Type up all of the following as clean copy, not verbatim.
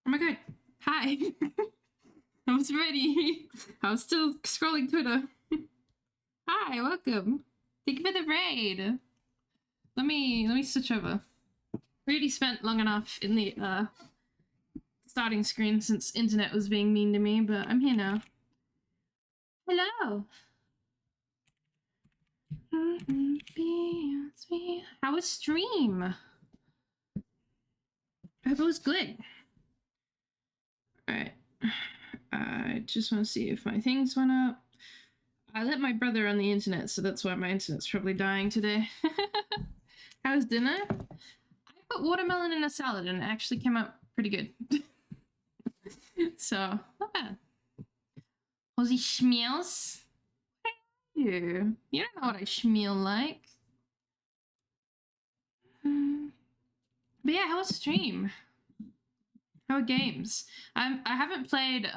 Oh my god. Hi. I was ready. I was still scrolling Twitter. Hi, welcome. Thank you for the raid. Let me switch over. We already spent long enough in the starting screen since internet was being mean to me, but I'm here now. Hello. How was stream? I hope it was good. Alright. I just want to see if my things went up. I let my brother on the internet, so that's why my internet's probably dying today. How was dinner? I put watermelon in a salad and it actually came out pretty good. So, not bad. Aussie schmeals? You don't know what I schmeal like. But yeah, how was stream? How are games? I haven't played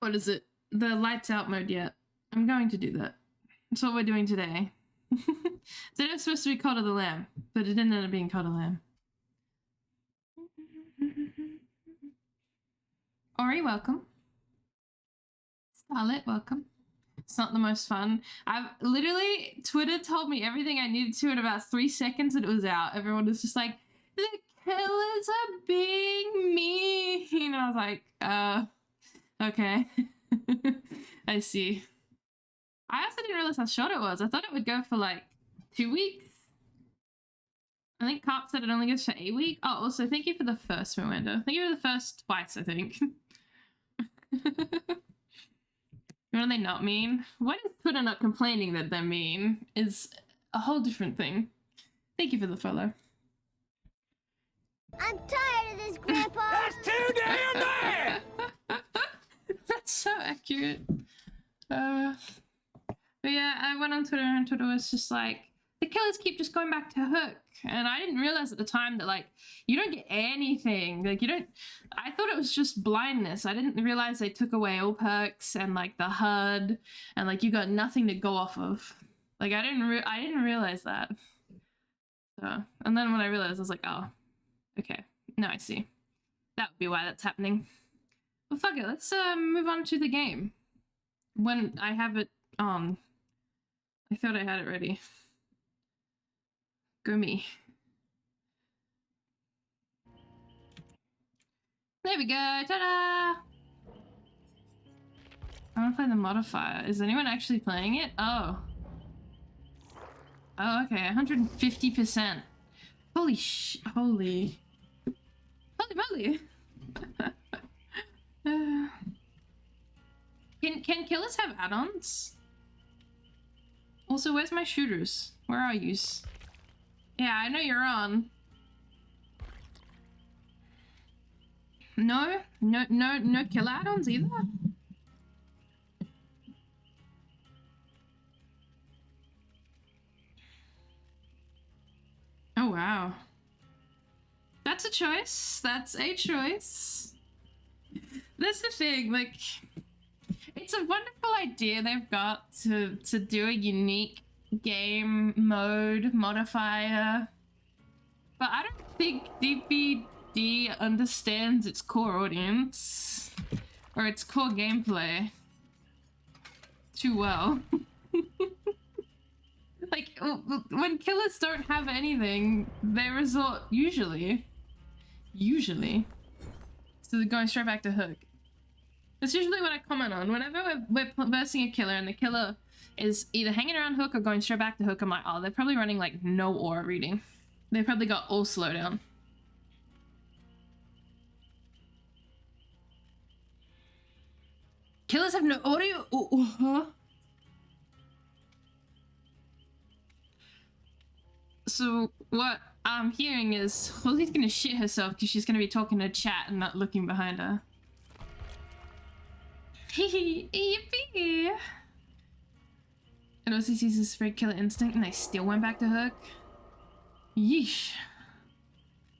what is it? The lights out mode yet. I'm going to do that. That's what we're doing today. Today was supposed to be Cult of the Lamb, but it didn't end up being Cult of the Lamb. Ori, welcome. Starlet, welcome. It's not the most fun. I've literally, Twitter told me everything I needed to in about 3 seconds and it was out. Everyone was just like, the killers are being mean. And I was like, okay. I see. I also didn't realize how short it was. I thought it would go for like 2 weeks. I think Carp said it only goes for 8 weeks. Oh, also thank you for the first memento. Thank you for the first twice, I think. What do they not mean? What is Twitter not complaining that they're mean is a whole different thing. Thank you for the follow. I'm tired of this, Grandpa! That's too damn bad! That's so accurate. But yeah, I went on Twitter and Twitter was just like, the killers keep just going back to Hook. And I didn't realize at the time that, like, you don't get anything. Like, you don't... I thought it was just blindness. I didn't realize they took away all perks and, like, the HUD. And, like, you got nothing to go off of. Like, I didn't realize that. So, and then when I realized, I was like, oh, okay. Now I see. That would be why that's happening. Well, fuck it. Let's move on to the game. When I have it on. I thought I had it ready. Go me. There we go. Ta-da! I want to play the modifier. Is anyone actually playing it? Oh. Oh, okay. 150%. Holy holy moly. Can killers have add-ons? Also, where's my shooters? Where are yous? Yeah, I know you're on. No killer add-ons either? Oh wow. That's a choice. That's a choice. That's the thing, like, it's a wonderful idea they've got to do a unique game mode modifier, but I don't think DBD understands its core audience or its core gameplay too well. Like, when killers don't have anything, they resort usually to going straight back to Hook. That's usually what I comment on. Whenever we're versing a killer and the killer is either hanging around Hook or going straight back to Hook, I'm like, oh, they're probably running like no aura reading. They probably got all slowdown. Killers have no audio? Huh? So what I'm hearing is Holly's gonna shit herself because she's gonna be talking to chat and not looking behind her. Yippee! And also sees this spread killer instinct and they still went back to Hook. Yeesh.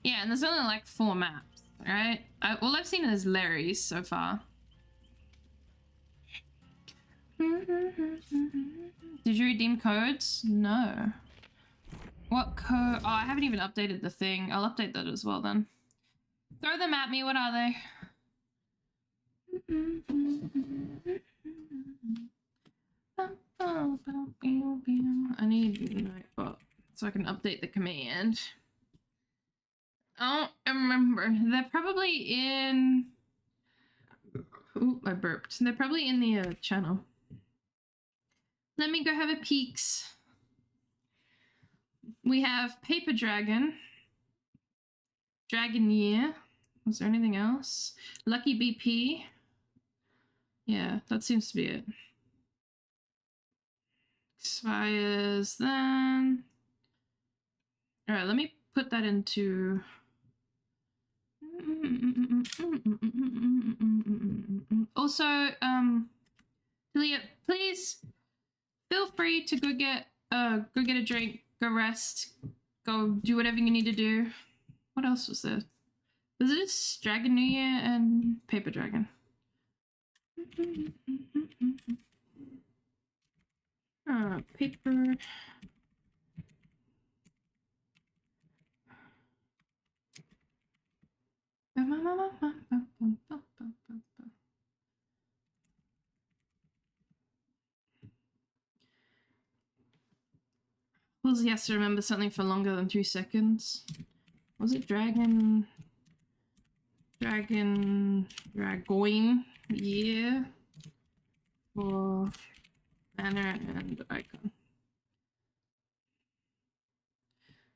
Yeah, and there's only like 4 maps, right? All I've seen is Larry's so far. Did you redeem codes? No. What code? Oh, I haven't even updated the thing. I'll update that as well then. Throw them at me. What are they? I need Nightbot so I can update the command. I don't remember. They're probably in... Ooh, I burped. They're probably in the channel. Let me go have a peeks. We have Paper Dragon. Dragon Year. Was there anything else? Lucky BP. Yeah, that seems to be it. Expires then. Alright, let me put that into... Also, Talia, please feel free to go get a drink, go rest, go do whatever you need to do. What else was there? Was it just Dragon New Year and Paper Dragon? Paper. Was he has to remember something for longer than 2 seconds? Was it Dragon? Dragoin? Yeah. For banner and icon.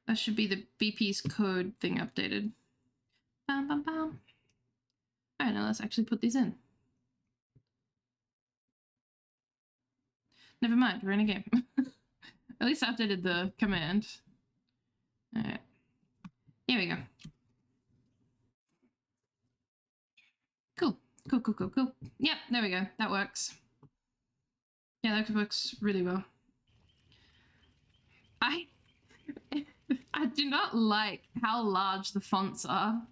That should be the BP's code thing updated. Bam, bam, bam. Alright, now let's actually put these in. Never mind, we're in a game. At least I updated the command. Alright. Here we go. Cool. Cool. Yep, there we go. That works. Yeah, that works really well. I do not like how large the fonts are.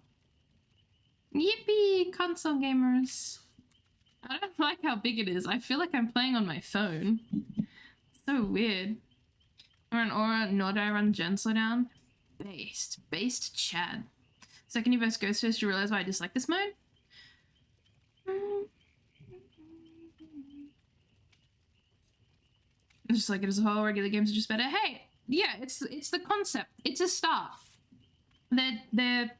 Yippee, console gamers. I don't like how big it is. I feel like I'm playing on my phone. So weird. Or an Aura, Nord I run Gen Slowdown. Based Chad. Second Universe Ghost Face, you realize why I dislike this mode? Just like it as a whole, regular games are just better. Hey, yeah, it's the concept. It's a start. They're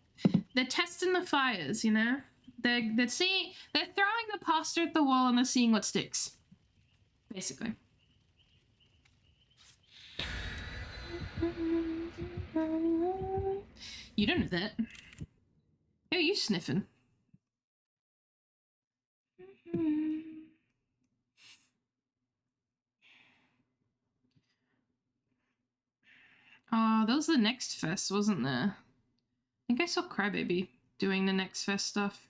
testing the fires, you know? They're throwing the pasta at the wall and they're seeing what sticks. Basically. You don't know that. Who are you sniffing? Oh, that was the Next Fest, wasn't there? I think I saw Crybaby doing the Next Fest stuff.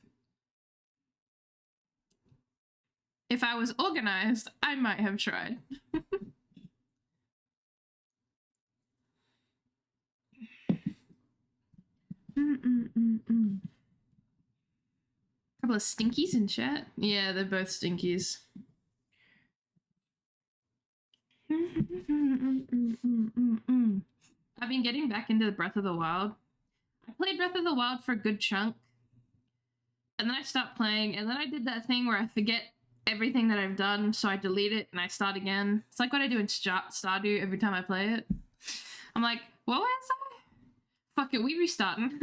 If I was organized, I might have tried. Couple of stinkies in chat. Yeah, they're both stinkies. I've been getting back into Breath of the Wild. I played Breath of the Wild for a good chunk. And then I stopped playing, and then I did that thing where I forget everything that I've done, so I delete it and I start again. It's like what I do in Stardew every time I play it. I'm like, what was I? Fuck it, we restarting.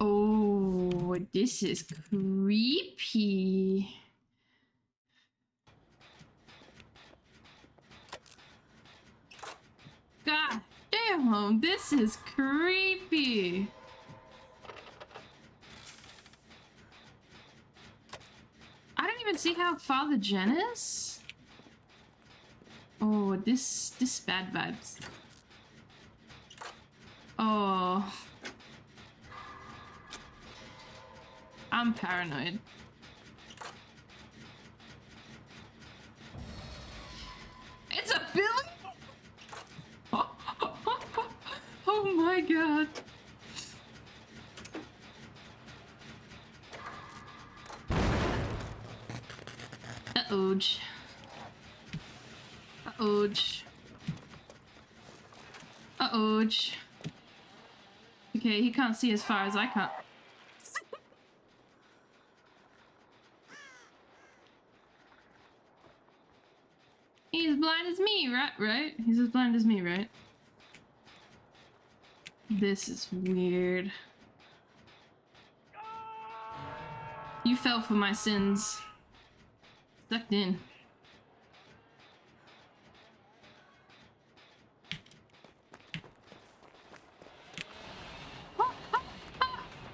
Oh, this is creepy. God damn, this is creepy. I don't even see how far the gen is. Oh, this bad vibes. Oh. I'm paranoid. It's a Billy? Oh my god. Uh-oh. Uh-oh. Uh-oh. Okay, he can't see as far as I can't. He's as blind as me, right? He's as blind as me, right? This is weird. You fell for my sins. Sucked in.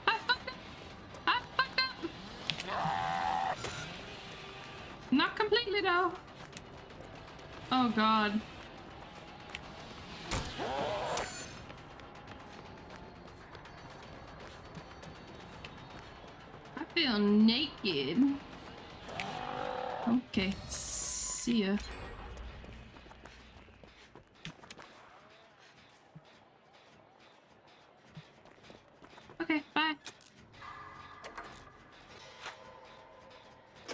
I fucked up! I fucked up! Not completely though. Oh god. I feel naked. Okay, see ya. Okay, bye.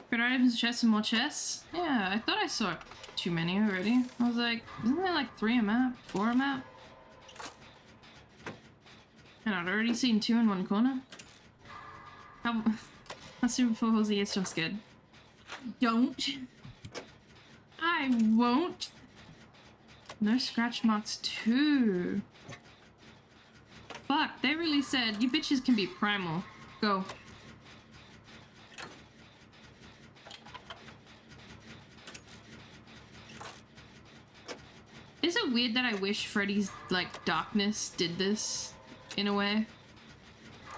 Better items, chests, and more chests? Yeah, I thought I saw too many already. I was like, isn't there like 3 a map? 4 a map? And I'd already seen 2 in one corner. Let's do before Halsey gets jump scared. Don't. I won't. No scratch marks too. Fuck, they really said you bitches can be primal. Go. Is it weird that I wish Freddy's, like, darkness did this, in a way?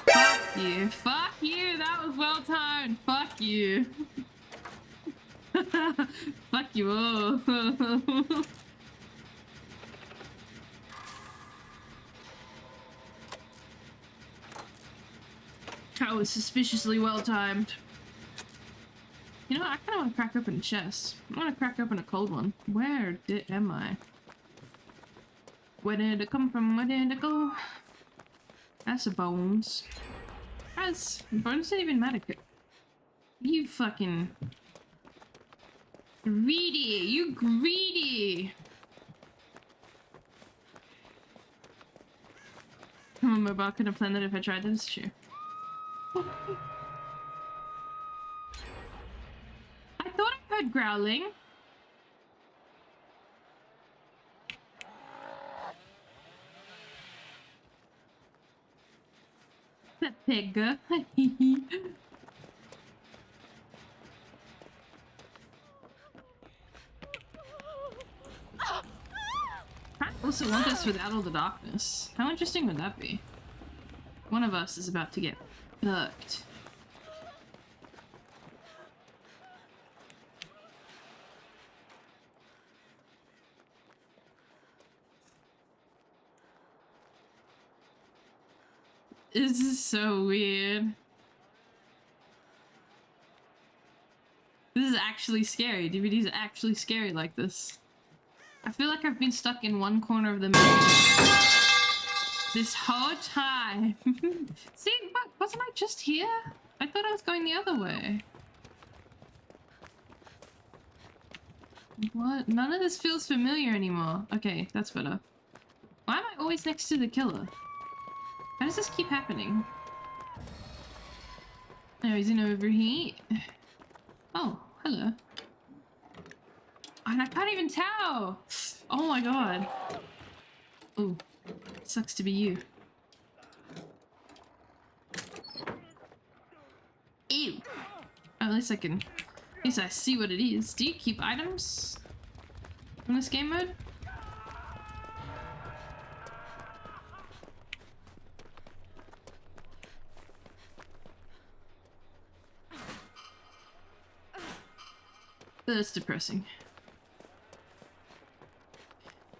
Fuck you. Fuck you! That was well timed! Fuck you! Fuck you all! That was suspiciously well timed. You know, I kinda wanna crack open a chest. I wanna crack open a cold one. Where am I? Where did it come from? Where did it go? That's a bones. Bones didn't even matter. You fucking greedy. You greedy. My mobile couldn't have planned that if I tried this. Sure. I thought I heard growling. That pig. I also want this without all the darkness. How interesting would that be? One of us is about to get fucked. This is so weird. This is actually scary. DVD's actually scary like this. I feel like I've been stuck in one corner of the map this whole time. See, what? Wasn't I just here? I thought I was going the other way. What? None of this feels familiar anymore. Okay, that's better. Why am I always next to the killer? How does this keep happening? Oh, he's in overheat. Oh, hello. And I can't even tell! Oh my god. Ooh. Sucks to be you. Ew! Oh, at least I can... At least I see what it is. Do you keep items from this game mode? That's depressing.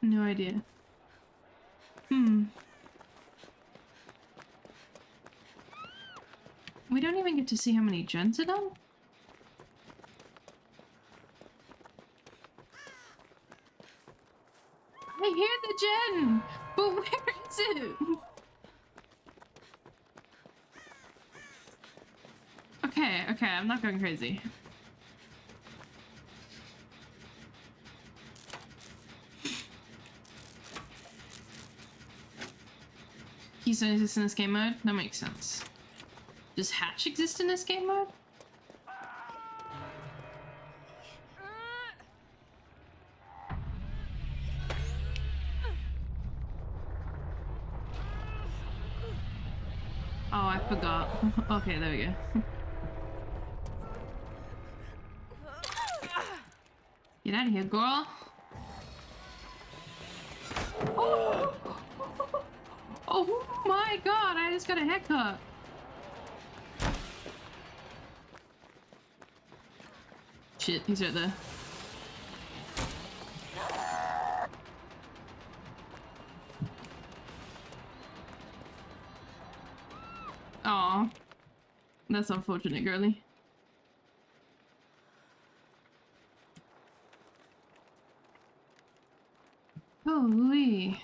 No idea. We don't even get to see how many gens are done? I hear the gen! But where is it? Okay, I'm not going crazy. Keys don't exist in this game mode? That makes sense. Does Hatch exist in this game mode? Oh, I forgot. Okay, there we go. Get out of here, girl. Oh! Oh my god, I just got a haircut. Shit, he's right there. Aw. That's unfortunate, girly. Holy.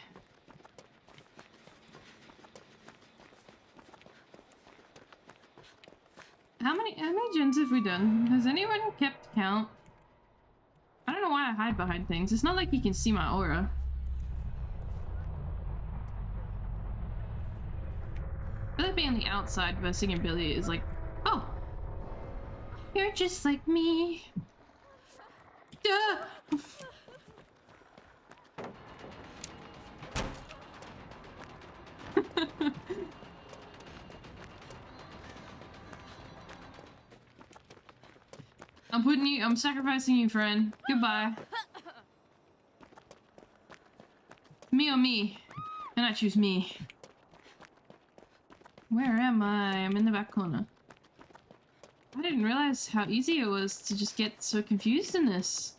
How many gens have we done? Has anyone kept count? I don't know why I hide behind things. It's not like you can see my aura. I feel like being on the outside versing Billy is like, oh, you're just like me. Duh. I'm sacrificing you, friend. Goodbye. Me or me. And I choose me. Where am I? I'm in the back corner. I didn't realize how easy it was to just get so confused in this.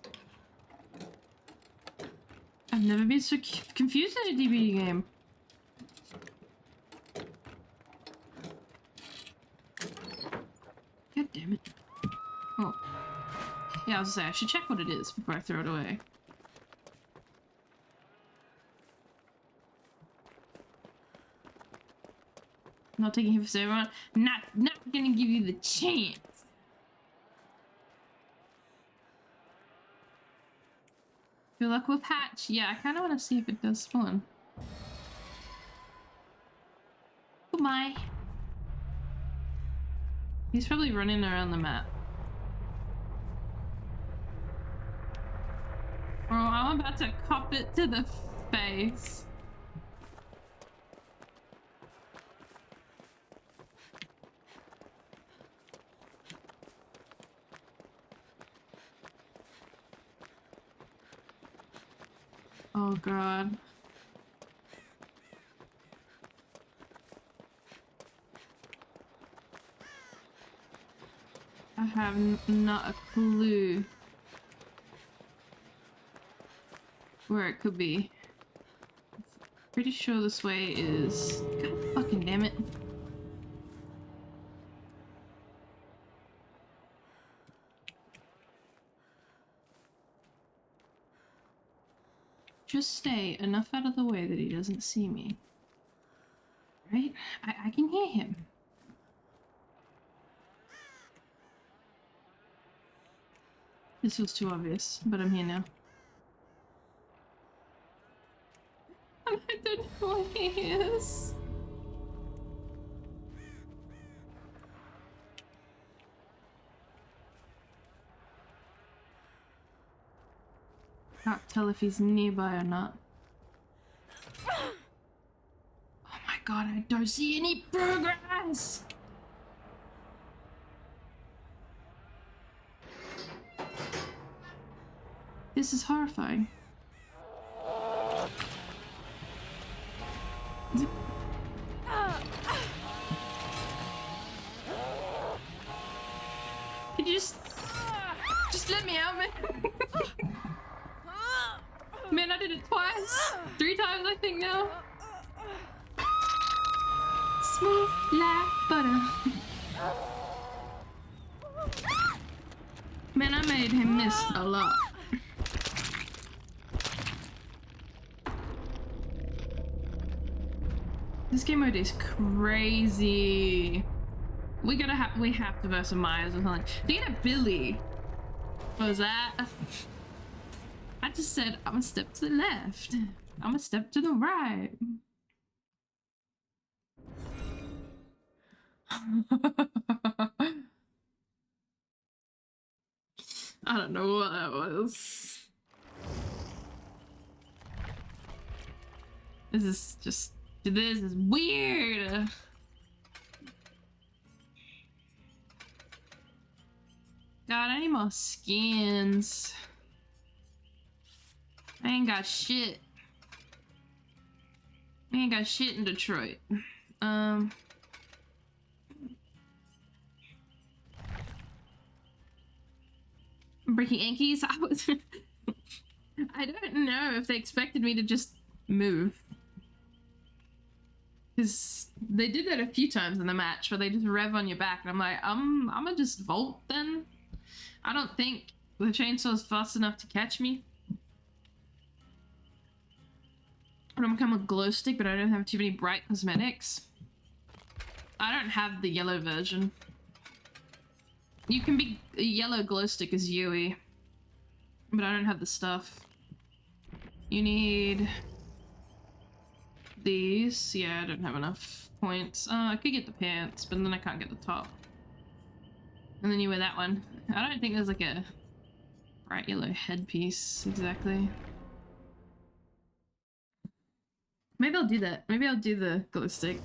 I've never been so confused in a DVD game. God damn it. Oh. Yeah, I was gonna say, I should check what it is before I throw it away. Not taking him for everyone. Not gonna give you the chance. Good luck with Hatch. Yeah, I kind of want to see if it does spawn. Goodbye. He's probably running around the map. Oh, I'm about to cop it to the face. Oh god. I have not a clue where it could be. Pretty sure this way is... God fucking damn it. Just stay enough out of the way that he doesn't see me. Right? I can hear him. This was too obvious, but I'm here now. I don't know where he is. Can't tell if he's nearby or not. Oh my god, I don't see any progress! This is horrifying. Could you just let me out, man? Man, I did it twice. 3 times, I think now. Smooth like butter. Man, I made him miss a lot. This game mode is crazy. We have to verse Myers or something. Speaking of Billy, what was that? I just said I'm a step to the left. I'm a step to the right. I don't know what that was. This is weird. God, I need more skins. I ain't got shit. I ain't got shit in Detroit. Breaking Yankees? I was... I don't know if they expected me to just move. Because they did that a few times in the match where they just rev on your back and I'm like, I'm gonna just vault then. I don't think the chainsaw's fast enough to catch me. I'm gonna become a glow stick, but I don't have too many bright cosmetics. I don't have the yellow version. You can be a yellow glow stick as Yui, but I don't have the stuff. You need these. Yeah, I don't have enough points. I could get the pants, but then I can't get the top. And then you wear that one. I don't think there's like a bright yellow headpiece exactly. Maybe I'll do that. Maybe I'll do the glow stick.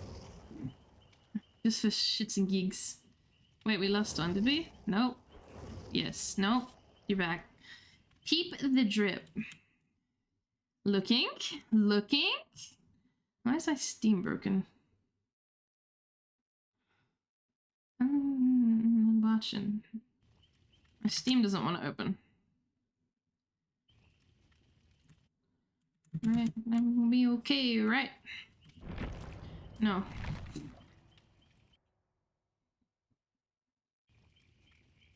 Just for shits and gigs. Wait, we lost one, did we? Nope. Yes, nope. You're back. Keep the drip. Looking. Looking. Why is my Steam broken? Boshin. My Steam doesn't want to open. Alright, that will be okay, right? No.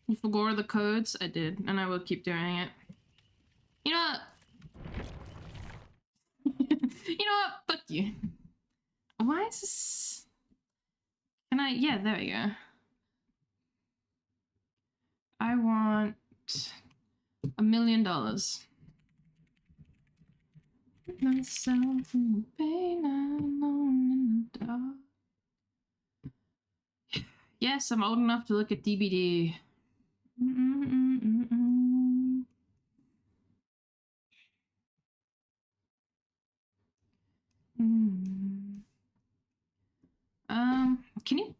You forgot the codes? I did, and I will keep doing it. You know what? You know what? Fuck you. Why is this... Can I... Yeah, there we go. I want $1 million. Myself in the pain, I'm alone in the dark. Yes, I'm old enough to look at DBD. Can you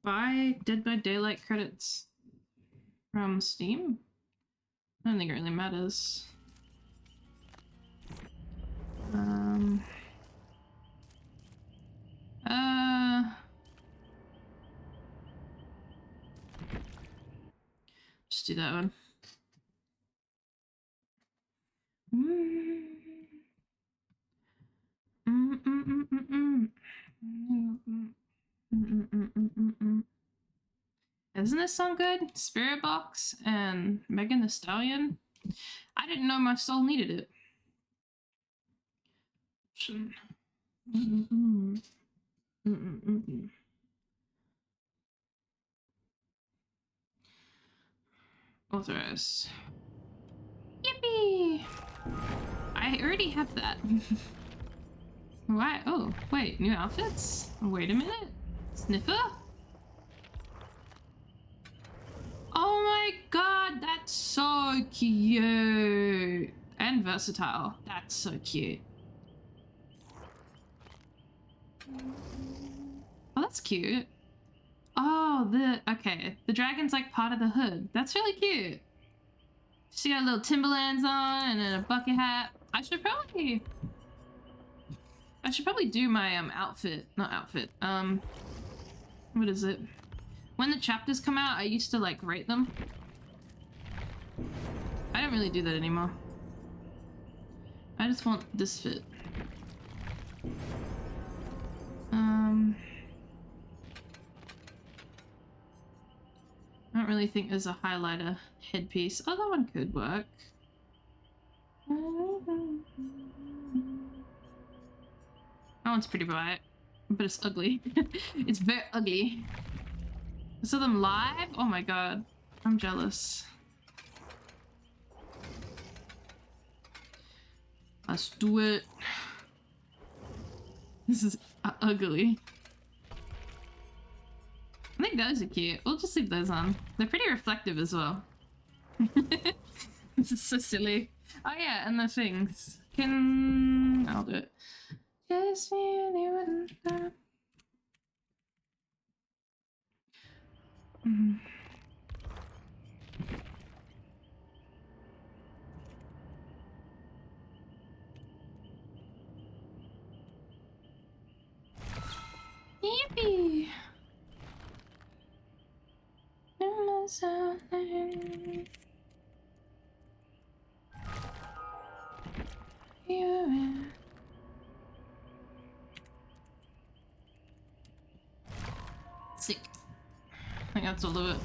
buy Dead by Daylight credits from Steam? I don't think it really matters. Just do that one. Isn't this song good? Spirit Box and Megan Thee Stallion? I didn't know my soul needed it. Authorize. Yippee! I already have that. Why? Oh, wait, new outfits? Wait a minute. Sniffer? Oh my god, that's so cute! And versatile. That's so cute. Oh, that's cute. Oh, okay. The dragon's like part of the hood. That's really cute. She got little Timberlands on and then a bucket hat. I should probably do my outfit. Not outfit. What is it? When the chapters come out, I used to like rate them. I don't really do that anymore. I just want this fit. I don't really think there's a highlighter headpiece. Oh, that one could work. That one's pretty bright, but it's ugly. It's very ugly. I saw them live? Oh my god. I'm jealous. Let's do it. This is ugly. think those are cute. We'll just leave those on. They're pretty reflective as well. This is so silly. Oh yeah, and the things. I'll do it. Just really wouldn't stop. Yippee! Sick. I think that's all of it.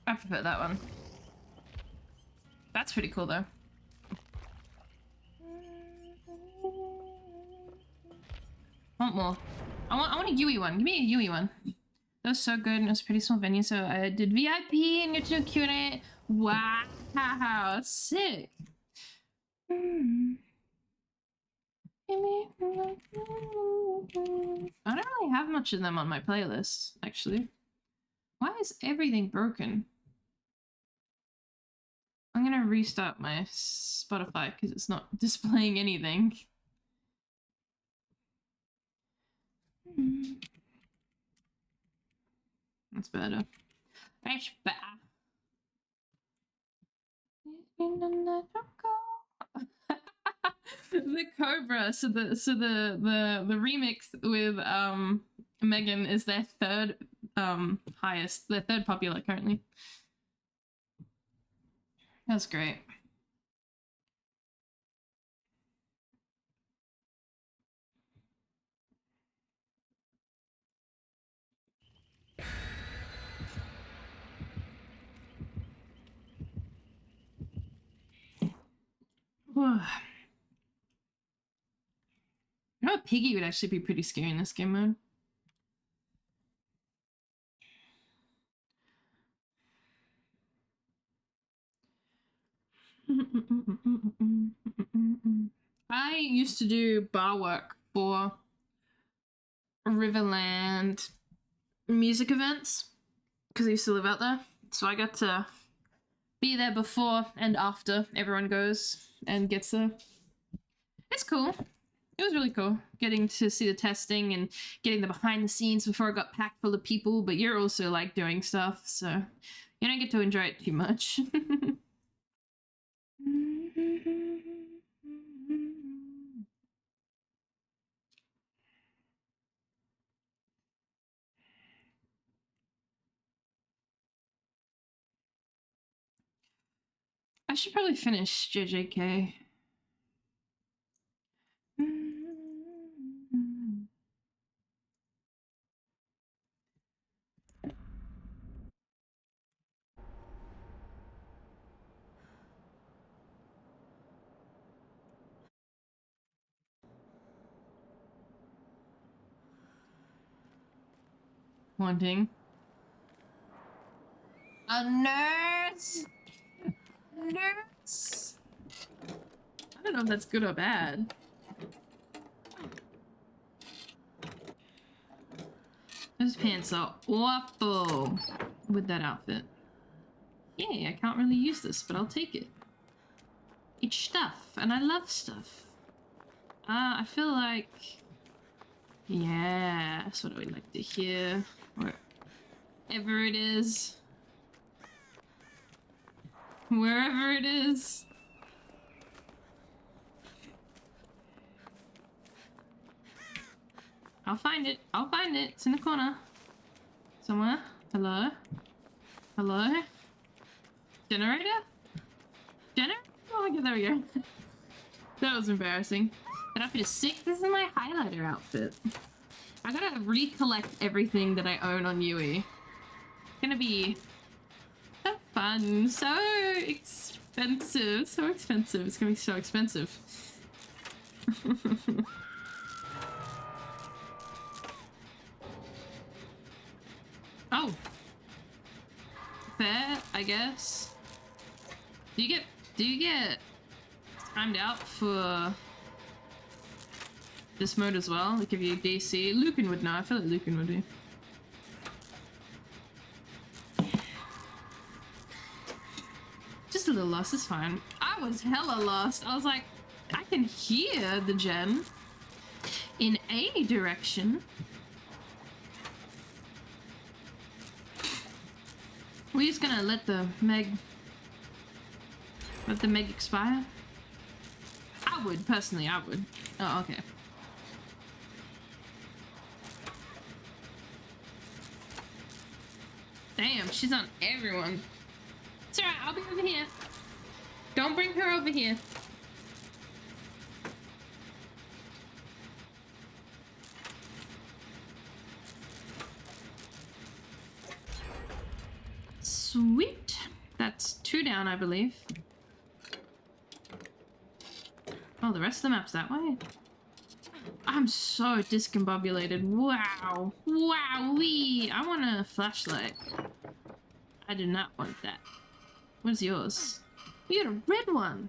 I prefer that one. That's pretty cool though. Want more? I want a Yui one. Give me a Yui one. That was so good and it was a pretty small venue, so I did VIP and get to do Q&A. Wow, sick. I don't really have much of them on my playlist, actually. Why is everything broken? I'm gonna restart my Spotify because it's not displaying anything. That's better. That's better. The Cobra. So the remix with Megan is their third highest. Their third popular currently. That's great. You know, Piggy would actually be pretty scary in this game mode. I used to do bar work for Riverland music events because I used to live out there. So I got to be there before and after everyone goes and gets there. It's cool. It was really cool getting to see the testing and getting the behind the scenes before it got packed full of people, but you're also like doing stuff, so you don't get to enjoy it too much. I should probably finish JJK. Wanting. A nurse! Nurse! I don't know if that's good or bad. Those pants are awful with that outfit. Yay, I can't really use this, but I'll take it. It's stuff, and I love stuff. I feel like... Yeah, that's what I would like to hear. Wherever it is. Wherever it is. I'll find it. I'll find it. It's in the corner. Somewhere. Hello? Hello? Generator? Generator? Oh my god, there we go. That was embarrassing. That outfit is sick. This is my highlighter outfit. I gotta recollect everything that I own on Yui. It's gonna be so fun. So expensive. So expensive. It's gonna be so expensive. Oh. Fair, I guess. Do you get timed out for this mode as well. They give you DC. Lucan would know. I feel like Lucan would do. Just a little lost, it's fine. I was hella lost. I was like, I can hear the gen in a direction. We're just gonna let the Meg expire? I would, personally, I would. Oh, okay. Damn, she's on everyone. It's alright, I'll be over here. Don't bring her over here. Sweet. That's 2 down, I believe. Oh, the rest of the map's that way? I'm so discombobulated. Wow. Wowee. I want a flashlight. I do not want that. What's yours? You got a red one.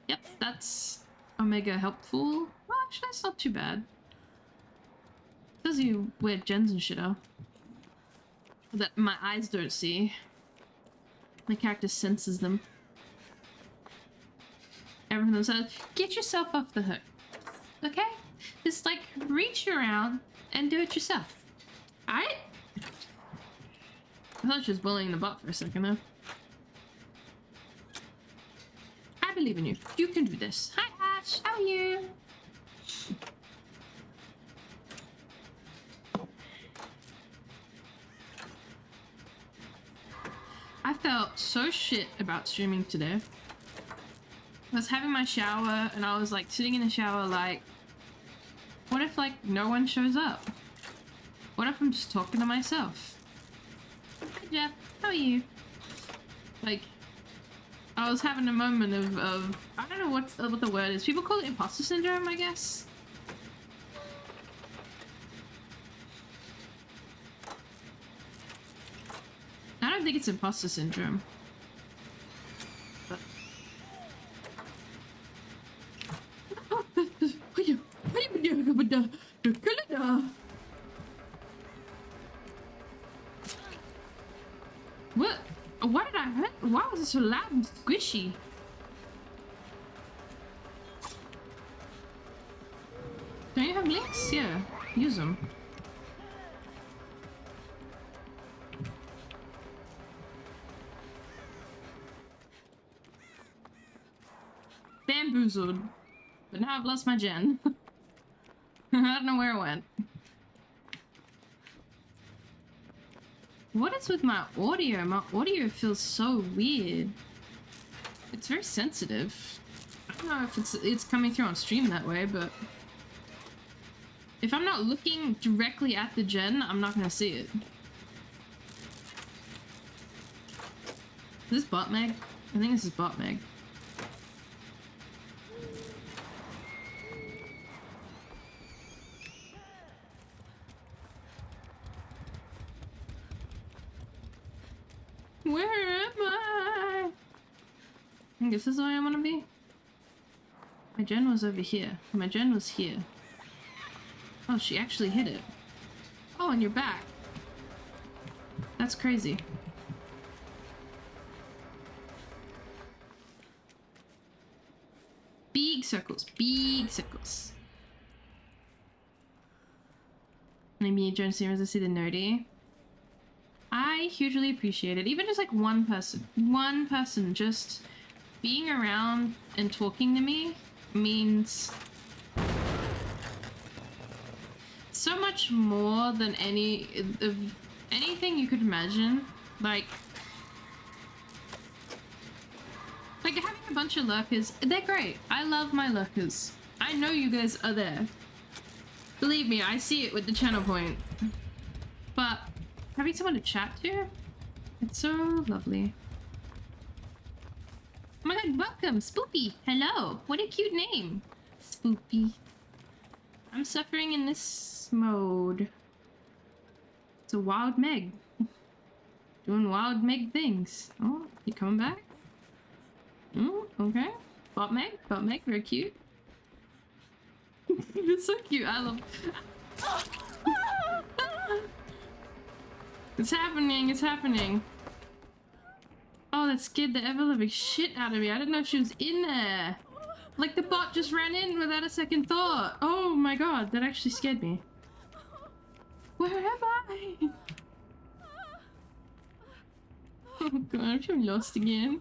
Yep, that's Omega helpful. Well, actually, that's not too bad. Says you wear gens and shit, that my eyes don't see. My character senses them. Everyone says, get yourself off the hook. Okay? Just like reach around and do it yourself. Alright? I thought she was bullying the bot for a second though. I believe in you. You can do this. Hi Ash, how are you? I felt so shit about streaming today. I was having my shower and I was like sitting in the shower like, what if like no one shows up? What if I'm just talking to myself? Hi Jeff, how are you? Like, I was having a moment of I don't know what the word is. People call it imposter syndrome, I guess. I don't think it's imposter syndrome. But... What? Why did I hurt? Why was it so loud and squishy? Don't you have links? Yeah, use them. Bamboozled. But now I've lost my gen. I don't know where it went. What is with my audio? My audio feels so weird. It's very sensitive. I don't know if it's coming through on stream that way, but if I'm not looking directly at the gen, I'm not gonna see it. Is this bot Meg? I think this is bot Meg. Where am I? I think this is where I want to be. My gen was over here. My gen was here. Oh, she actually hit it. Oh, and you're back. That's crazy. Big circles. Big circles. Maybe you join streamers to see the nerdy. I hugely appreciate it. Even just like one person just being around and talking to me means so much more than anything you could imagine. Like having a bunch of lurkers, they're great. I love my lurkers. I know you guys are there. Believe me, I see it with the channel point. But having someone to chat to, it's so lovely. Oh my god, welcome, Spoopy. Hello, what a cute name. Spoopy. I'm suffering in this mode. It's a wild Meg. Doing wild Meg things. Oh, you coming back? Okay. Bot Meg, very cute. It's so cute. I love. It's happening. It's happening. Oh, that scared the ever-living shit out of me. I didn't know she was in there. Like the bot just ran in without a second thought. Oh my god, that actually scared me. Where am I? Oh god, I'm lost again.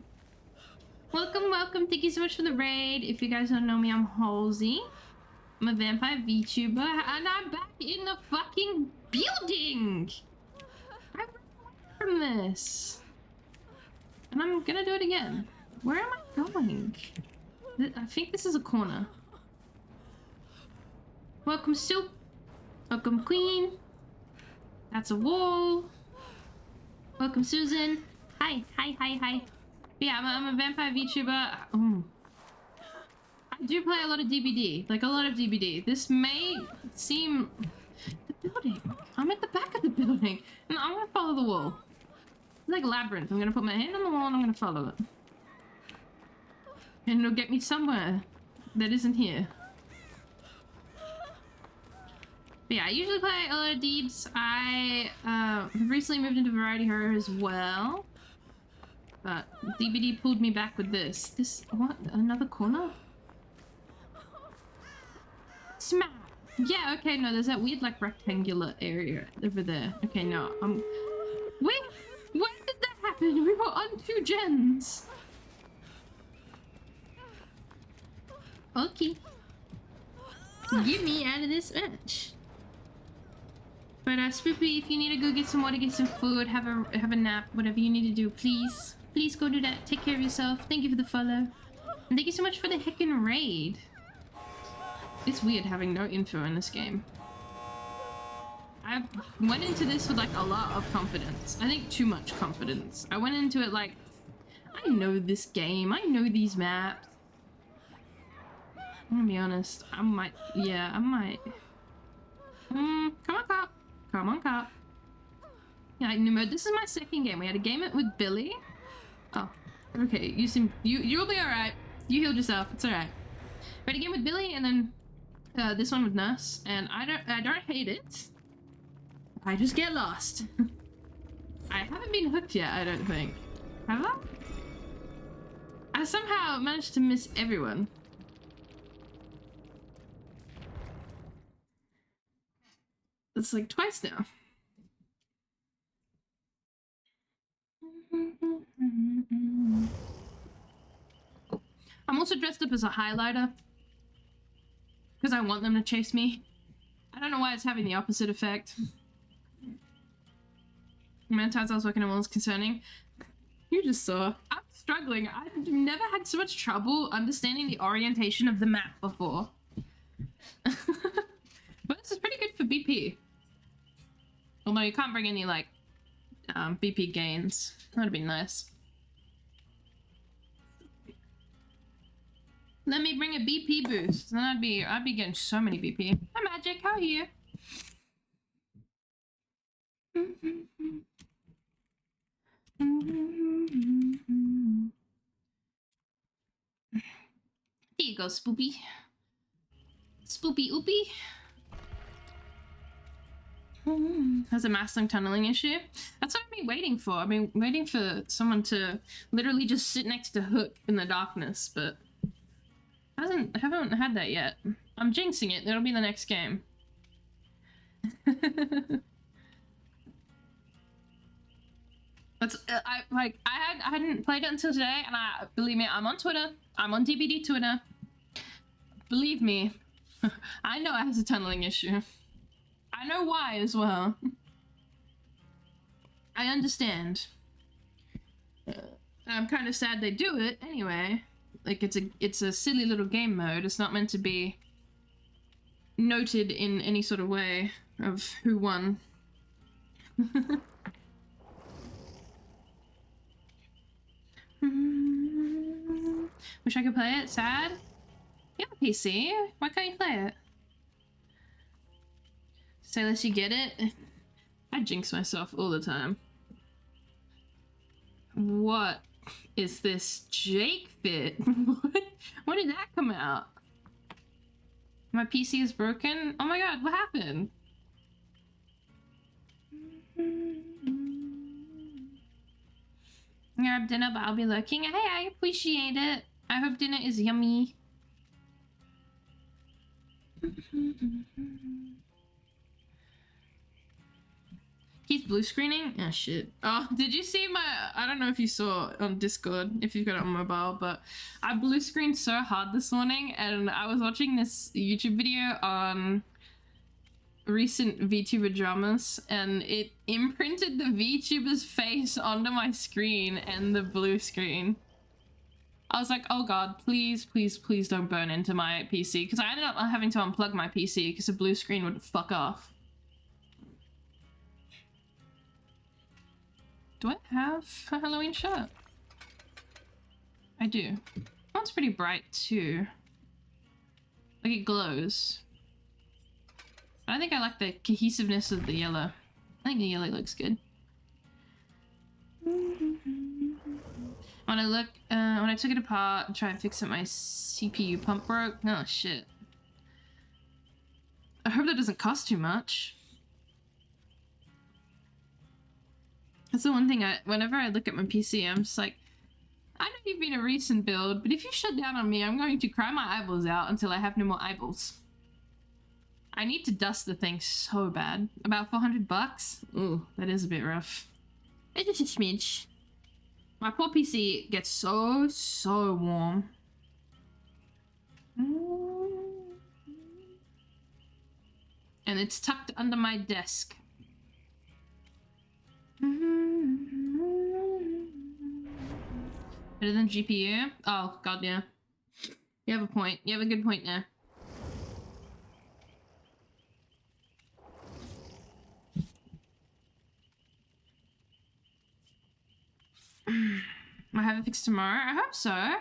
Welcome, welcome. Thank you so much for the raid. If you guys don't know me, I'm Halsey. I'm a vampire VTuber, and I'm back in the fucking building! I ran away from this. And I'm gonna do it again. Where am I going? I think this is a corner. Welcome, Soup. Welcome, Queen. That's a wall. Welcome, Susan. Hi, hi, hi, hi. Yeah, I'm a vampire VTuber. Oh. I do play a lot of DBD, like a lot of DBD. This may seem... The building. I'm at the back of the building. And I'm gonna follow the wall. It's like a labyrinth. I'm gonna put my hand on the wall and I'm gonna follow it. And it'll get me somewhere that isn't here. But yeah, I usually play a lot of Deebs. I recently moved into Variety Horror as well. But DBD pulled me back with this. This, what? Another corner? Smack! Yeah, okay, no, there's that weird, like, rectangular area over there. Okay, no, wait! When did that happen? We were on 2 gens! Okay. Get me out of this match. But, Spoopy, if you need to go get some water, get some food, have a nap, whatever you need to do, please. Please go do that. Take care of yourself. Thank you for the follow. And thank you so much for the heckin' raid. It's weird having no info in this game. I went into this with like a lot of confidence. I think too much confidence. I went into it like, I know this game. I know these maps. I'm gonna be honest. I might. Come on, cop. Come on, cop. Yeah, Nimrod, this is my second game. We had a game with Billy. Oh, okay. You'll be alright. You healed yourself. It's alright. We had a game with Billy and then this one with Nurse, and I don't hate it. I just get lost. I haven't been hooked yet, I don't think. Have I? I somehow managed to miss everyone. It's like twice now. I'm also dressed up as a highlighter. Because I want them to chase me. I don't know why it's having the opposite effect. The amount of times I was working on what was concerning. You just saw. I'm struggling. I've never had so much trouble understanding the orientation of the map before. But this is pretty good for BP. Although you can't bring any, like, BP gains. That'd be nice. Let me bring a BP boost. Then I'd be getting so many BP. Hi Magic, how are you? Here you go, Spoopy. Spoopy oopy. Has a massive tunneling issue. That's what I've been waiting for. I've been waiting for someone to literally just sit next to Hook in the darkness, but I haven't had that yet. I'm jinxing it. It'll be the next game. That's I hadn't played it until today, and believe me, I'm on Twitter. I'm on DBD Twitter. Believe me, I know it has a tunneling issue. I know why as well. I understand. I'm kind of sad they do it anyway. Like it's a silly little game mode. It's not meant to be noted in any sort of way of who won. Wish I could play it. Sad. You have a PC. Why can't you play it? Say less you get it. I jinx myself all the time. What is this Jake fit? When did that come out? My PC is broken. Oh my god, what happened? Grab dinner, but I'll be lurking. Hey, I appreciate it. I hope dinner is yummy. He's blue screening? Oh shit. Oh, did you see my, I don't know if you saw on Discord, if you've got it on mobile, but I blue screened so hard this morning and I was watching this YouTube video on recent VTuber dramas and it imprinted the VTuber's face onto my screen and the blue screen. I was like, oh god, please, please, please don't burn into my PC, because I ended up having to unplug my PC because the blue screen would fuck off. Do I have a Halloween shirt? I do. That one's pretty bright too. Like it glows. But I think I like the cohesiveness of the yellow. I think the yellow looks good. When I took it apart and tried to fix it, my CPU pump broke. Oh shit. I hope that doesn't cost too much. That's the one thing whenever I look at my PC, I'm just like, I know you've been a recent build, but if you shut down on me, I'm going to cry my eyeballs out until I have no more eyeballs. I need to dust the thing so bad. About 400 bucks? Ooh, that is a bit rough. It's just a smidge. My poor PC gets so warm. And it's tucked under my desk. Better than GPU? Oh, god, yeah. You have a point. You have a good point there. I have it fixed tomorrow. I hope so.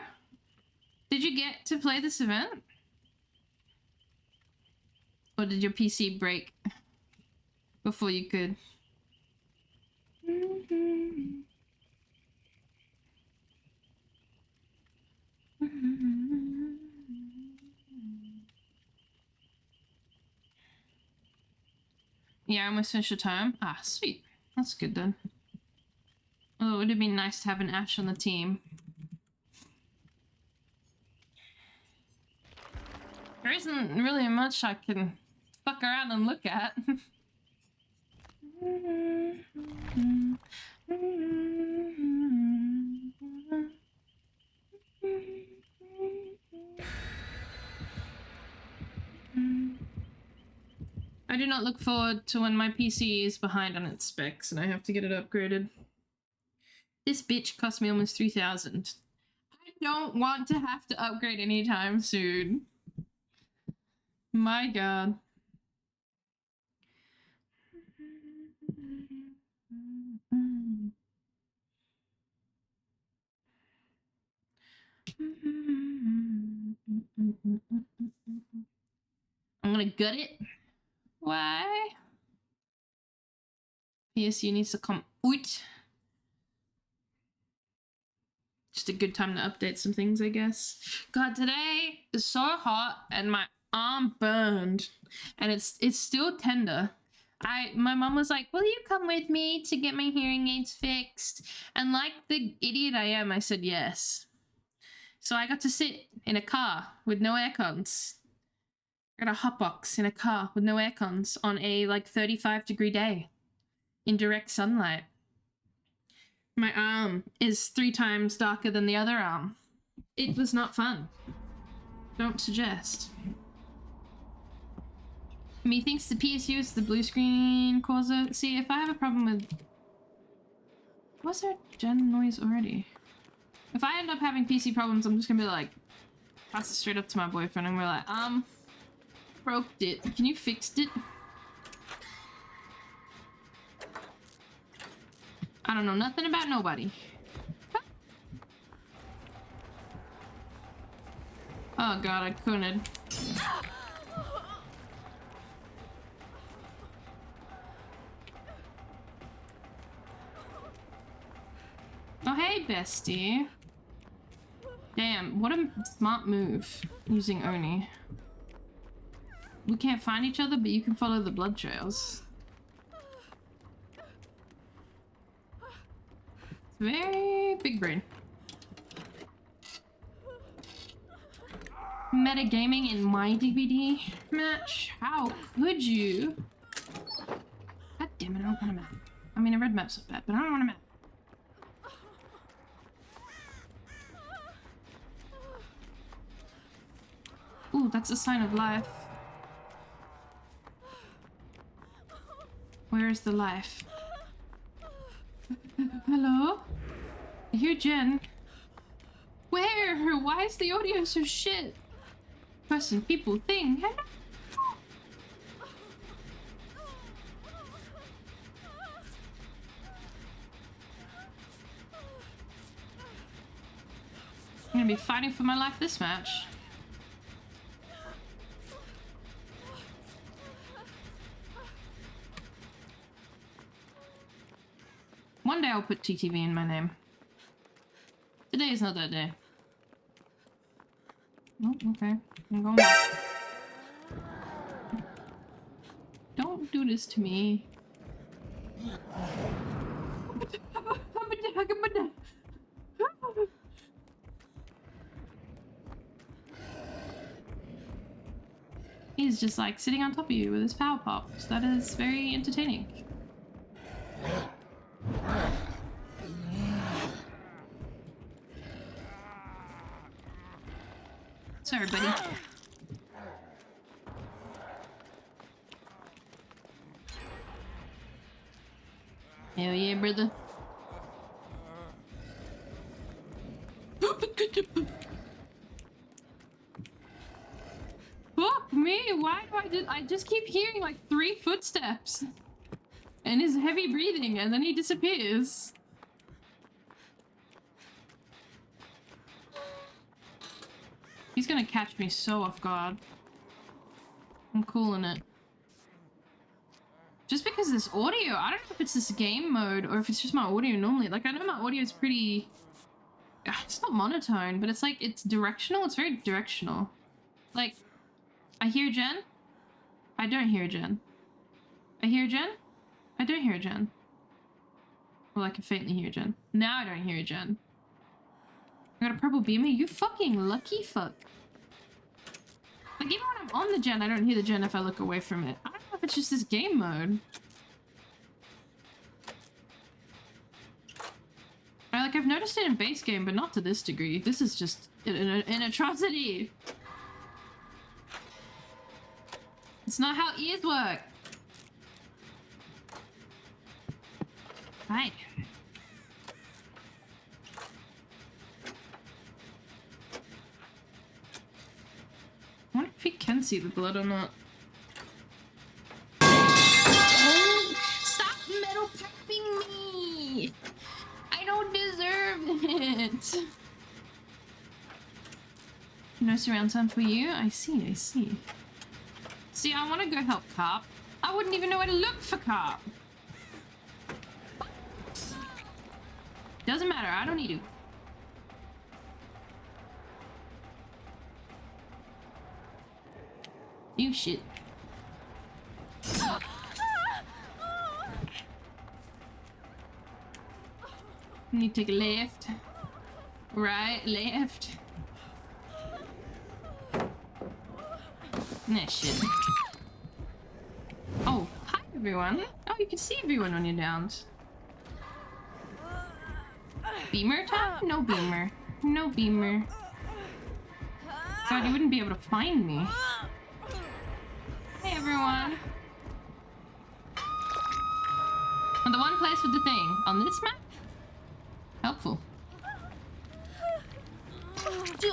Did you get to play this event? Or did your PC break before you could? Yeah, I almost finished the time. Ah, sweet. That's good then. Oh, it would have been nice to have an Ash on the team. There isn't really much I can fuck around and look at. I do not look forward to when my PC is behind on its specs and I have to get it upgraded. This bitch cost me almost 3,000. I don't want to have to upgrade anytime soon. My god. I'm gonna gut it. Why? PSU needs to come out. Just a good time to update some things, I guess. God, today is so hot and my arm burned and it's still tender. My mom was like, will you come with me to get my hearing aids fixed? And like the idiot I am, I said yes. So I got to sit in a car with no air cons. I got a hotbox in a car with no air cons on a like 35-degree day in direct sunlight. My arm is 3 times darker than the other arm. It was not fun. Don't suggest. Methinks the PSU is the blue screen causer. See, if I have a problem with... Was there a gen noise already? If I end up having PC problems, I'm just gonna be like, pass it straight up to my boyfriend and we're like, broke it. Can you fix it? I don't know nothing about nobody. Oh god, I couldn't. Oh hey, bestie. Damn, what a smart move using Oni. we can't find each other, but you can follow the blood trails. It's very big brain. Metagaming in my DVD match? How could you? God damn it, I don't want a map. I mean, a red map's not bad, but I don't want a map. Ooh, that's a sign of life. Where is the life? Hello? I hear Jen. Where? Why is the audio so shit? Person, people, thing. Hello? I'm gonna be fighting for my life this match. One day I'll put TTV in my name. Today is not that day. Oh, okay. I'm going back. Don't do this to me. He's just like sitting on top of you with his power pops. That is very entertaining. Sorry, buddy. Hell yeah, brother. Fuck me! Why do I just keep hearing like 3 footsteps? And his heavy breathing, and then he disappears. He's gonna catch me so off guard. I'm calling it. Just because this audio, I don't know if it's this game mode or if it's just my audio normally. Like, I know my audio is pretty... It's not monotone, but it's like, it's directional. It's very directional. Like, I hear Jen. I don't hear Jen. I hear Jen. I don't hear Jen. Well, I can faintly hear Jen. Now I don't hear Jen. I got a purple beamer? You fucking lucky fuck. Like, even when I'm on the Gen, I don't hear the Gen if I look away from it. I don't know if it's just this game mode. I've noticed it in base game, but not to this degree. This is just an atrocity. It's not how ears work. Right. I wonder if he can see the blood or not. Oh, stop metal tapping me! I don't deserve it! No surround sound for you? I see, I see. See, I want to go help Carp. I wouldn't even know where to look for Carp. Doesn't matter, I don't need to. You shit. You need to take a left. Right, left. Nah, shit. Oh, hi everyone. Oh, you can see everyone when you're down. Beamer time? No beamer. No beamer. God, you wouldn't be able to find me. Hey everyone. On the one place with the thing. On this map? Helpful.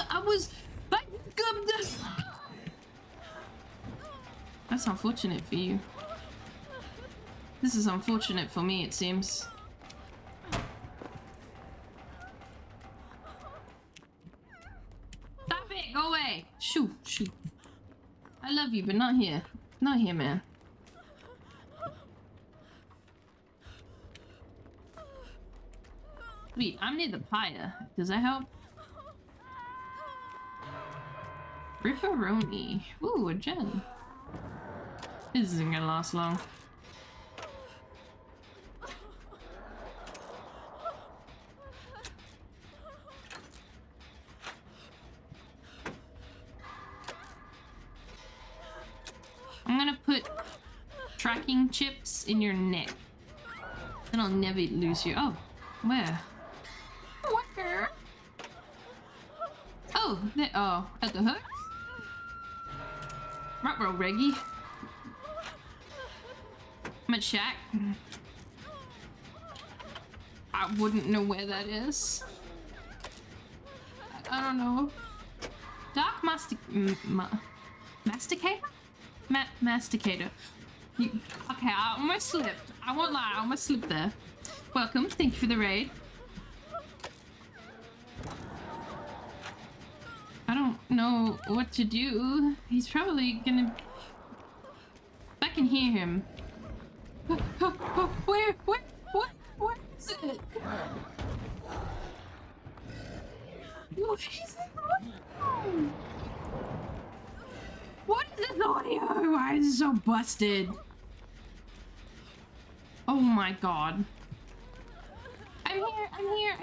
I was... That's unfortunate for you. This is unfortunate for me, it seems. Stop it! Go away! Shoo, shoo. I love you, but not here. Not here, man. Wait, I'm near the pyre. Does that help? Ripperoni. Ooh, a gem. This isn't gonna last long. I'm gonna put tracking chips in your neck. Then I'll never lose you. Oh, where? Where? Oh, there, oh, at the hook? Right, bro, Reggie. I'm at Shack. I wouldn't know where that is. I don't know. Dark masticator? Masticator. Okay, I almost slipped. I won't lie, I almost slipped there. Welcome, thank you for the raid. I don't know what to do. He's probably gonna... I can hear him. Where is it? What is it? What is this audio? Why is it so busted? Oh my god. I'm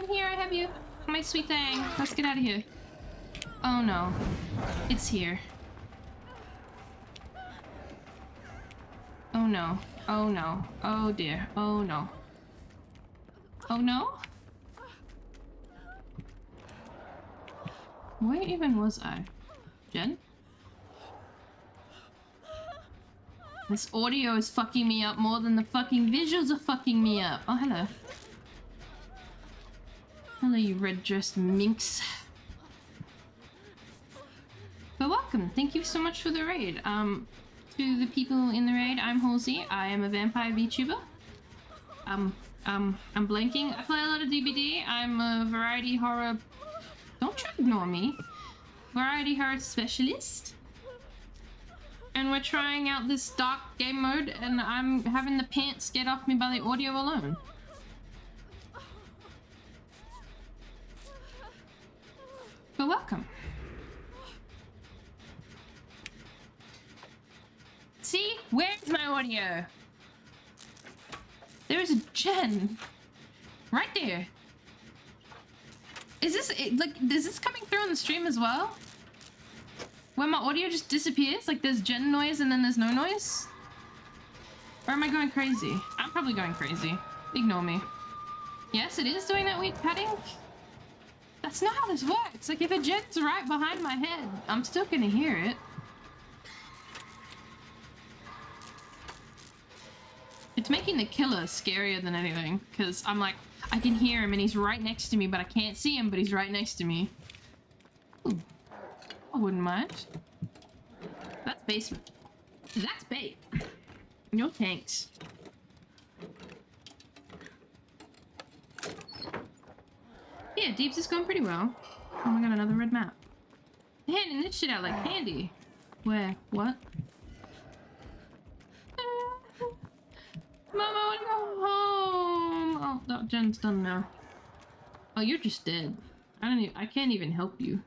here, I have you. My sweet thing. Let's get out of here. Oh no. It's here. Oh no. Oh no. Oh dear. Oh no. Oh no? Where even was I? Jen? This audio is fucking me up more than the fucking visuals are fucking me up. Oh, hello. Hello, you red-dressed minx. But welcome. Thank you so much for the raid. To the people in the raid, I'm Halsey. I am a vampire VTuber. I'm blanking. I play a lot of DBD. I'm a variety horror... Don't try to ignore me. Variety horror specialist. And we're trying out this dark game mode, and I'm having the pants get off me by the audio alone. But welcome. See? Where's my audio? There's a Jen. Right there. Is this, is this coming through on the stream as well? Where my audio just disappears? Like there's Jen noise and then there's no noise? Or am I going crazy? I'm probably going crazy. Ignore me. Yes, it is doing that weird padding. That's not how this works. Like if a Jen's right behind my head, I'm still gonna hear it. It's making the killer scarier than anything, because I'm like, I can hear him and he's right next to me, but I can't see him, but he's right next to me. Ooh. I wouldn't mind. That's basement. That's bait. No thanks. Yeah, Deeps is going pretty well. Oh my god, another red map. They're handing this shit out like candy. Where? What? Mama, I wanna go home. Oh, that Jen's done now. Oh, you're just dead. I can't even help you.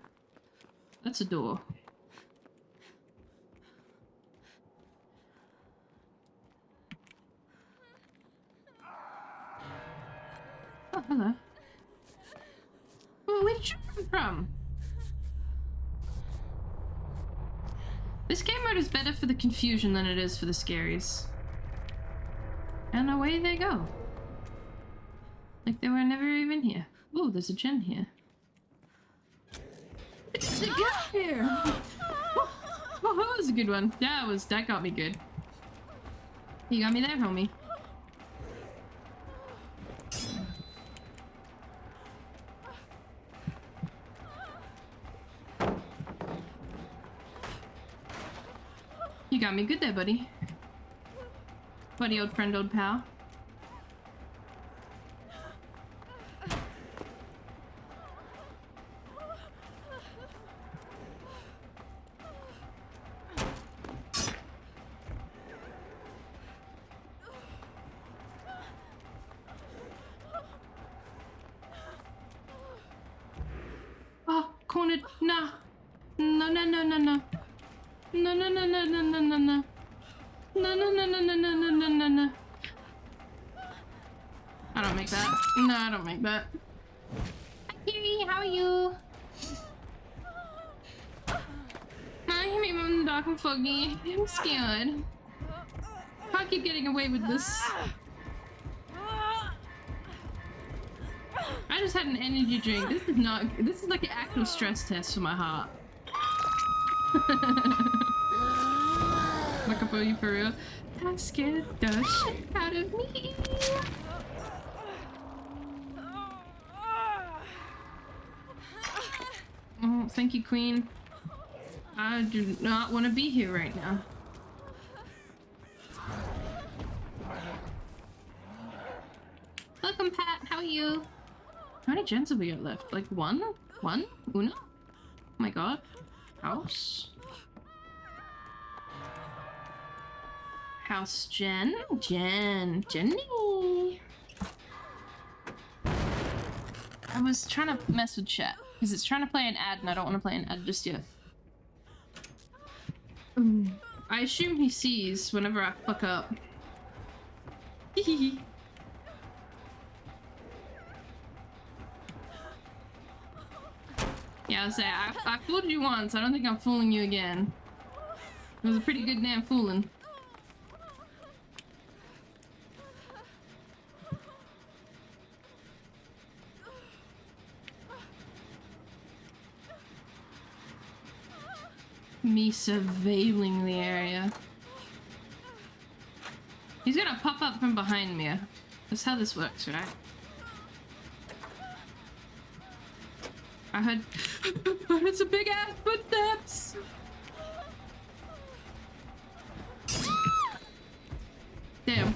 That's a door. Oh, hello. Oh, where did you come from? This game mode is better for the confusion than it is for the scaries. And away they go. Like they were never even here. Oh, there's a Jen here. It's a Jen here! Oh, that was a good one. That got me good. You got me there, homie. You got me good there, buddy. Buddy, old friend, old pal. Oh, cornered. Nah. No, no, no, no, no. No, no, no, no, no, no, no, no. No, no, no, no, no, no, no, no, no, no. I don't make that. No, I don't make that. Hi, Kiri, how are you? I hear me in the dark and foggy. I'm scared. Can't keep getting away with this. I just had an energy drink. This is not. This is like an actual stress test for my heart. Look up, are you for real? That scared the shit out of me. Oh, thank you, Queen. I do not want to be here right now. Welcome, Pat. How are you? How many gens have we got left? Like one? One? Uno? Oh my god. House? House Jen? Jenny! I was trying to mess with chat because it's trying to play an ad and I don't want to play an ad just yet. I assume he sees whenever I fuck up. Yeah, I'll say, I fooled you once. I don't think I'm fooling you again. It was a pretty good damn fooling. Me surveilling the area. He's gonna pop up from behind me. That's how this works, right? I heard some big ass footsteps. Damn.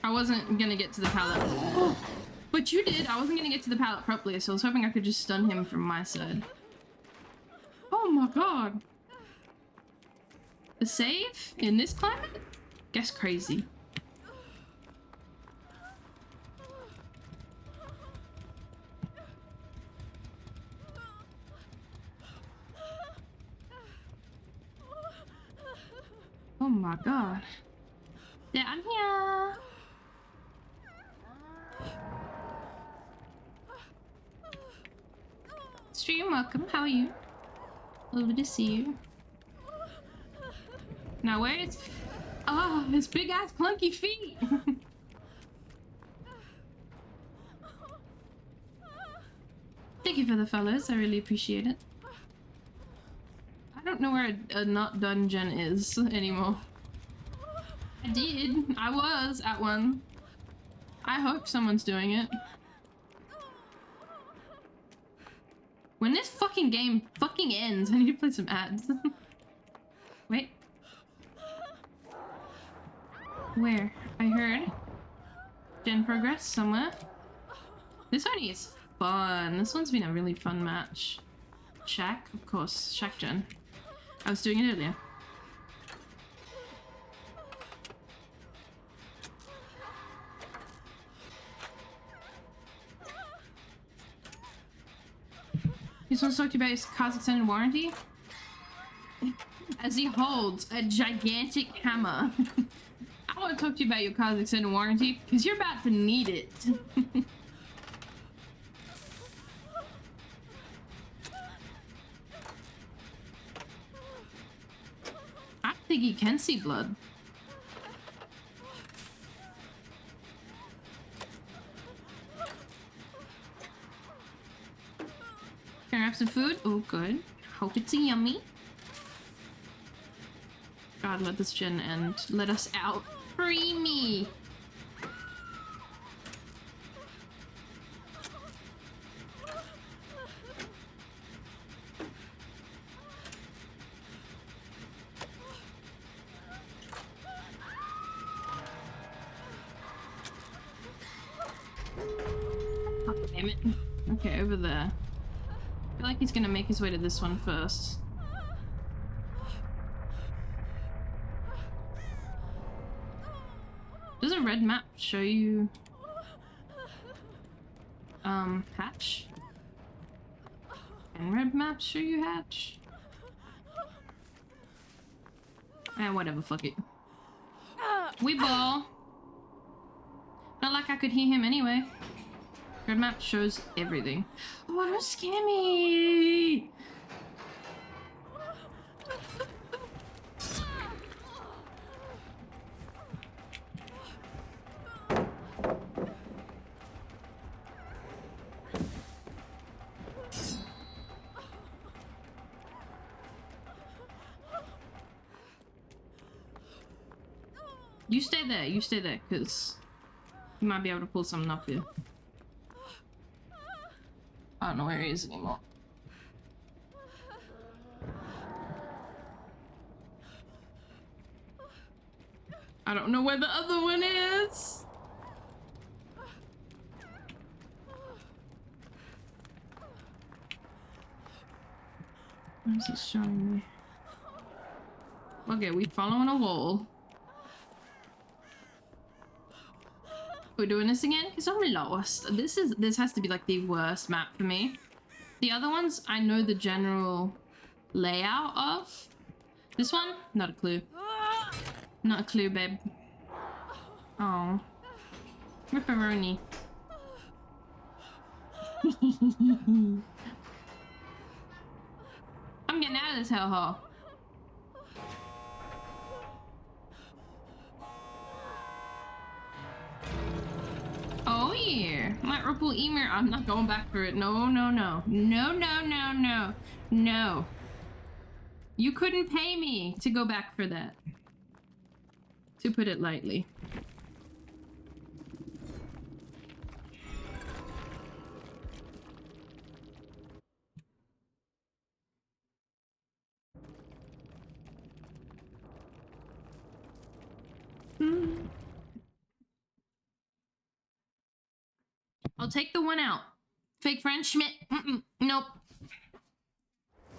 I wasn't gonna get to the pallet. But you did. I wasn't gonna get to the pallet properly, so I was hoping I could just stun him from my side. Oh my god. A save? In this climate? Guess crazy. Oh my god. Down here. Stream, welcome. How are you? Lovely to see you. Now where is... Oh, his big ass clunky feet! Thank you for the fellas, I really appreciate it. I don't know where a not done gen is anymore. I did. I was at one. I hope someone's doing it. When this fucking game fucking ends, I need to play some ads. Wait. Where? I heard. Gen progress somewhere. This one is fun. This one's been a really fun match. Shack? Of course. Shack gen. I was doing it earlier. He just wants to talk to you about his car's extended warranty? As he holds a gigantic hammer. I want to talk to you about your car's extended warranty, because you're about to need it. I think he can see blood. Can I have some food? Oh, good. Hope it's yummy. God, let this gen end. Let us out. Free me! Oh, damn it. Okay, over there. I feel like he's gonna make his way to this one first. Does a red map show you hatch? Can red maps show you hatch? Whatever, fuck it. We ball. Not like I could hear him anyway. Grid map shows everything. Oh, don't scare me! You stay there, because you might be able to pull something up here. I don't know where he is anymore. I don't know where the other one is! What is it showing me? Okay, we following a wall. We're doing this again? Because I'm lost. This has to be like the worst map for me. The other ones, I know the general layout of. This one, not a clue. Not a clue, babe. Oh. Ripperoni. I'm getting out of this hellhole. Oh yeah, my Ripple Emir. I'm not going back for it. No, no, no. No, no, no, no. No. You couldn't pay me to go back for that. To put it lightly. I'll take the one out. Fake friend Schmidt. Nope.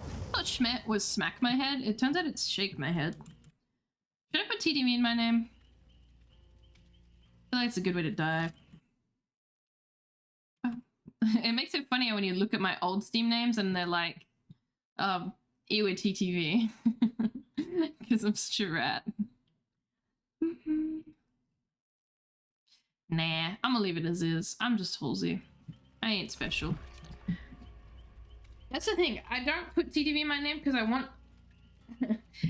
I thought Schmidt was smack my head. It turns out it's shake my head. Should I put TTV in my name? I feel like it's a good way to die. It makes it funnier when you look at my old Steam names and they're like, Ewa TTV. Because I'm such a rat. Nah, I'm gonna leave it as is. I'm just Halsey. I ain't special. That's the thing. I don't put TTV in my name because I want,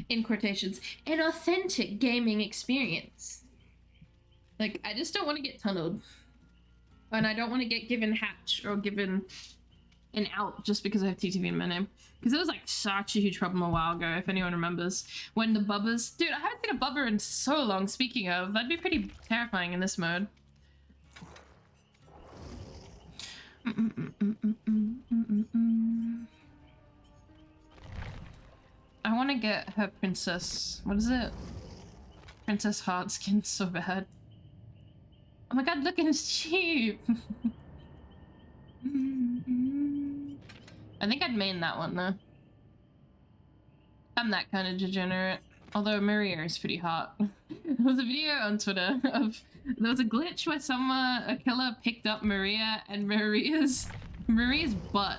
in quotations, an authentic gaming experience. Like, I just don't want to get tunneled. And I don't want to get given hatch or given an out just because I have TTV in my name. Because it was like such a huge problem a while ago, if anyone remembers. When the bubbers... Dude, I haven't seen a bubber in so long, speaking of. That'd be pretty terrifying in this mode. I want to get her princess... What is it? Princess Heart skin so bad. Oh my god, look, it's cheap! I think I'd main that one though. I'm that kind of degenerate. Although Maria is pretty hot. There was a video on Twitter of... There was a glitch where a killer picked up Maria and Maria's butt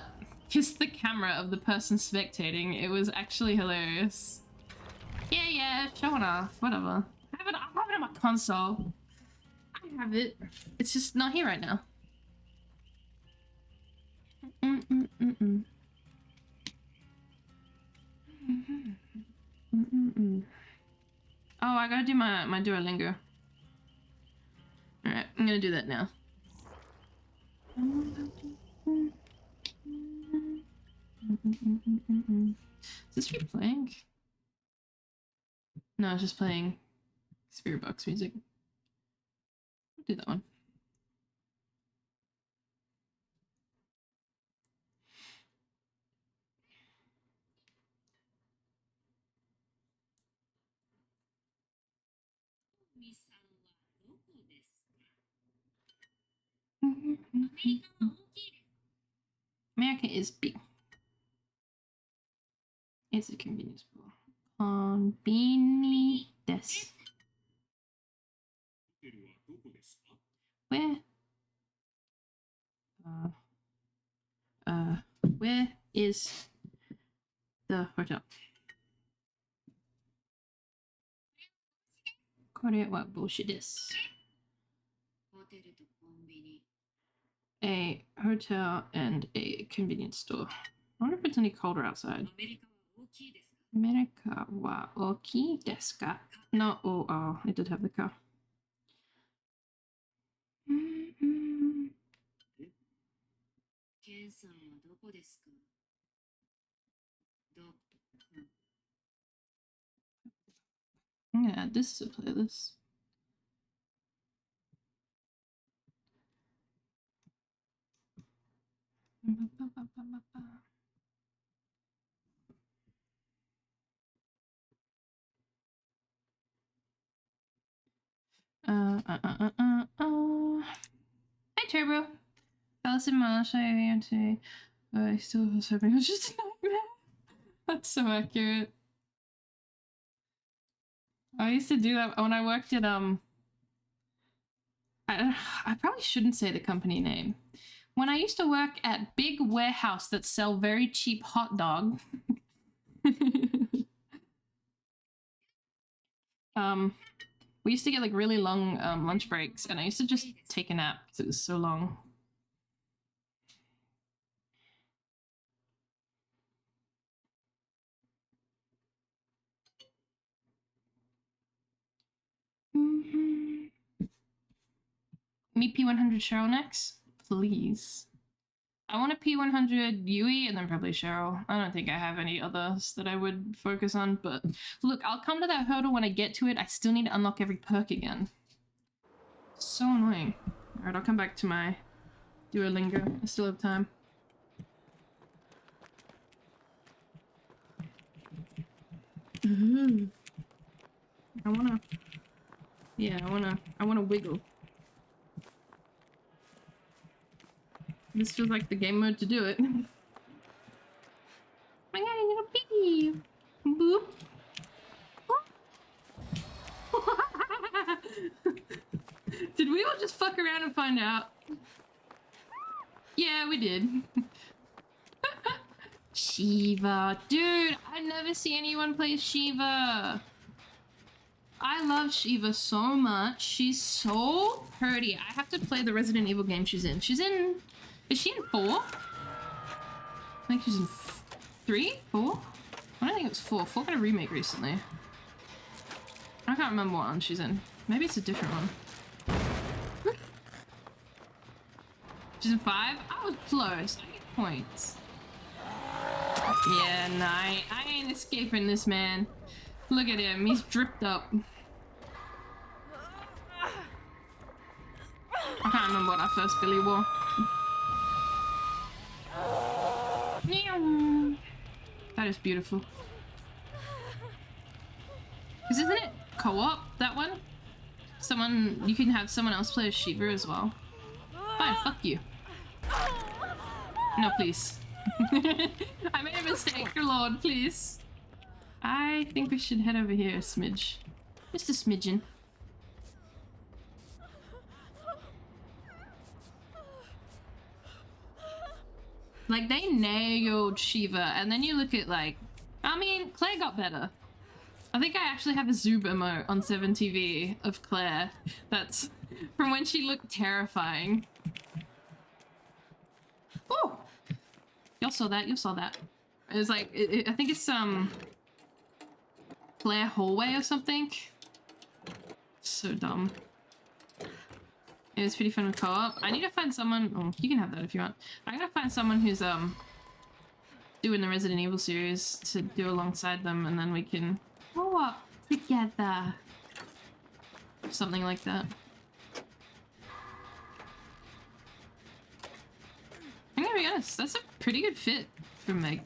kissed the camera of the person spectating. It was actually hilarious. Yeah, showing off, whatever. I have it on my console. I have it. It's just not here right now. Oh, I gotta do my Duolingo. Alright, I'm gonna do that now. Is this replaying? No, it's just playing Spirit Box music. I'll do that one. America is big. It's a convenience store. Convenience. Where? Where is the hotel? Kore wa bullshit desu. A hotel and a convenience store. I wonder if it's any colder outside. America wa oki desu ka? No, oh, it did have the car. I'm gonna add this to playlist. Hi, Turbo. Allison Marsh, I am today. I still was hoping it was just a nightmare. That's so accurate. I used to do that when I worked at I probably shouldn't say the company name. When I used to work at big warehouse that sell very cheap hot dog. We used to get like really long lunch breaks, and I used to just take a nap because it was so long. Meet P100 Cheryl next, please. I want a P100 Yui and then probably Cheryl. I don't think I have any others that I would focus on, but look, I'll come to that hurdle when I get to it. I still need to unlock every perk again. So annoying. Alright, I'll come back to my Duolingo. I still have time. I wanna wiggle. This feels like the game mode to do it. Oh my god, a little piggy! Boop! Did we all just fuck around and find out? Yeah, we did. Shiva. Dude, I never see anyone play Shiva. I love Shiva so much. She's so pretty. I have to play the Resident Evil game she's in. She's in... Is she in 4? I think she's in 3? 4? I don't think it was 4. 4 got a remake recently. I can't remember what one she's in. Maybe it's a different one. She's in 5? I was close. I get points. Yeah, nah, I ain't escaping this man. Look at him. He's dripped up. I can't remember what our first Billy wore. That is beautiful. Because isn't it co-op, that one? You can have someone else play as Shiva as well. Fine, fuck you. No, please. I made a mistake, Lord, please. I think we should head over here a smidge. Just a smidgen. Like, they nailed Shiva, and then you look at, like... I mean, Claire got better. I think I actually have a Zoob emote on 7TV of Claire. That's from when she looked terrifying. Oh! Y'all saw that, you saw that. It was like, I think it's, Claire Hallway or something. So dumb. It was pretty fun with co-op. I need to find someone... Oh, you can have that if you want. I gotta find someone who's, doing the Resident Evil series to do alongside them, and then we can co-op together. Something like that. I'm gonna be honest, that's a pretty good fit for Meg.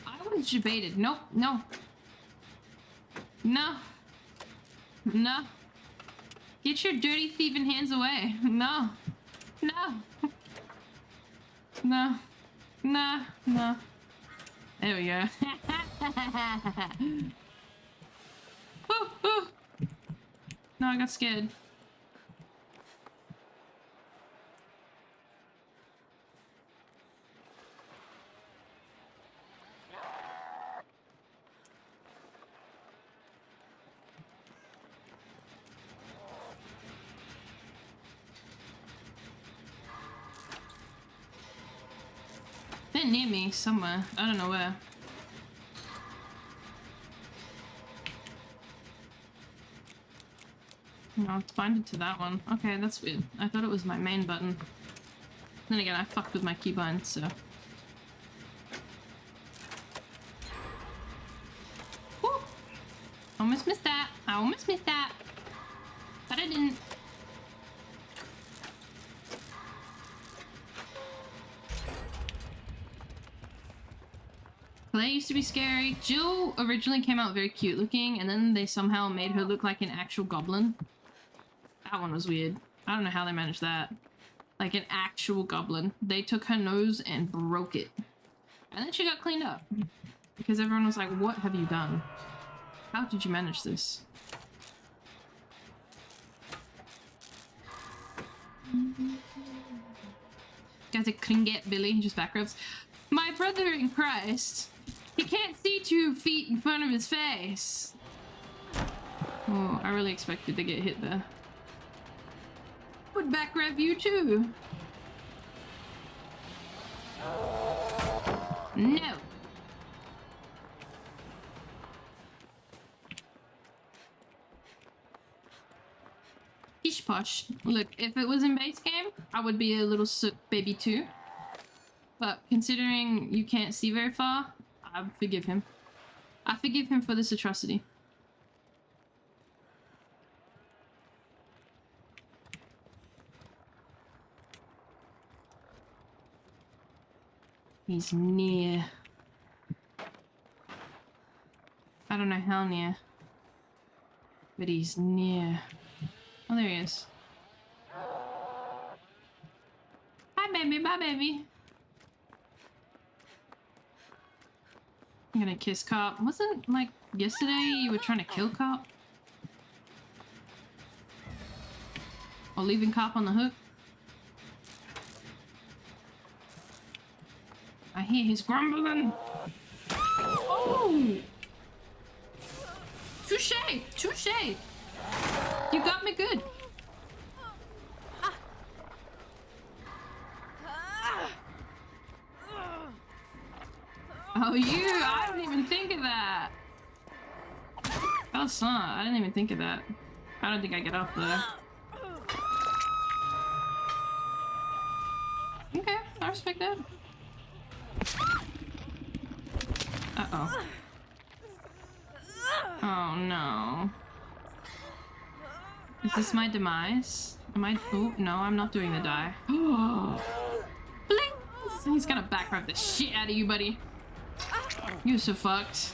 I was debated. Nope, no. No. No. Get your dirty thieving hands away. No. No. No. No. No. There we go. Ooh, ooh. No, I got scared. They're near me somewhere. I don't know where. No, it's binded to that one. Okay, that's weird. I thought it was my main button. Then again, I fucked with my keybind, so... Woo! Almost missed that. I almost missed that. But I didn't. Claire used to be scary. Jill originally came out very cute looking, and then they somehow made her look like an actual goblin. That one was weird. I don't know how they managed that. Like an actual goblin. They took her nose and broke it. And then she got cleaned up. Because everyone was like, what have you done? How did you manage this? Guys, I couldn't get Billy. Just back rubs. My brother in Christ. He can't see 2 feet in front of his face. Oh, I really expected to get hit there. Would back rev you too. No. Pish posh. Look, if it was in base game, I would be a little sook baby too. But considering you can't see very far, I forgive him. I forgive him for this atrocity. He's near. I don't know how near. But he's near. Oh, there he is. Hi, baby. Bye, baby. I'm gonna kiss Cop. Wasn't, like, yesterday you were trying to kill Cop? Or leaving Cop on the hook? I hear his grumbling. Oh! Touche! Touche! You got me good. Oh, you! I didn't even think of that. Oh, smart. I didn't even think of that. I don't think I get up there. Okay, I respect that. Uh-oh. Oh, no. Is this my demise? Am I- oh, no, I'm not doing the die. Blink! He's gonna back rub the shit out of you, buddy. You're so fucked.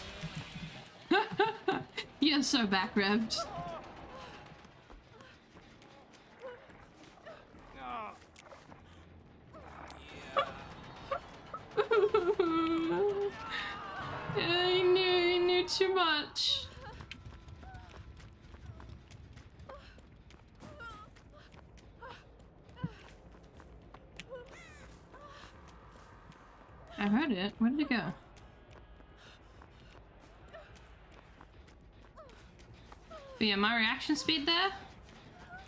You're so back revved. He knew too much. I heard it. Where did it go? But yeah, my reaction speed there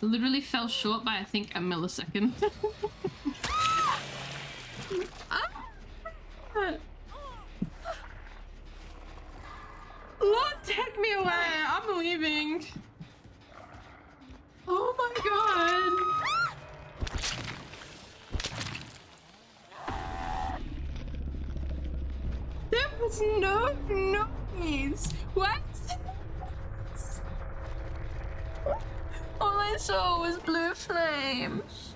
literally fell short by, I think, a millisecond. Lord, take me away! I'm leaving. Oh my god! There was no noise. What? All I saw was blue flames.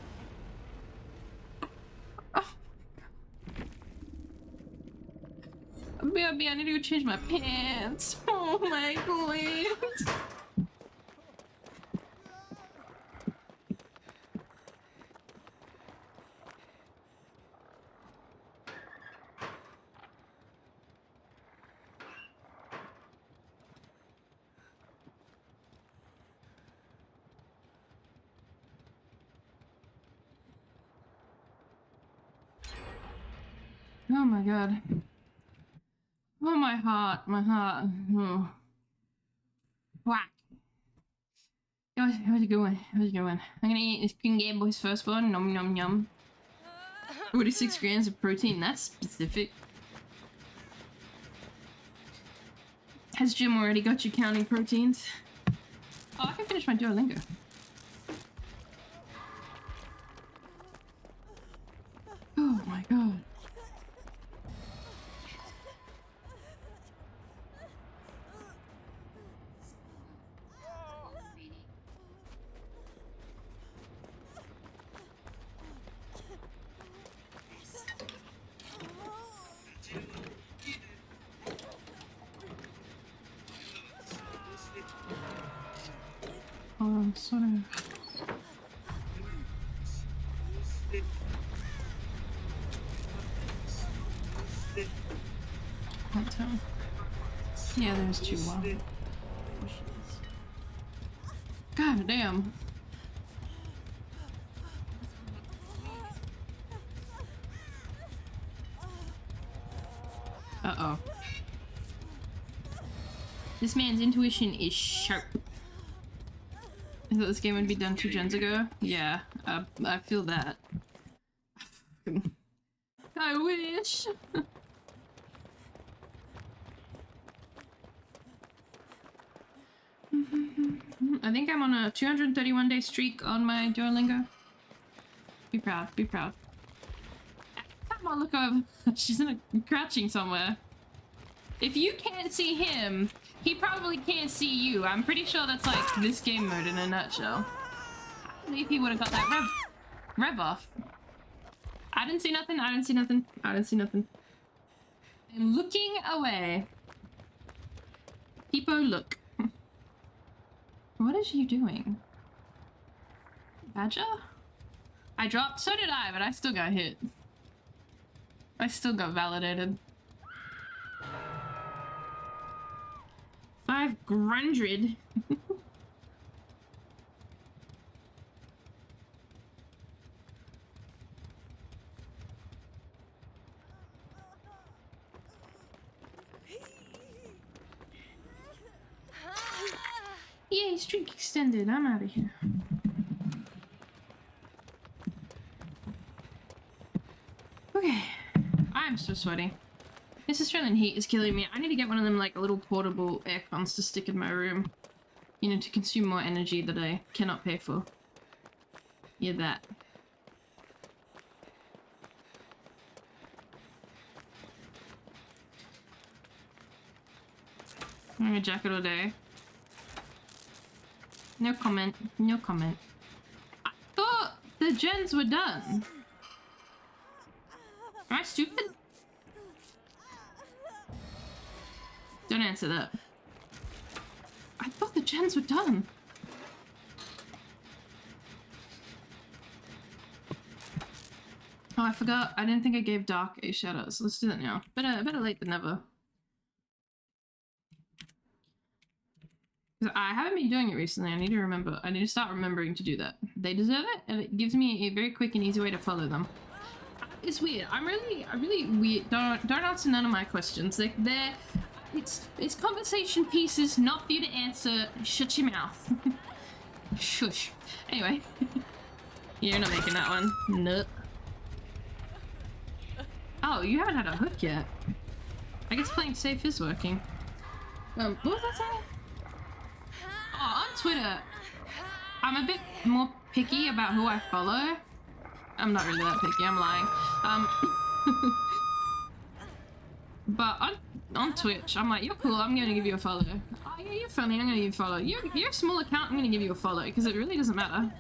BRB, I need to go change my pants. Oh my god. Oh my god. Oh, my heart, my heart. Oh. Whack. How's it going? How's it going? I'm gonna eat this Green Game Boy's firstborn. Nom nom nom. 46 grams of protein, that's specific. Has Jim already got you counting proteins? Oh, I can finish my Duolingo. Oh my god. Sort of. Can't tell. Yeah, there's two wild bushes. God damn. Uh-oh. This man's intuition is sharp. I thought this game would be done 2 gens ago. Yeah, I feel that. I wish. I think I'm on a 231-day streak on my Duolingo. Be proud, be proud. Come on, look over. She's crouching somewhere. If you can't see him, he probably can't see you. I'm pretty sure that's like this game mode in a nutshell. I believe he would have got that rev off. I didn't see nothing, I didn't see nothing, I didn't see nothing. I'm looking away. Hippo, look. What is you doing? Badger? I dropped, so did I, but I still got hit. I still got validated. 500. Yay, streak extended. I'm out of here. Okay. I'm so sweaty. This Australian heat is killing me. I need to get one of them like little portable air cons to stick in my room. You know, to consume more energy that I cannot pay for. Yeah, that. I'm wearing a jacket all day. No comment. No comment. I thought the gens were done. Am I stupid? Don't answer that. I thought the gens were done. Oh, I forgot. I didn't think I gave Dark a shout out, so let's do that now. Better late than never. I haven't been doing it recently. I need to remember. I need to start remembering to do that. They deserve it, and it gives me a very quick and easy way to follow them. It's weird. I'm really weird. Don't answer none of my questions. It's conversation pieces, not for you to answer. Shut your mouth. Shush. Anyway. You're not making that one. Nope. Oh, you haven't had a hook yet. I guess playing safe is working. What was that saying? Oh, on Twitter, I'm a bit more picky about who I follow. I'm not really that picky, I'm lying. But on Twitch, I'm like, you're cool, I'm gonna give you a follow. Oh yeah, you're funny, I'm gonna give you a follow. You're a small account, I'm gonna give you a follow, because it really doesn't matter.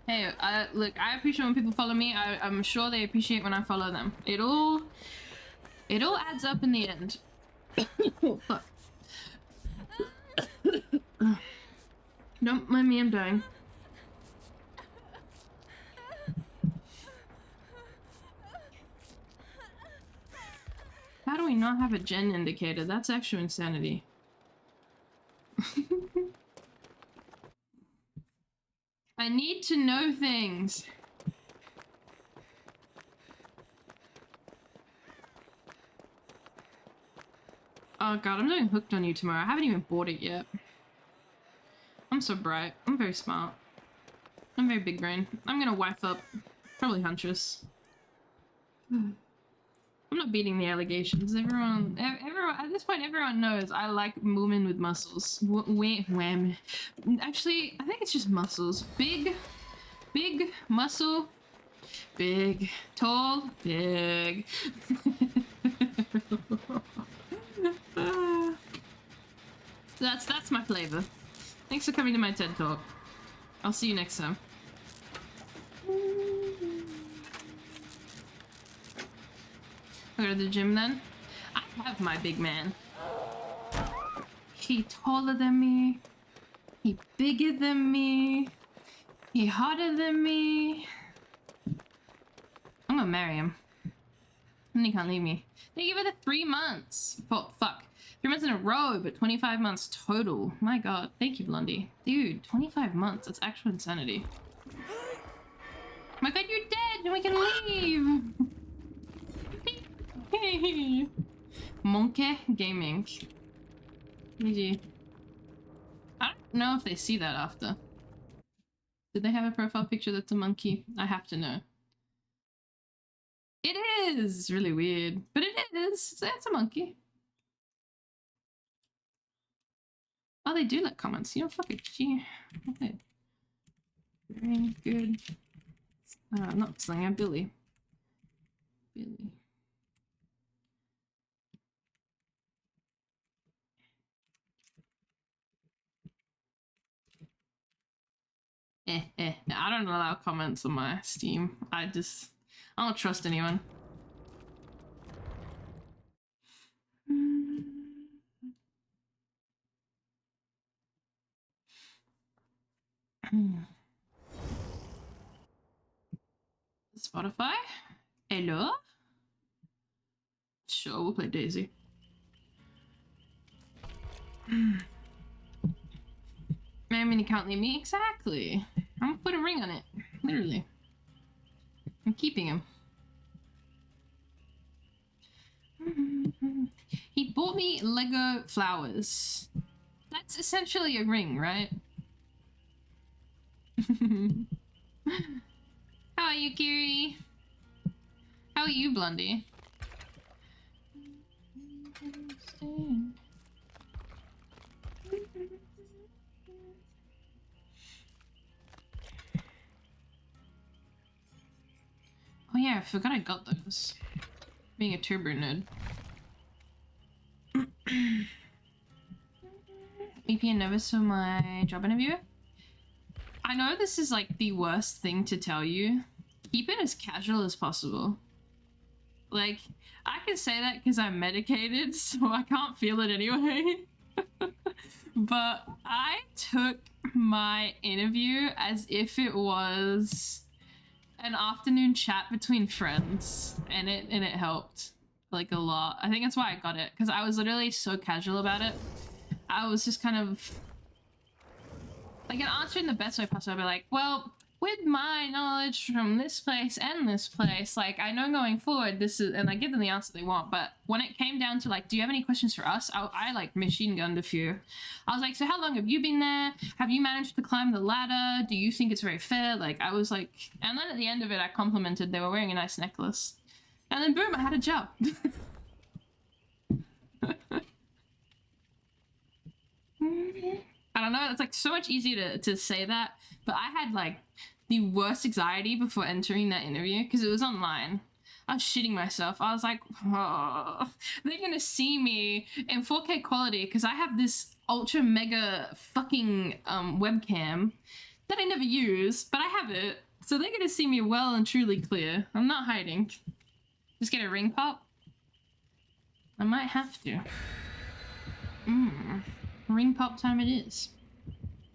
Hey, look, I appreciate when people follow me. I'm sure they appreciate when I follow them. It all adds up in the end. Oh, fuck. Don't mind me, I'm dying. How do we not have a gen indicator? That's actual insanity. I need to know things. Oh god, I'm doing Hooked on You tomorrow. I haven't even bought it yet. I'm I'm so bright. I'm very smart. I'm very big brain. I'm gonna wife up. Probably Huntress. I'm not beating the allegations. Everyone, at this point, everyone knows I like women with muscles. Wham. Actually, I think it's just muscles. Big muscle, big, tall, big. That's my flavor. Thanks for coming to my TED Talk. I'll see you next time. Go to the gym then. I have my big man. He taller than me. He bigger than me. He hotter than me. I'm gonna marry him. And he can't leave me. They give it a 3 months. Oh, fuck. 3 months in a row, but 25 months total. My god. Thank you, Blondie. Dude, 25 months. That's actual insanity. My god, you're dead and we can leave. Monkey Gaming. GG. I don't know if they see that after. Did they have a profile picture that's a monkey? I have to know. It is! It's really weird. But it is! It's a monkey. Oh, they do like comments. You know, fuck it. Gee. Okay. Very good. Not Slinger, Billy. Billy. I don't allow comments on my Steam. I don't trust anyone. Spotify? Hello? Sure, we'll play Daisy. Man, you can't leave me. Exactly. I'm gonna put a ring on it. Literally. I'm keeping him. He bought me Lego flowers. That's essentially a ring, right? How are you, Kiri? How are you, Blondie? Oh yeah, I forgot I got those. Being a turbo nerd. VPN never saw my job interview. I know this is like the worst thing to tell you. Keep it as casual as possible. Like, I can say that because I'm medicated, so I can't feel it anyway. But I took my interview as if it was an afternoon chat between friends, and it helped like a lot. I think that's why I got it, because I was literally so casual about it. I was just kind of like, an answer in the best way possible. I'd be like, well, with my knowledge from this place and this place, like, I know going forward this is, and I give them the answer they want. But when it came down to like, do you have any questions for us? I like machine gunned a few. I was like, so how long have you been there? Have you managed to climb the ladder? Do you think it's very fair? Like, I was like, and then at the end of it, I complimented they were wearing a nice necklace. And then boom, I had a job. I don't know, it's like so much easier to say that, but I had like the worst anxiety before entering that interview because it was online. I was shitting myself. I was like, oh, they're gonna see me in 4K quality because I have this ultra mega fucking webcam that I never use, but I have it. So they're gonna see me well and truly clear. I'm not hiding. Just get a ring pop? I might have to. Ring pop time it is.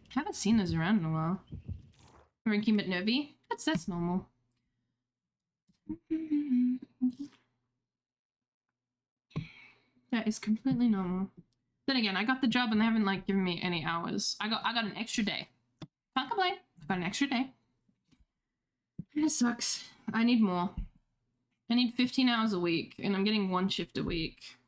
Haven't seen those around in a while. Rinky but nervy? That's normal. That is completely normal. Then again, I got the job and they haven't like given me any hours. I got an extra day. Can't complain. I got an extra day. It sucks. I need more. I need 15 hours a week and I'm getting 1 shift a week.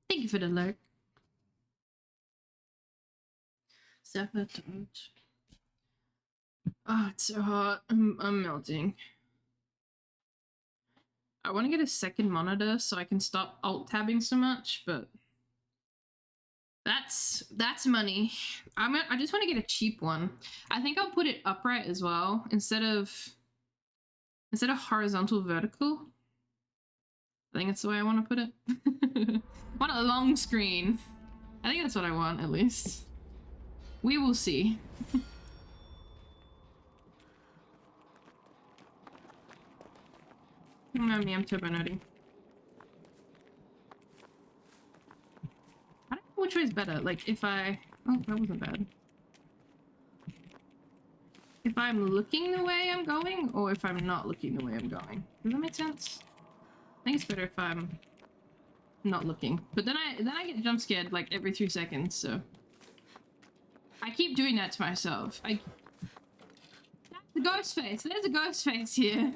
Thank you for the alert. Sabotage. Oh, it's so hot. I'm melting. I want to get a second monitor so I can stop alt-tabbing so much, but that's money. I just want to get a cheap one. I think I'll put it upright as well instead of horizontal vertical. I think that's the way I want to put it. I want a long screen. I think that's what I want, at least. We will see. I'm turbo nutty. I don't know which way is better. Like, if I... Oh, that wasn't bad. If I'm looking the way I'm going, or if I'm not looking the way I'm going. Does that make sense? I think it's better if I'm not looking. But then I get jump scared like every 3 seconds, so... I keep doing that to myself. That's the ghost face. There's a ghost face here.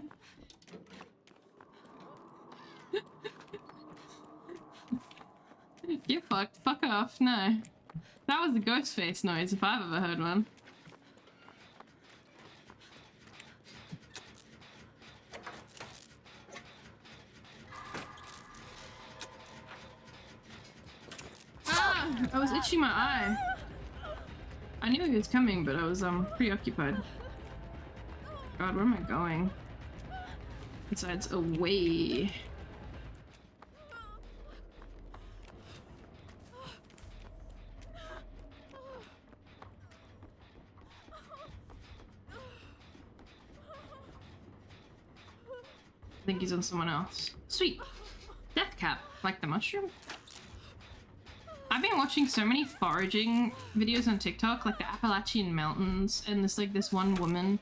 Get fucked. Fuck off. No. That was the ghost face noise if I've ever heard one. Ah! I was itching my eye. I knew he was coming, but I was preoccupied. God, where am I going? Besides, away. I think he's on someone else. Sweet. Death cap, like the mushroom. I've been watching so many foraging videos on TikTok, like the Appalachian Mountains, and this one woman.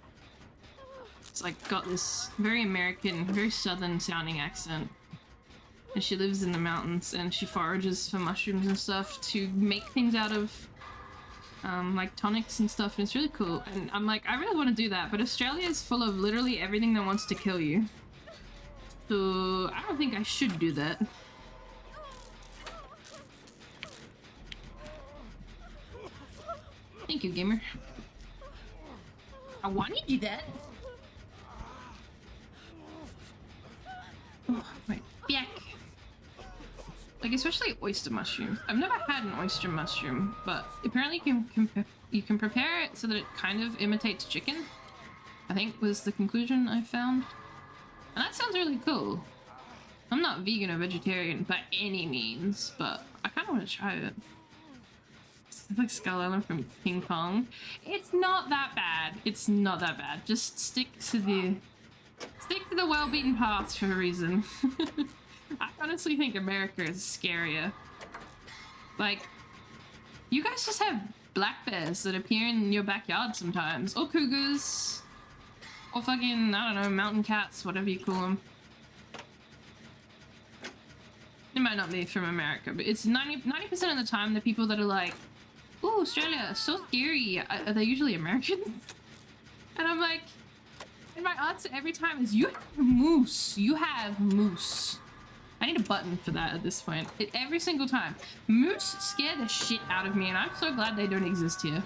It's like got this very American, very southern sounding accent. And she lives in the mountains and she forages for mushrooms and stuff to make things out of like tonics and stuff, and it's really cool. And I'm like, I really want to do that, but Australia is full of literally everything that wants to kill you. So I don't think I should do that. Thank you, gamer. I want to do that. Oh, wait. Back. Like, especially oyster mushrooms. I've never had an oyster mushroom, but apparently you can prepare it so that it kind of imitates chicken. I think was the conclusion I found. And that sounds really cool. I'm not vegan or vegetarian by any means, but I kind of want to try it. It's like Skull Island from King Kong. It's not that bad. It's not that bad. Just stick to the well-beaten path for a reason. I honestly think America is scarier. Like, you guys just have black bears that appear in your backyard sometimes, or cougars, or fucking, I don't know, mountain cats, whatever you call them. It might not be from America, but it's 90% of the time the people that are like, ooh, Australia, so scary, are they usually American? And I'm like, and my answer every time is, you have moose. You have moose. I need a button for that at this point. Every single time. Moose scare the shit out of me, and I'm so glad they don't exist here.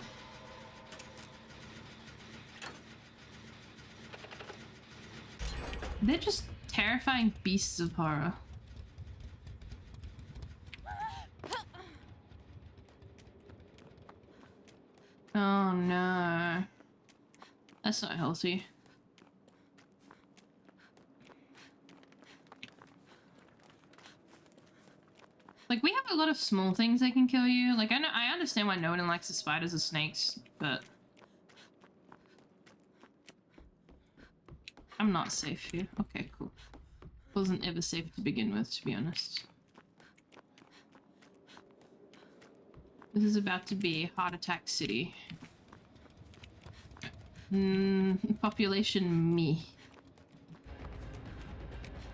They're just terrifying beasts of horror. Oh no. That's not healthy. Like, we have a lot of small things that can kill you. Like, I understand why no one likes the spiders or snakes, but I'm not safe here. Okay, cool. Wasn't ever safe to begin with, to be honest. This is about to be Heart Attack City. Population me.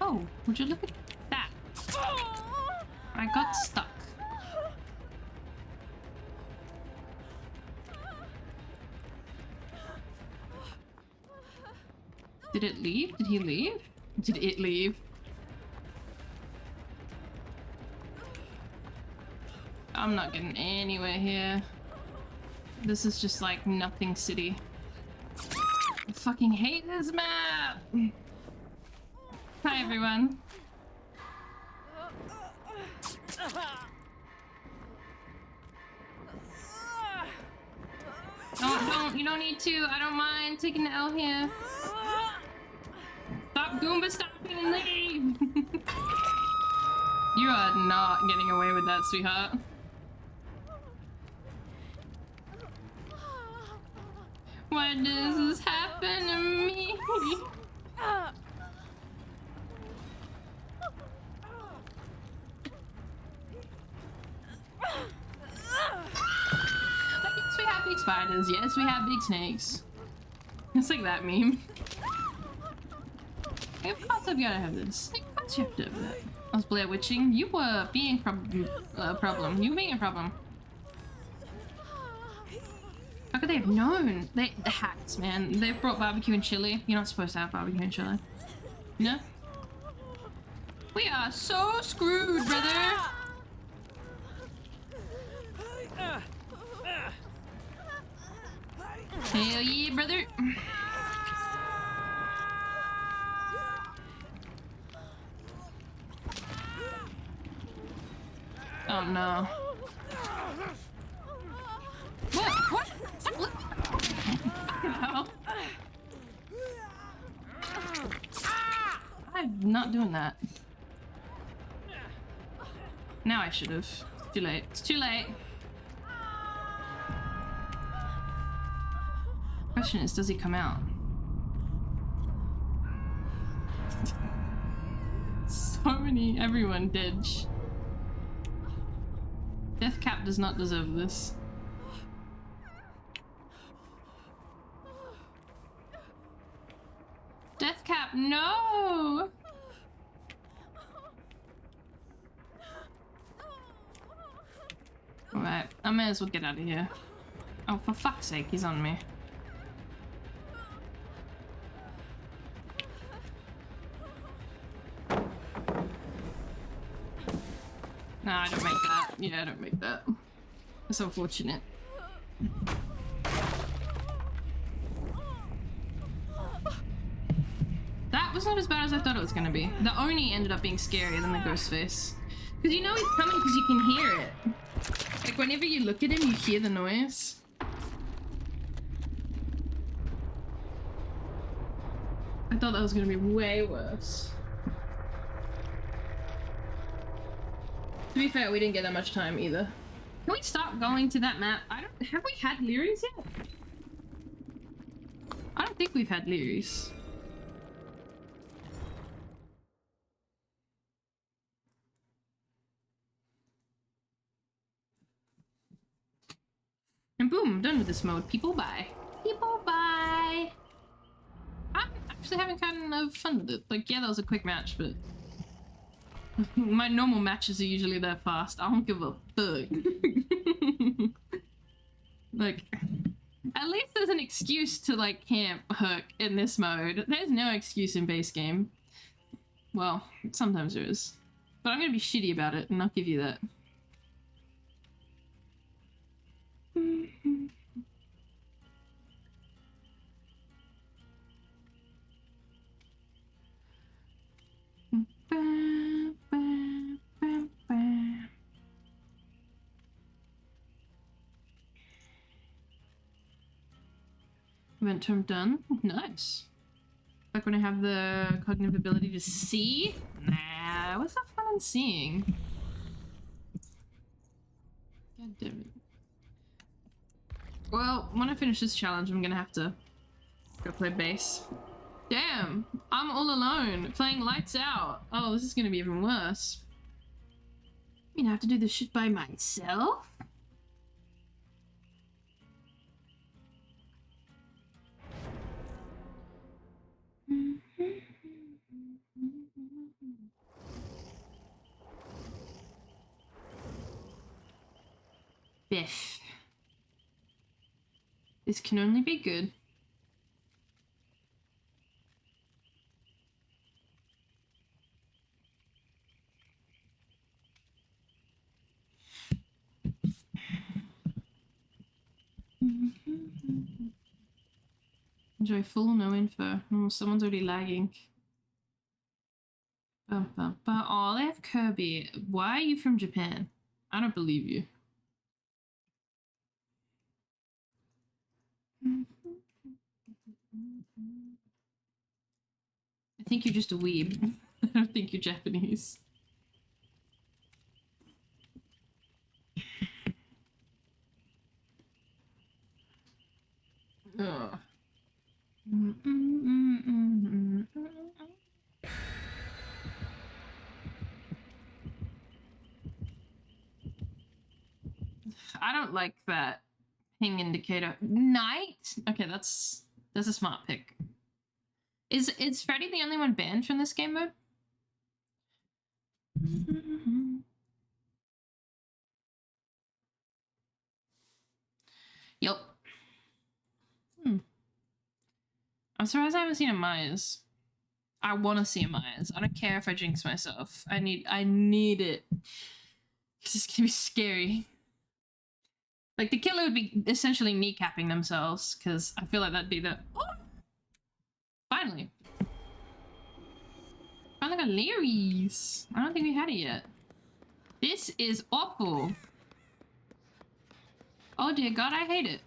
Oh, would you look at that? I got stuck. Did it leave? Did he leave? Did it leave? I'm not getting anywhere here. This is just like nothing city. I fucking hate this map! Hi everyone. You don't need to. I don't mind taking the L here. Stop Goomba stopping and leave! You are not getting away with that, sweetheart. Why does this happen to me? Yes, we have big spiders. Yes, we have big snakes. It's like that meme. Of course I've gotta have this. Of course you have to have that. I was Blair Witching. You were being a problem. You were being a problem. How could they have known? The hacks, man. They've brought barbecue and chili. You're not supposed to have barbecue and chili. No? We are so screwed, brother! Hell yeah, brother! Oh no. What? No. I'm not doing that. Now I should have. It's too late. It's too late. Question is, does he come out? So many, everyone did. Deathcap does not deserve this. Deathcap, no! Alright, I may as well get out of here. Oh, for fuck's sake, he's on me. No, I don't make that. Yeah, I don't make that. That's unfortunate. That was not as bad as I thought it was gonna be. The Oni ended up being scarier than the ghost face. Because you know he's coming because you can hear it. Like whenever you look at him, you hear the noise. I thought that was gonna be way worse. To be fair, we didn't get that much time either. Can we stop going to that map? Have we had Learys yet? I don't think we've had Learys. And boom, I'm done with this mode. People bye. People bye. I'm actually having kind of fun with it. Like, yeah, that was a quick match, but my normal matches are usually that fast. I don't give a fuck. Like, at least there's an excuse to, like, camp hook in this mode. There's no excuse in base game. Well, sometimes there is. But I'm gonna be shitty about it, and I'll give you that. Event term done. Nice. Like when I have the cognitive ability to see? Nah, what's that fun in seeing? God damn it. Well, when I finish this challenge, I'm gonna have to go play bass. Damn, I'm all alone, playing lights out. Oh, this is gonna be even worse. You know, I have to do this shit by myself? Biff. This can only be good. Enjoy full no info. Oh, someone's already lagging. Oh, they have Kirby. Why are you from Japan? I don't believe you. I think you're just a weeb. I don't think you're Japanese. Ugh. I don't like that ping indicator. Night? Okay, that's a smart pick. Is Freddy the only one banned from this game mode? Yep. I'm surprised I haven't seen a Myers. I want to see a Myers. I don't care if I jinx myself. I need it. This is gonna be scary. Like, the killer would be essentially kneecapping themselves, because I feel like that'd be the... Oh! Finally. Finally got Larry's. I don't think we had it yet. This is awful. Oh dear god, I hate it.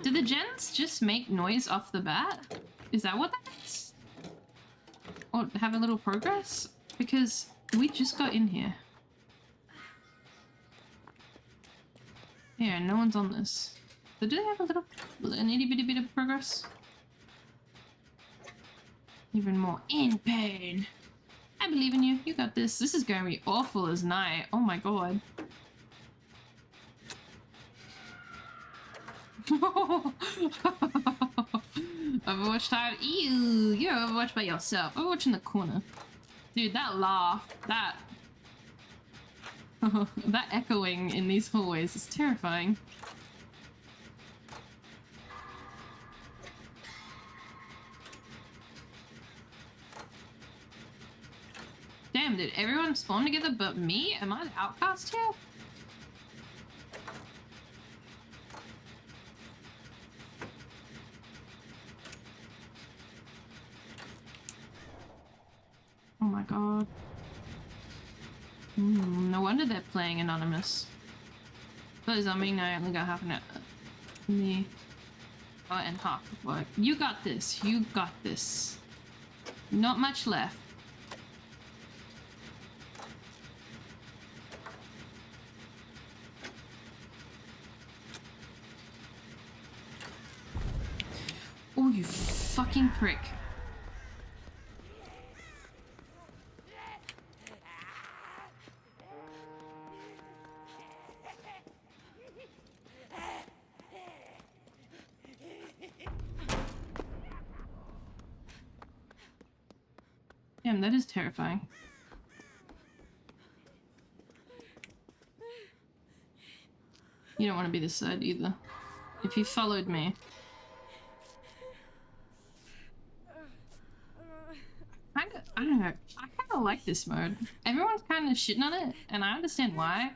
Do the gens just make noise off the bat? Is that what that is? Or have a little progress? Because we just got in here. Yeah, no one's on this. So do they have an itty bitty bit of progress? Even more in pain. I believe in you. You got this. This is going to be awful as night. Oh my god. Overwatch time. Ew, you're Overwatch by yourself. Overwatch in the corner. Dude, that laugh, that that echoing in these hallways is terrifying. Damn, did everyone spawn together but me? Am I the outcast here? Oh my god. No wonder they're playing anonymous. Those on me now, I only got half an hour. Me. Oh, and half of work. You got this. You got this. Not much left. Oh, you fucking prick. Damn, that is terrifying. You don't want to be this side either. If you followed me. I don't know. I kind of like this mode. Everyone's kind of shitting on it, and I understand why.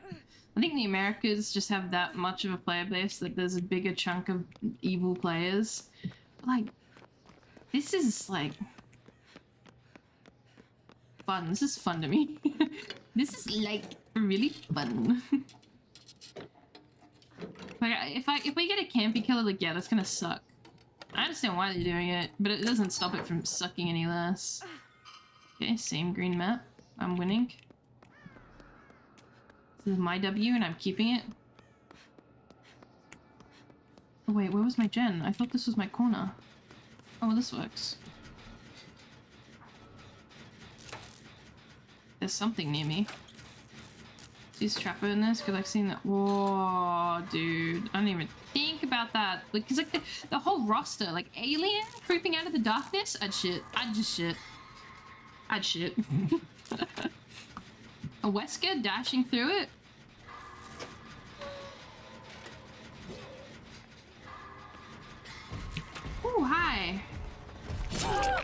I think the Americas just have that much of a player base. Like, there's a bigger chunk of evil players. But, like, this is, like... fun. This is fun to me. This is, like, really fun. Like, if we get a campy killer, like, yeah, that's gonna suck. I understand why they're doing it, but it doesn't stop it from sucking any less. Okay, same green map. I'm winning. This is my W and I'm keeping it. Oh wait, where was my gen? I thought this was my corner. Oh, well, this works. There's something near me. Is Trapper in this? Because I've seen that. Whoa, dude. I don't even think about that. Like, cause like the whole roster, like Alien creeping out of the darkness, I'd shit. I'd just shit. I'd shit. A Wesker dashing through it? Ooh, hi.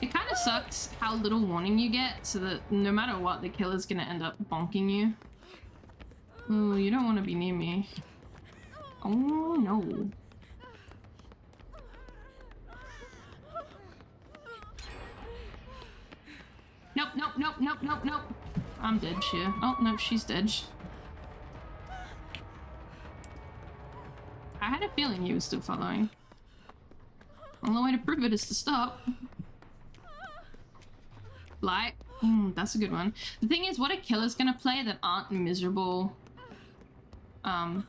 It kind of sucks how little warning you get, so that no matter what, the killer's gonna end up bonking you. Oh, you don't want to be near me. Oh no. Nope, nope, nope, nope, nope, nope. I'm dead, shit. Oh, no, she's dead. I had a feeling he was still following. Only way to prove it is to stop. Light. That's a good one. The thing is, what are killers gonna play that aren't miserable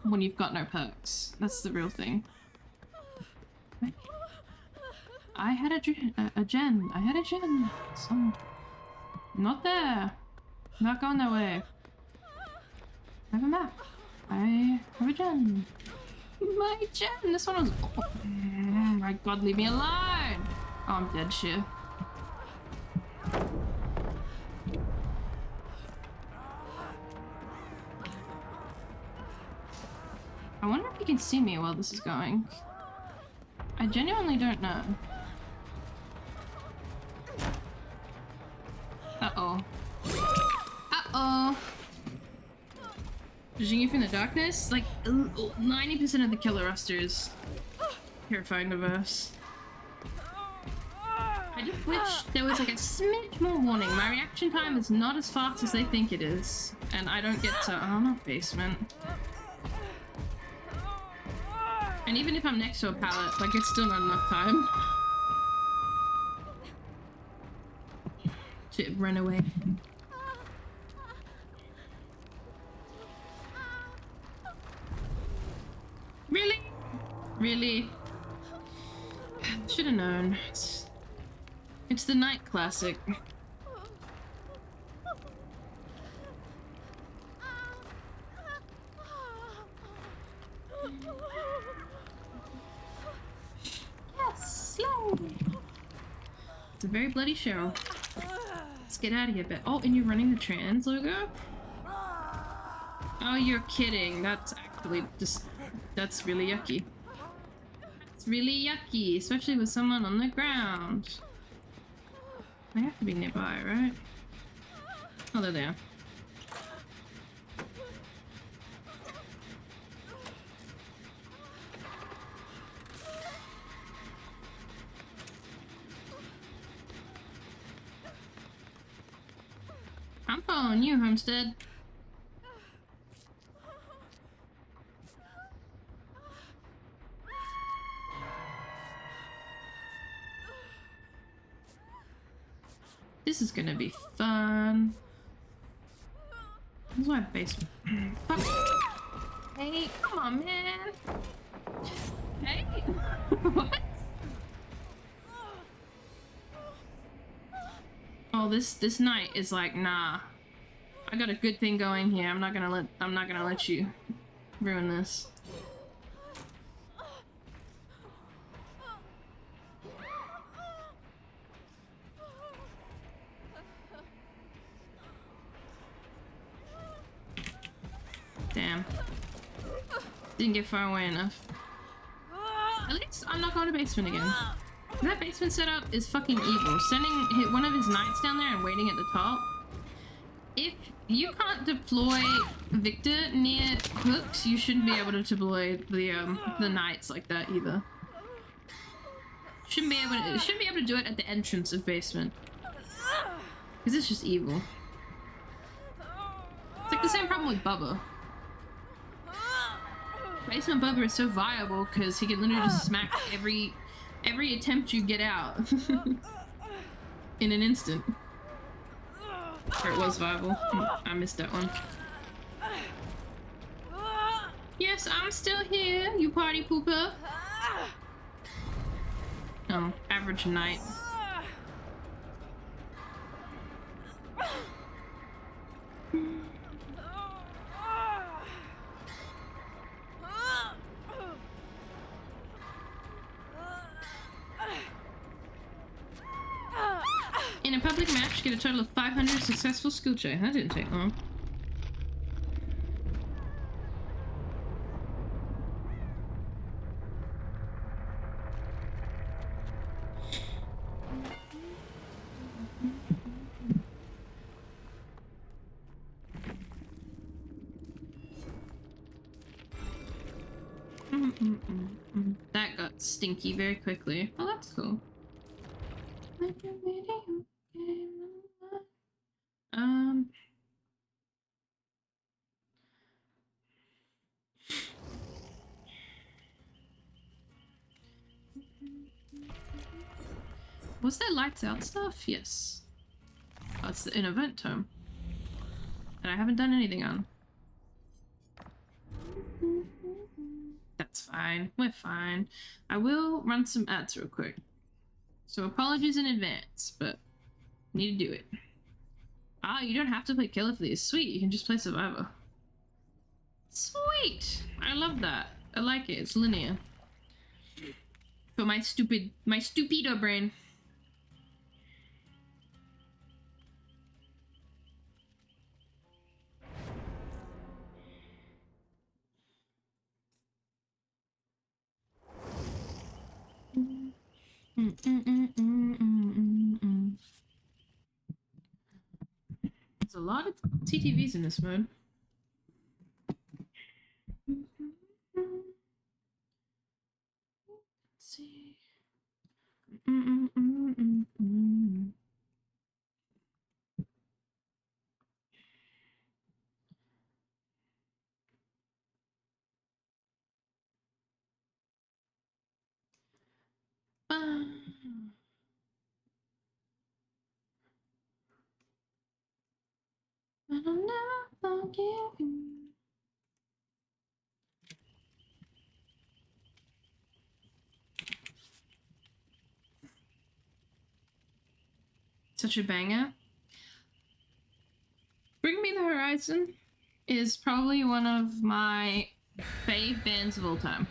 when you've got no perks? That's the real thing. I had a gen. I had a gen. Not there. Not going that way. I have a map. I have a gen. My gen. This one was. Oh my god, leave me alone. Oh, I'm dead shit. I wonder if you can see me while this is going. I genuinely don't know. Uh-oh. Uh-oh. Judging you from the darkness? Like, 90% of the killer roster is terrifying to us. I just wish there was like a smidge more warning. My reaction time is not as fast as they think it is. And I don't get to... Oh, not basement. And even if I'm next to a pallet, like, it's still not enough time to run away. Really? Really? Should have known. It's the night classic. Yes, slow. It's a very bloody Cheryl. Let's get out of here, but oh, and you're running the trans logo? Oh, you're kidding. That's actually just that's really yucky. It's really yucky, especially with someone on the ground. They have to be nearby, right? Oh, they're there. I'm following you, Homestead. This is gonna be fun. This is my basement. Fuck. Hey, come on, man. Hey, what? Oh, this night is like, nah. I got a good thing going here. I'm not gonna let you ruin this. Damn. Didn't get far away enough. At least I'm not going to basement again. That basement setup is fucking evil. Sending one of his knights down there and waiting at the top. If you can't deploy Victor near hooks, you shouldn't be able to deploy the knights like that either. Shouldn't be able to do it at the entrance of basement. Because it's just evil. It's like the same problem with Bubba. Basement Bubba is so viable because he can literally just smack every attempt you get out in an instant. Or it was viable. I missed that one. Yes, I'm still here, you party pooper. Oh, average night. In a public match, get a total of 500 successful skill check. That didn't take long. stinky very quickly. Oh, that's cool. Um. Was there lights out stuff? Yes. Oh, it's an event tome. And I haven't done anything on. That's fine. We're fine. I will run some ads real quick. So apologies in advance, but need to do it. Ah, you don't have to play killer for these. Sweet, you can just play survivor. Sweet! I love that. I like it. It's linear. For my stupido brain. There's a lot of TTVs in this mode. Let's see. I don't know about you. Such a banger. Bring Me the Horizon is probably one of my fave bands of all time.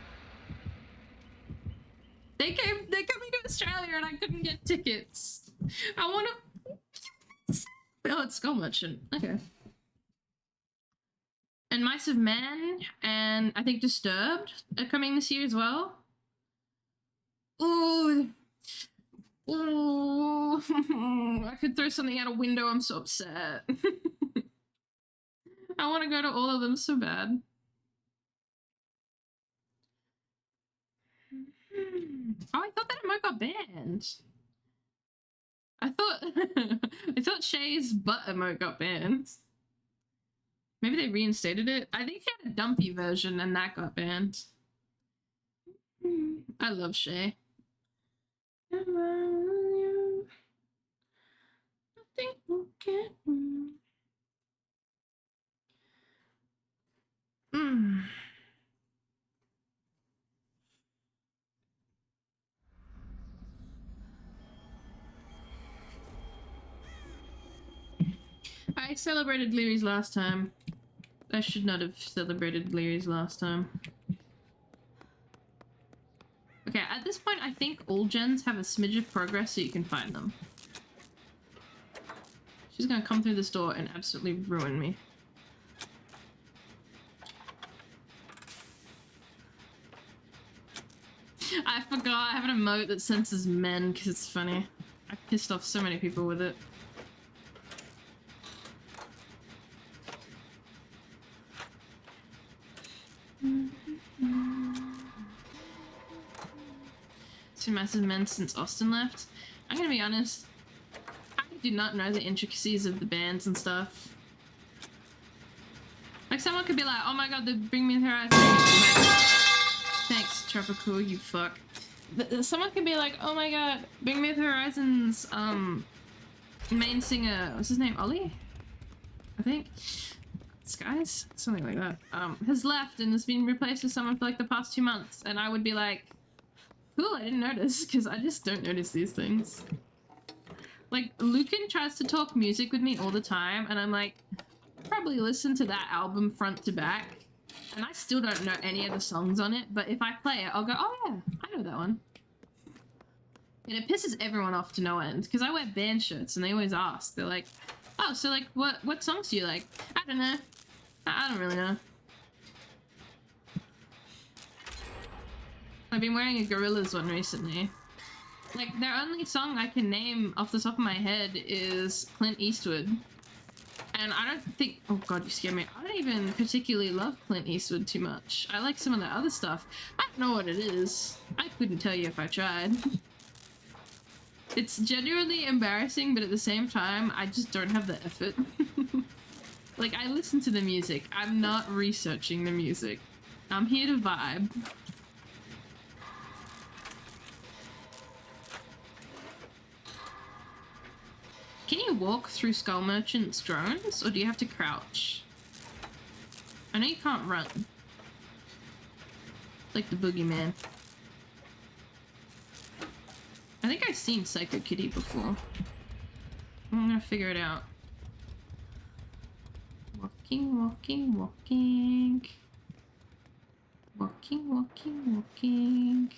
They're coming to Australia and I couldn't get tickets. I want to. Oh, it's Skull Merchant. Okay. And Mice of Man and I think Disturbed are coming this year as well. Ooh. Ooh. I could throw something out a window. I'm so upset. I want to go to all of them so bad. Oh, I thought that emote got banned. I thought Shay's butt emote got banned. Maybe they reinstated it. I think she had a dumpy version and that got banned. I love Shay. Nothing will get I celebrated Leary's last time. I should not have celebrated Leary's last time. Okay, at this point, I think all gens have a smidge of progress so you can find them. She's gonna come through this door and absolutely ruin me. I forgot I have an emote that senses men because it's funny. I pissed off so many people with it. Two massive men since Austin left. I'm gonna be honest, I do not know the intricacies of the bands and stuff. Like someone could be like, oh my god, the Bring Me the Horizon. Thanks, Tropical, you fuck. Someone could be like, oh my god, Bring Me the Horizon's main singer, what's his name, Ollie? I think. Skies? Something like that. Has left and has been replaced with someone for like the past 2 months, and I would be like, cool, I didn't notice, because I just don't notice these things. Like, Lucan tries to talk music with me all the time, and I'm like, probably listen to that album front to back, and I still don't know any of the songs on it, but if I play it, I'll go, oh yeah, I know that one. And it pisses everyone off to no end, because I wear band shirts, and they always ask, they're like, oh, so like, what songs do you like? I don't know. I don't really know. I've been wearing a Gorillaz one recently. Like, their only song I can name off the top of my head is Clint Eastwood. And I don't think, oh god, you scared me. I don't even particularly love Clint Eastwood too much. I like some of the other stuff. I don't know what it is. I couldn't tell you if I tried. It's genuinely embarrassing, but at the same time, I just don't have the effort. Like, I listen to the music. I'm not researching the music. I'm here to vibe. Can you walk through Skull Merchant's drones, or do you have to crouch? I know you can't run. Like the boogeyman. I think I've seen Psycho Kitty before. I'm gonna figure it out. Walking, walking, walking. Walking, walking, walking.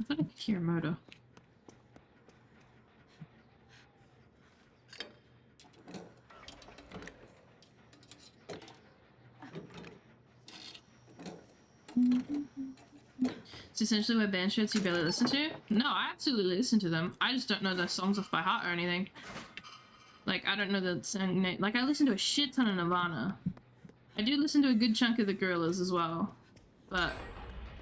I thought I could hear a motor. It's essentially what band shirts you barely listen to? No, I absolutely listen to them. I just don't know the songs off by heart or anything. Like, I don't know the song name. Like, I listen to a shit ton of Nirvana. I do listen to a good chunk of the Gorillaz as well. But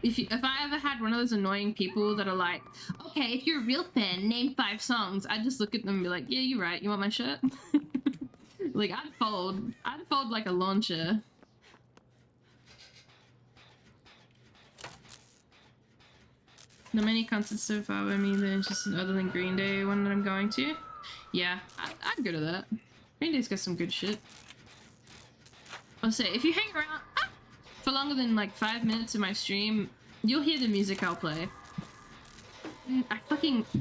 if I ever had one of those annoying people that are like, okay, if you're a real fan, name 5 songs, I'd just look at them and be like, yeah, you're right. You want my shirt? Like, I'd fold. I'd fold like a launcher. Not many concerts so far by me that are interesting other than Green Day, one that I'm going to. Yeah, I'd go to that. Green Day's got some good shit. I'll say, if you hang around for longer than like 5 minutes in my stream, you'll hear the music I'll play.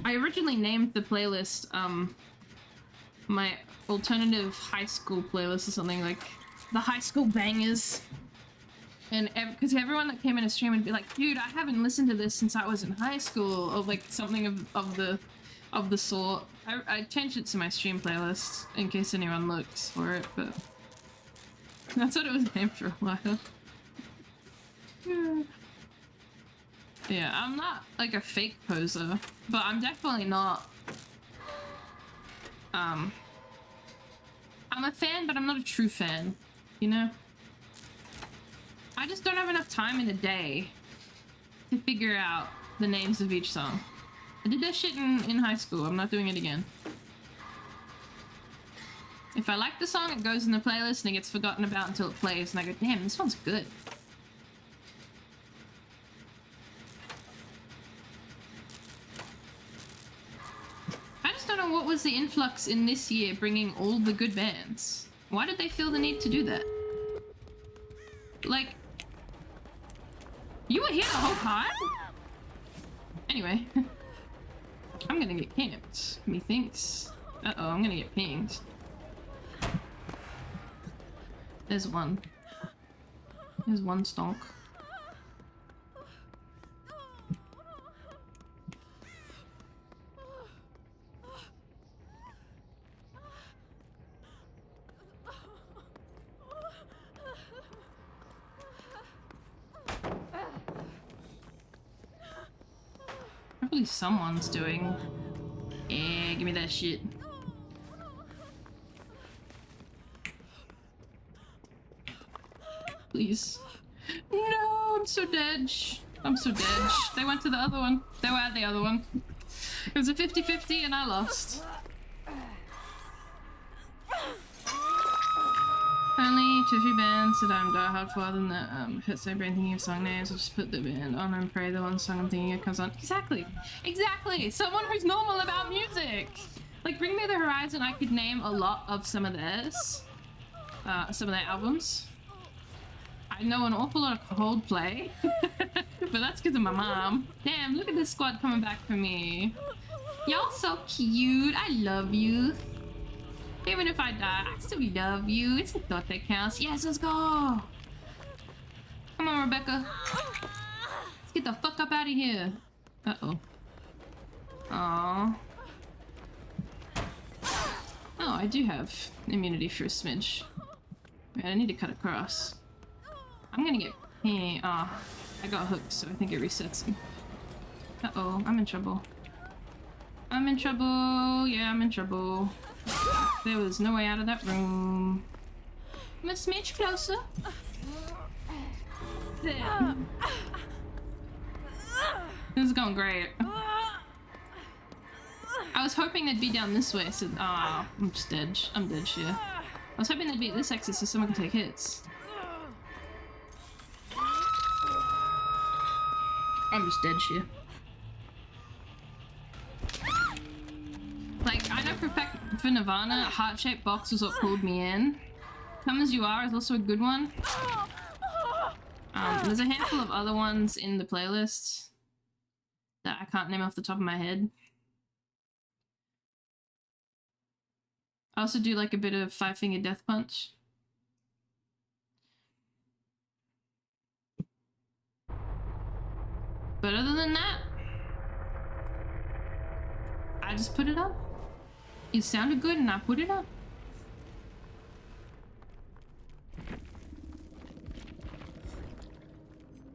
I originally named the playlist, my alternative high school playlist or something, like the high school bangers. And because everyone that came in a stream would be like, dude, I haven't listened to this since I was in high school, or like something of the sort. I changed it to my stream playlist in case anyone looks for it, but that's what it was named for a while. Yeah, I'm not like a fake poser, but I'm definitely not. I'm a fan, but I'm not a true fan, you know? I just don't have enough time in a day to figure out the names of each song. I did that shit in high school. I'm not doing it again. If I like the song, it goes in the playlist and it gets forgotten about until it plays, and I go, damn, this one's good. I just don't know what was the influx in this year bringing all the good bands. Why did they feel the need to do that? Like, you were here the whole time? Anyway. I'm gonna get camped, methinks. Uh-oh, I'm gonna get pinged. There's one. There's one stonk. Hopefully someone's doing. Yeah, give me that shit. Please. No, I'm so dead. I'm so dead. They went to the other one. They were at the other one. It was a 50-50 and I lost. Only 2-3 bands that I'm diehard for than that hurts my brain thinking of song names. I'll just put the band on and pray the one song I'm thinking of comes on. Exactly! Exactly! Someone who's normal about music! Like, Bring Me the Horizon, I could name a lot of some of theirs. Some of their albums. I know an awful lot of Coldplay. But that's because of my mom. Damn, look at this squad coming back for me. Y'all so cute. I love you. Even if I die, I still love you. It's a thought that counts. Yes, let's go. Come on, Rebecca. Let's get the fuck up out of here. Uh-oh. Aww. Oh, I do have immunity for a smidge. Wait, I need to cut across. I'm gonna get... Ah, I got hooked, so I think it resets me. Uh-oh, I'm in trouble. I'm in trouble. Yeah, I'm in trouble. There was no way out of that room. I'm a smidge closer. There. This is going great. I was hoping they'd be down this way, so I'm just dead. I'm dead shit. I was hoping they'd be at this exit so someone could take hits. I'm just dead shit. Like, I know for a fact for Nirvana, heart-shaped box was what pulled me in. Come As You Are is also a good one. There's a handful of other ones in the playlist that I can't name off the top of my head. I also do like a bit of Five Finger Death Punch. But other than that, I just put it up. It sounded good and I put it up.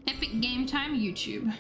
Epic Game Time YouTube.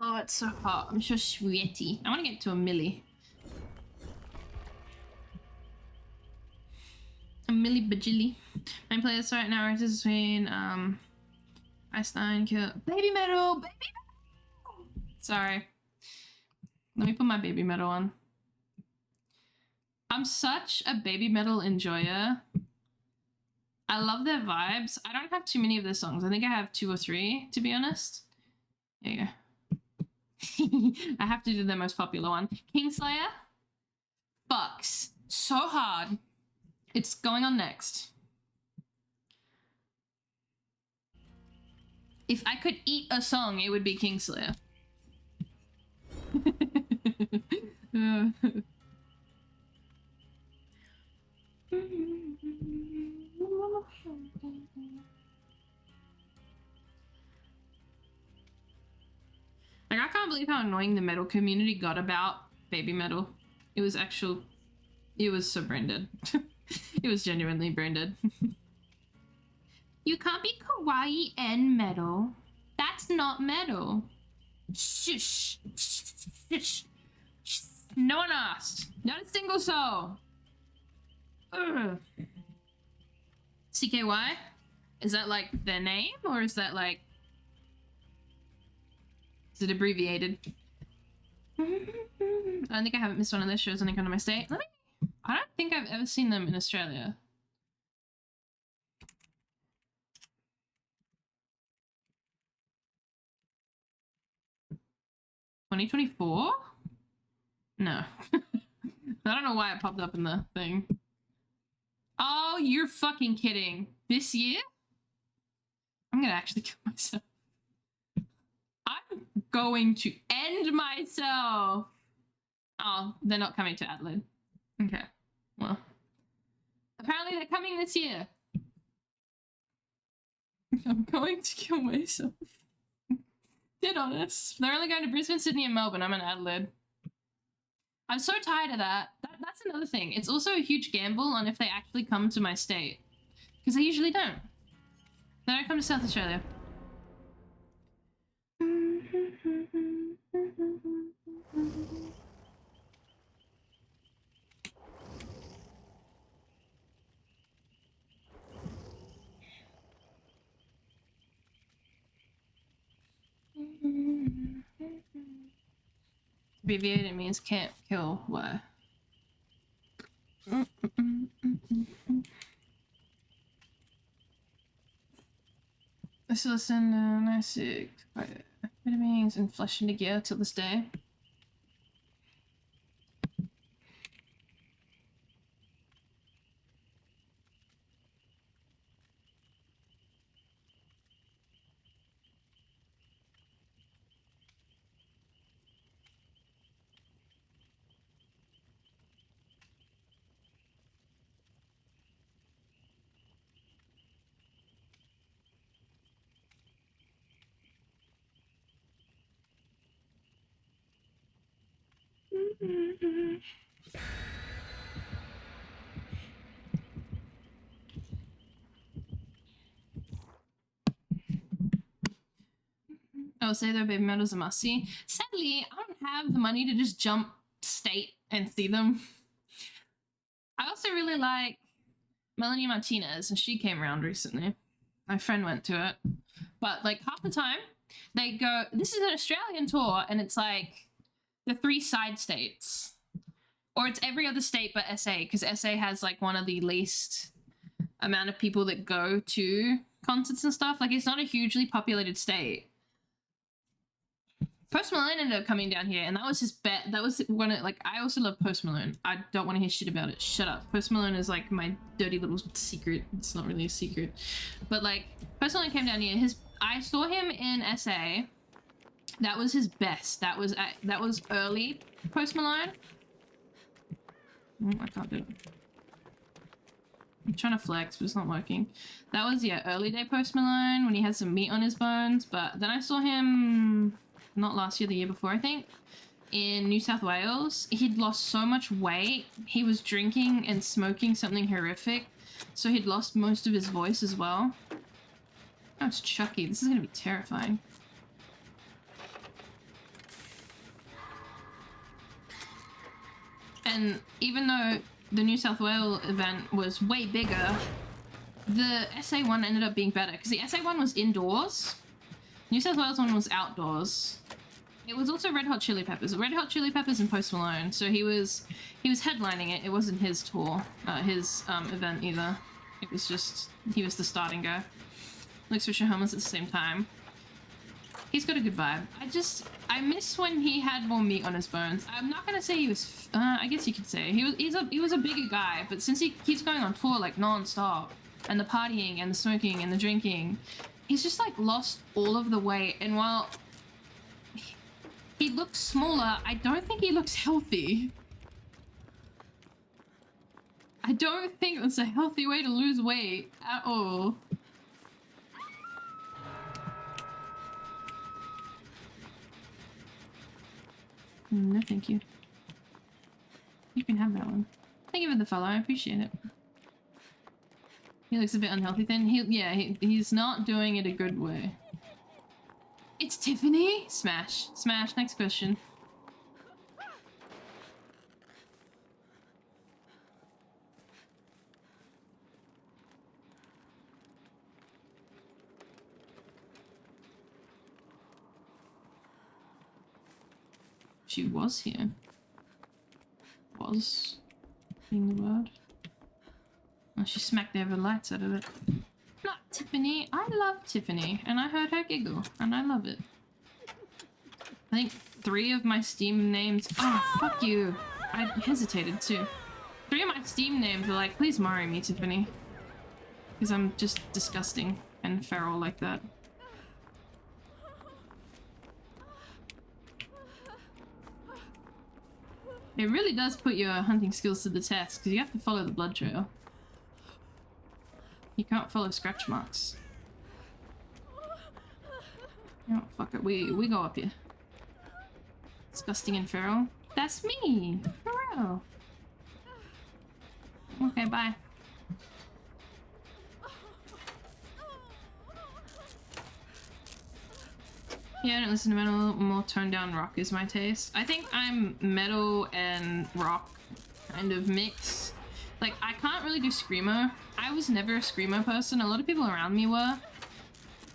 Oh, it's so hot. I'm so sweaty. I want to get to a milli. A milli bajilli. My playlist right now is between Ice Nine, Kill, Baby Metal, Baby Metal. Sorry. Let me put my Baby Metal on. I'm such a Baby Metal enjoyer. I love their vibes. I don't have too many of their songs. I think I have 2 or 3, to be honest. There you go. I have to do the most popular one. Kingslayer fucks so hard. It's going on next. If I could eat a song, it would be Kingslayer. Like, I can't believe how annoying the metal community got about Baby Metal. It was so branded. It was genuinely branded. You can't be kawaii and metal. That's not metal. Shush. Shush. No one asked. Not a single soul. Ugh. CKY? Is that like their name, or is that like... Is it abbreviated? I don't think I haven't missed one of their shows on Icon of My State. I don't think I've ever seen them in Australia. $2024? No. I don't know why it popped up in the thing. Oh, you're fucking kidding. This year? I'm gonna actually kill myself. I'm going to end myself. Oh, they're not coming to Adelaide. Okay. Well. Apparently they're coming this year. I'm going to kill myself. Dead honest. They're only going to Brisbane, Sydney, and Melbourne. I'm in Adelaide. I'm so tired of that. That's another thing. It's also a huge gamble on if they actually come to my state. Because they usually don't. They don't come to South Australia. Abbreviated means can't kill. Why? I still listen to nice vitamins and flesh into gear till this day. Oh, say their baby medals a must see. Sadly, I don't have the money to just jump state and see them. I also really like Melanie Martinez, and she came around recently. My friend went to it. But like half the time, they go, this is an Australian tour, and it's like the 3 side states. Or it's every other state but SA, because SA has like one of the least amount of people that go to concerts and stuff. Like, it's not a hugely populated state. Post Malone ended up coming down here, and that was his bet. That was one of, like, I also love Post Malone. I don't want to hear shit about it. Shut up. Post Malone is like my dirty little secret. It's not really a secret. But like, Post Malone came down here. I saw him in SA. That was his best. That was early Post Malone. Oh, I can't do it. I'm trying to flex, but it's not working. That was, yeah, early day Post Malone when he had some meat on his bones. But then I saw him, not last year, the year before, I think, in New South Wales. He'd lost so much weight. He was drinking and smoking something horrific. So he'd lost most of his voice as well. Oh, it's Chucky. This is going to be terrifying. And even though the New South Wales event was way bigger, the SA one ended up being better because the SA one was indoors. New South Wales one was outdoors. It was also Red Hot Chili Peppers. Red Hot Chili Peppers and Post Malone. So he was headlining it. It wasn't his tour, his event either. It was just, he was the starting guy. Like switching helmets at the same time. He's got a good vibe. I miss when he had more meat on his bones. I'm not gonna say he was, I guess you could say. He was a bigger guy, but since he keeps going on tour like non-stop, and the partying and the smoking and the drinking, he's just like lost all of the weight. And while he looks smaller, I don't think he looks healthy. I don't think that's a healthy way to lose weight at all. No, thank you. You can have that one. Thank you for the follow, I appreciate it. He looks a bit unhealthy then. He's not doing it a good way. It's Tiffany? Smash. Smash, next question. She was here. Was being the word. Oh, she smacked the ever lights out of it. Not Tiffany. I love Tiffany, and I heard her giggle, and I love it. I think 3 of my Steam names. Oh, fuck you. I hesitated too. 3 of my Steam names were like, please marry me, Tiffany. Because I'm just disgusting and feral like that. It really does put your hunting skills to the test, because you have to follow the blood trail. You can't follow scratch marks. Oh, fuck it. We go up here. Disgusting and feral. That's me! Feral! Okay, bye. Yeah, I don't listen to metal. More toned down rock is my taste. I think I'm metal and rock kind of mix. Like, I can't really do screamo. I was never a screamo person. A lot of people around me were.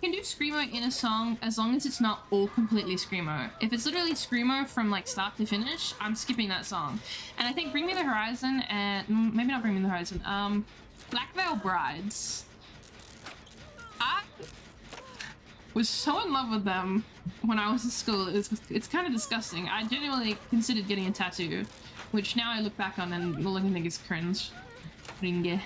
You can do screamo in a song as long as it's not all completely screamo. If it's literally screamo from like start to finish, I'm skipping that song. And I think Bring Me the Horizon and maybe not Bring Me the Horizon. Black Veil Brides. I was so in love with them when I was in school. It's kind of disgusting. I genuinely considered getting a tattoo, which now I look back on and all I can think is cringe. Ringe.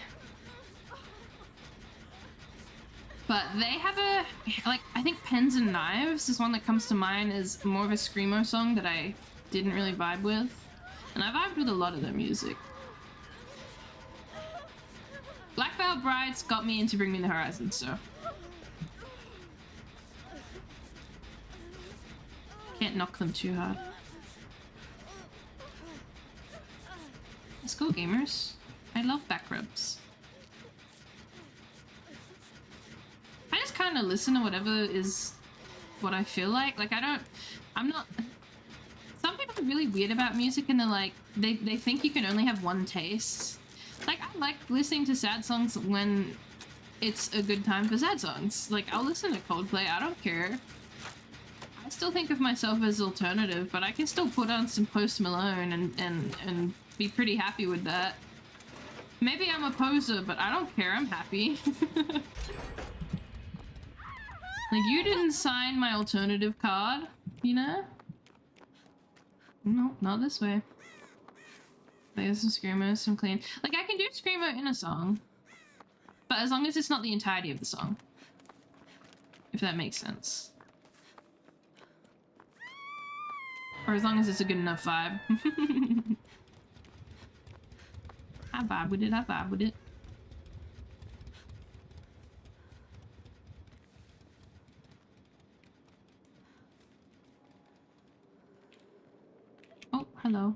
But they have a, like, I think Pens and Knives is one that comes to mind as more of a screamo song that I didn't really vibe with. And I vibed with a lot of their music. Black Veil Brides got me into Bring Me the Horizon, so. Can't knock them too hard. Let's go, gamers. I love back rubs. I just kind of listen to whatever is what I feel like. Like, I'm not... Some people are really weird about music and they're like, they think you can only have one taste. Like, I like listening to sad songs when it's a good time for sad songs. Like, I'll listen to Coldplay, I don't care. I still think of myself as alternative, but I can still put on some Post Malone and be pretty happy with that. Maybe I'm a poser, but I don't care, I'm happy. Like, you didn't sign my alternative card, you know? No, not this way. There's some screamo, some clean. Like, I can do screamo in a song, but as long as it's not the entirety of the song. If that makes sense. Or as long as it's a good enough vibe. I vibe with it, I vibe with it. Oh, hello.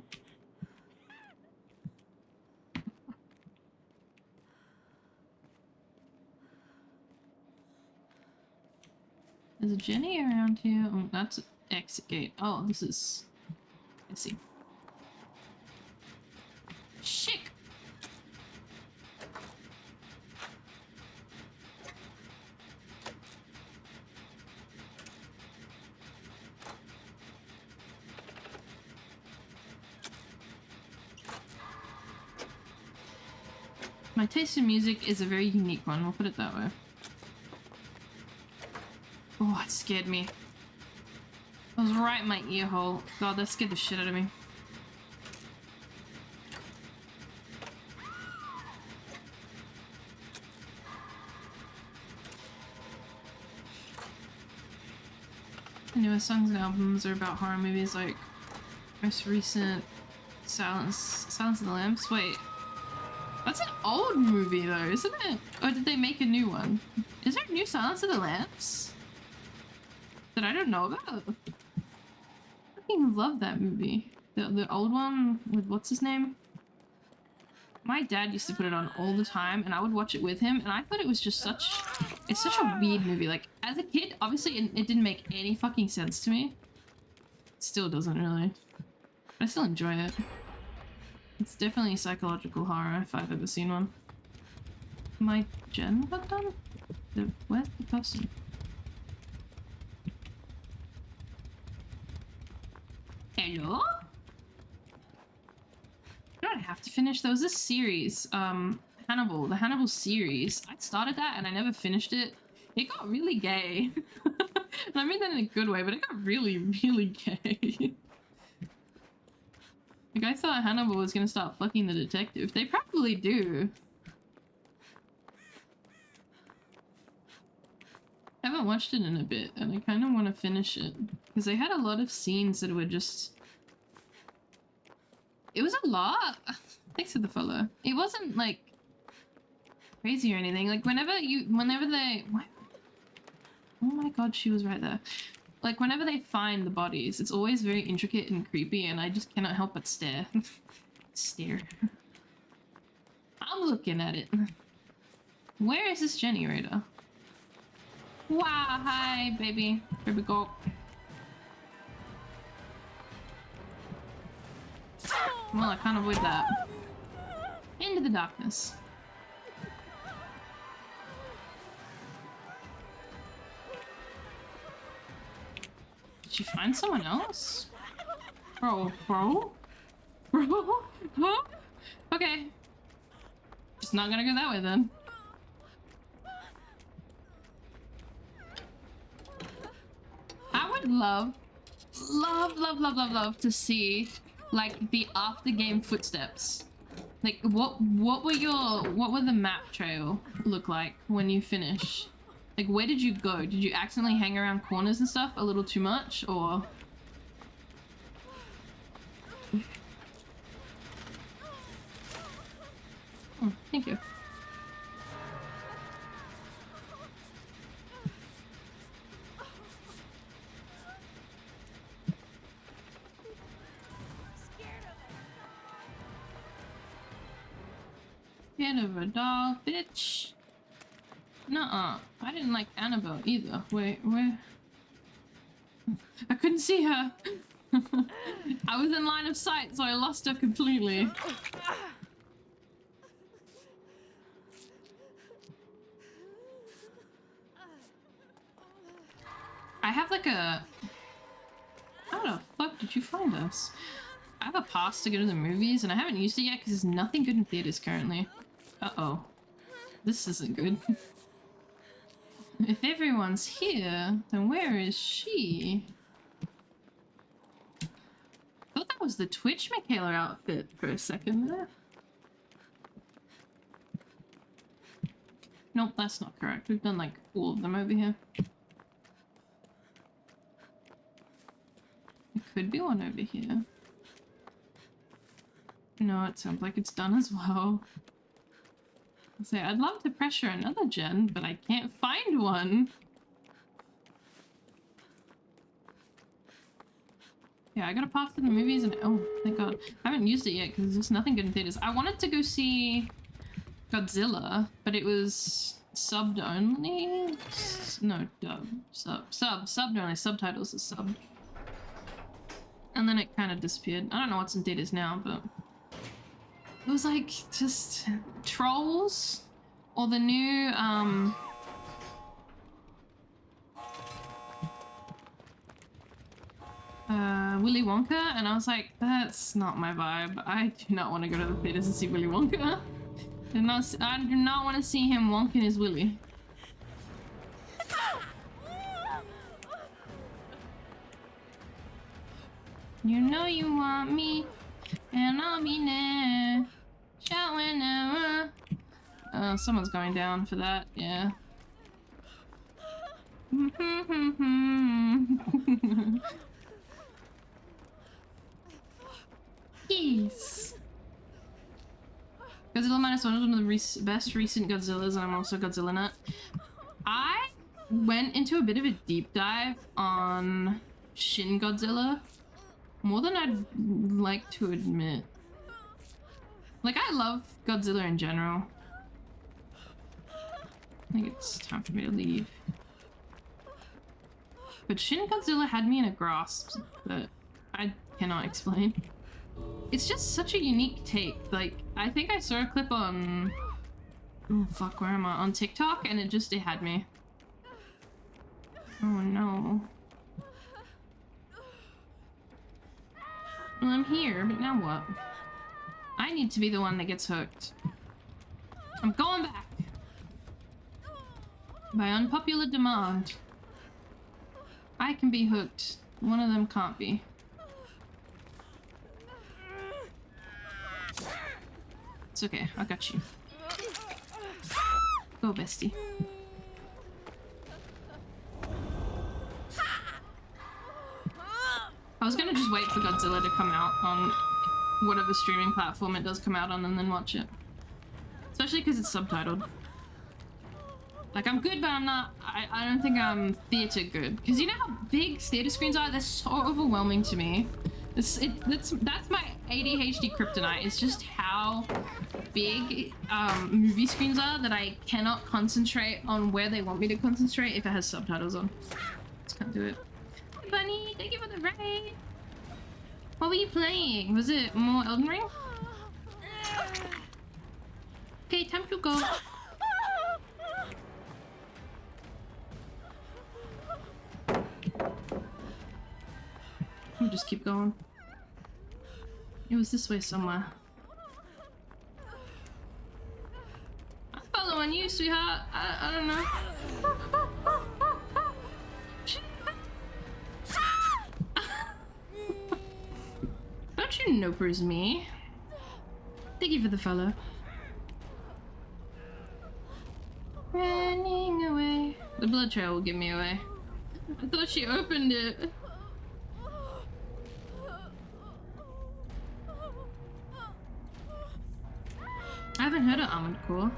There's a Jenny around here. Oh, that's an exit gate. Oh, this is... I see. Shit! My taste in music is a very unique one, we'll put it that way. Oh, it scared me. It was right in my ear hole. God, that scared the shit out of me. The newest songs and albums are about horror movies, like most recent Silence of the Lambs. Wait, that's an old movie though, isn't it? Or did they make a new one? Is there a new Silence of the Lambs that I don't know about? I fucking love that movie. The old one with what's his name? My dad used to put it on all the time and I would watch it with him and I thought it was just such... It's such a weird movie. Like, as a kid, obviously it didn't make any fucking sense to me. It still doesn't really. But I still enjoy it. It's definitely psychological horror if I've ever seen one. My gen got done? Where's the person? Hello? You know what I have to finish? There was this series, Hannibal, the Hannibal series. I started that and I never finished it. It got really gay. And I mean that in a good way, but it got really, really gay. Like, I thought Hannibal was gonna start fucking the detective. They probably do. I haven't watched it in a bit, and I kind of want to finish it. Because they had a lot of scenes that were just... It was a lot! Thanks for the follow. It wasn't, like, crazy or anything. Like, whenever they... Oh my god, she was right there. Like, whenever they find the bodies, it's always very intricate and creepy, and I just cannot help but stare. Stare. I'm looking at it. Where is this generator? Wow, hi, baby. Baby go. Well, I can't avoid that. Into the darkness. Did you find someone else? Bro? Huh? Okay. Just not gonna go that way then. I would love to see like the after game footsteps. Like what would the map trail look like when you finish? Like, where did you go? Did you accidentally hang around corners and stuff a little too much, or? Oh, thank you. head of a dog, bitch. Nuh-uh. I didn't like Annabelle either. Wait, where? I couldn't see her. I was in line of sight, so I lost her completely. I have like a... How the fuck did you find us? I have a pass to go to the movies, and I haven't used it yet because there's nothing good in theaters currently. Uh-oh. This isn't good. If everyone's here, then where is she? I thought that was the Twitch Michaela outfit for a second there. Nope, that's not correct. We've done like all of them over here. There could be one over here. No, it sounds like it's done as well. Say, I'd love to pressure another gen, but I can't find one. Yeah, I gotta pass to the movies and oh, thank god. I haven't used it yet because there's nothing good in theaters. I wanted to go see Godzilla, but it was subbed only? No, dub. Subbed only. Subtitles are subbed. And then it kind of disappeared. I don't know what's in theaters now, but... It was like, just... Trolls? Or the new, Willy Wonka? And I was like, that's not my vibe. I do not want to go to the theaters and see Willy Wonka. I do not want to see him wonking his Willy. You know you want me, and I'll be there. Shout whenever. Oh, someone's going down for that, yeah. Yes. Godzilla Minus One is one of the best recent Godzillas, and I'm also Godzilla nut. I went into a bit of a deep dive on Shin Godzilla. More than I'd like to admit. Like, I love Godzilla in general. I think it's time for me to leave. But Shin Godzilla had me in a grasp that I cannot explain. It's just such a unique take. Like, I think I saw a clip on... Oh, fuck, where am I? On TikTok, and it had me. Oh, no. Well, I'm here, but now what? I need to be the one that gets hooked. I'm going back. By unpopular demand. I can be hooked. One of them can't be. It's okay, I got you. Go, bestie. I was gonna just wait for Godzilla to come out on whatever streaming platform it does come out on and then watch it. Especially because it's subtitled. Like, I'm good, but I'm not... I don't think I'm theater good. Because you know how big theater screens are? They're so overwhelming to me. That's my ADHD kryptonite. It's just how big movie screens are that I cannot concentrate on where they want me to concentrate if it has subtitles on. Just can't do it. Hey, Bunny, thank you for the raid. What were you playing? Was it more Elden Ring? Okay, time to go. We'll just keep going. It was this way somewhere. I'm following you, sweetheart. I don't know. Don't you know it's me? Thank you for the follow. Running away. The blood trail will give me away. I thought she opened it. I haven't heard of Armored Core.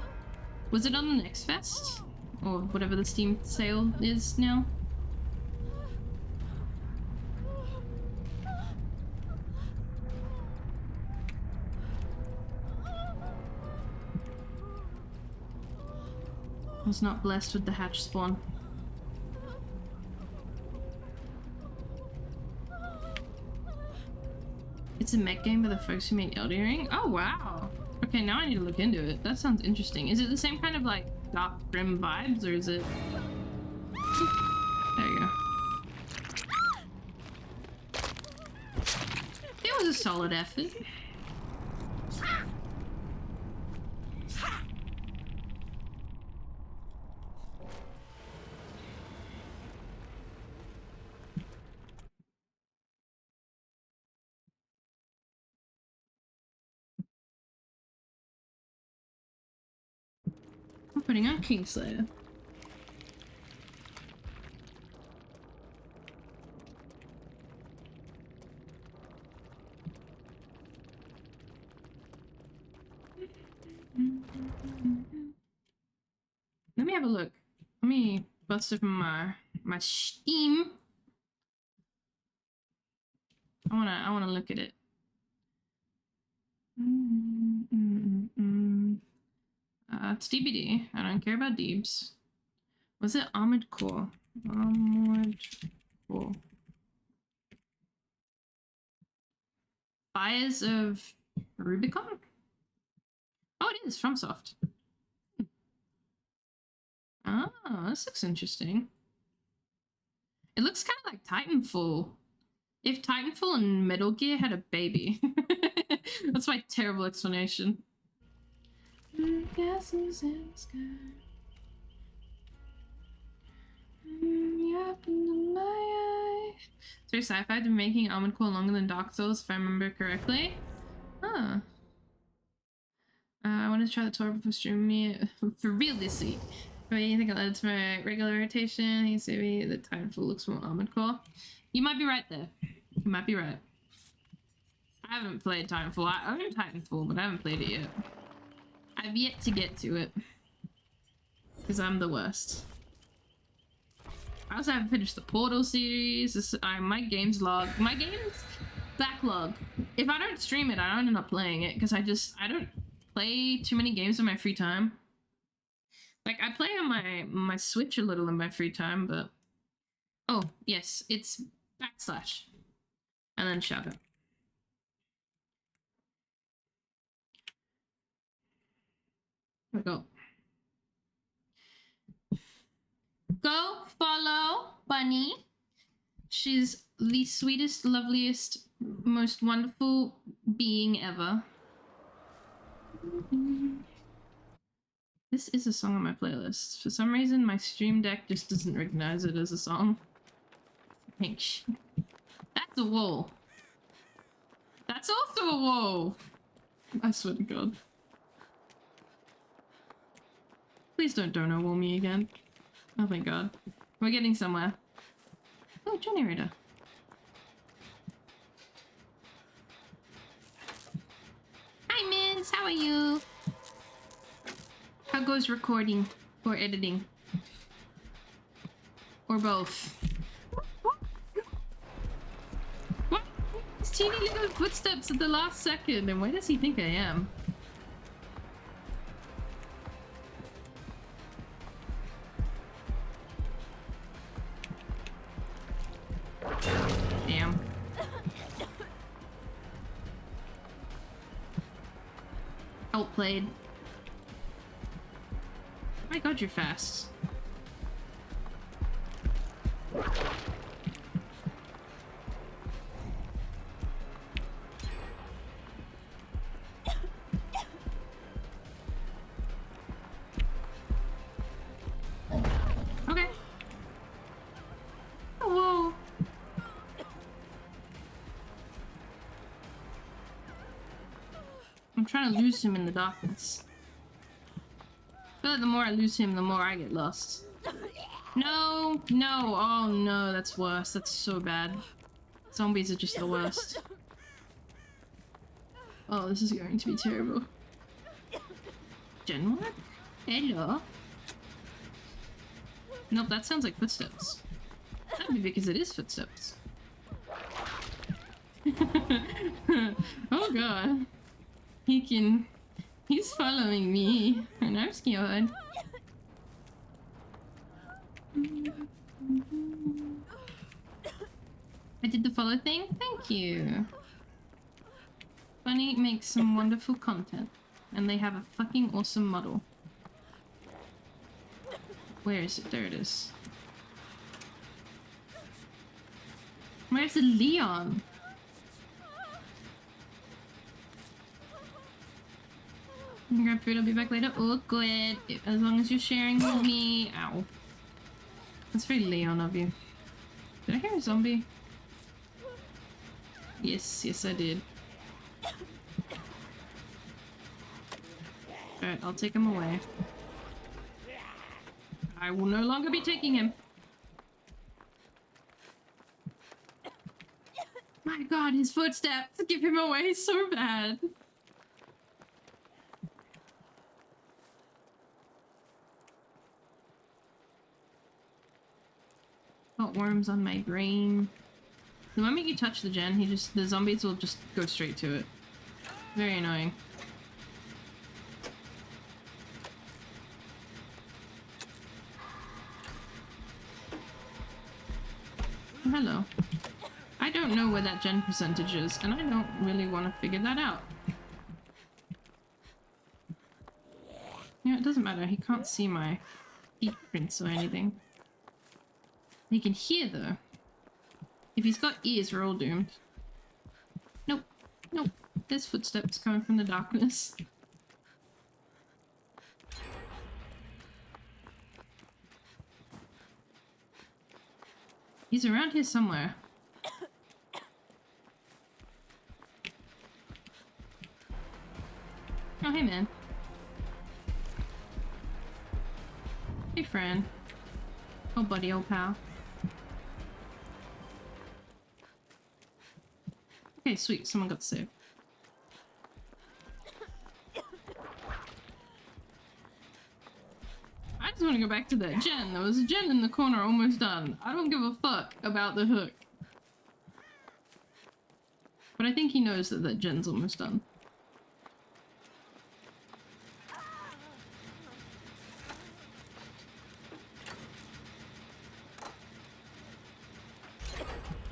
Was it on the next fest? Or whatever the Steam sale is now? was not blessed with the hatch spawn. It's a mech game by the folks who made Elden Ring? Oh, wow. Okay, now I need to look into it. That sounds interesting. Is it the same kind of, like, dark, grim vibes, or is it... There you go. It was a solid effort. I'm putting on Kingslayer. Let me have a look. Let me bust up my Steam. I wanna look at it. It's DBD. I don't care about Deebs. Was it Armored Core? Armored Core. Fires of Rubicon? Oh, it is FromSoft. Oh, this looks interesting. It looks kind of like Titanfall. If Titanfall and Metal Gear had a baby. That's my terrible explanation. Castles in the sky. Up into my eye. So sci-fi had been making Armored Core longer than Dark Souls, if I remember correctly. Huh. I wanted to try the tour before streaming it for real this week. But you think it led to my regular rotation? You say me the Titanfall looks more Armored Core. You might be right there. You might be right. I haven't played Titanfall. I own Titanfall, but I haven't played it yet. I've yet to get to it. Because I'm the worst. I also haven't finished the Portal series. My game's log. My game's backlog. If I don't stream it, I don't end up playing it. Because I don't play too many games in my free time. Like, I play on my Switch a little in my free time, but... Oh, yes. It's / and then Shadow. Here we go. Go follow Bunny. She's the sweetest, loveliest, most wonderful being ever. This is a song on my playlist. For some reason, my Stream Deck just doesn't recognize it as a song. That's a wall. That's also a wall. I swear to God. Please don't dono wall me again. Oh my God. We're getting somewhere. Oh, generator. Hi, Minz. How are you? How goes recording or editing? Or both? What? These teeny little footsteps at the last second, and where does he think I am? Damn. Outplayed. Oh my God, you're fast. Okay. Oh, whoa. I'm trying to lose him in the darkness. I feel like the more I lose him, the more I get lost. No, no, oh no, that's worse. That's so bad. Zombies are just the worst. Oh, this is going to be terrible. Genwa? Hello? Nope, that sounds like footsteps. That'd be because it is footsteps. Oh God. He's following me, and I'm scared. I did the follow thing? Thank you. Bunny makes some wonderful content. And they have a fucking awesome model. Where is it? There it is. Where's the Leon? Grab food, I'll be back later. Oh, good. As long as you're sharing with me. Ow. That's very Leon of you. Did I hear a zombie? Yes, yes I did. Alright, I'll take him away. I will no longer be taking him. My god, his footsteps give him away so bad. Got worms on my brain. The moment you touch the gen, the zombies will just go straight to it. Very annoying. Oh, hello. I don't know where that gen percentage is, and I don't really want to figure that out. Yeah, it doesn't matter. He can't see my feet prints or anything. He can hear, though. If he's got ears, we're all doomed. Nope. Nope. There's footsteps coming from the darkness. He's around here somewhere. Oh, hey, man. Hey, friend. Oh, buddy, old pal. Okay, sweet. Someone got saved. I just want to go back to that gen. There was a gen in the corner almost done. I don't give a fuck about the hook. But I think he knows that that gen's almost done.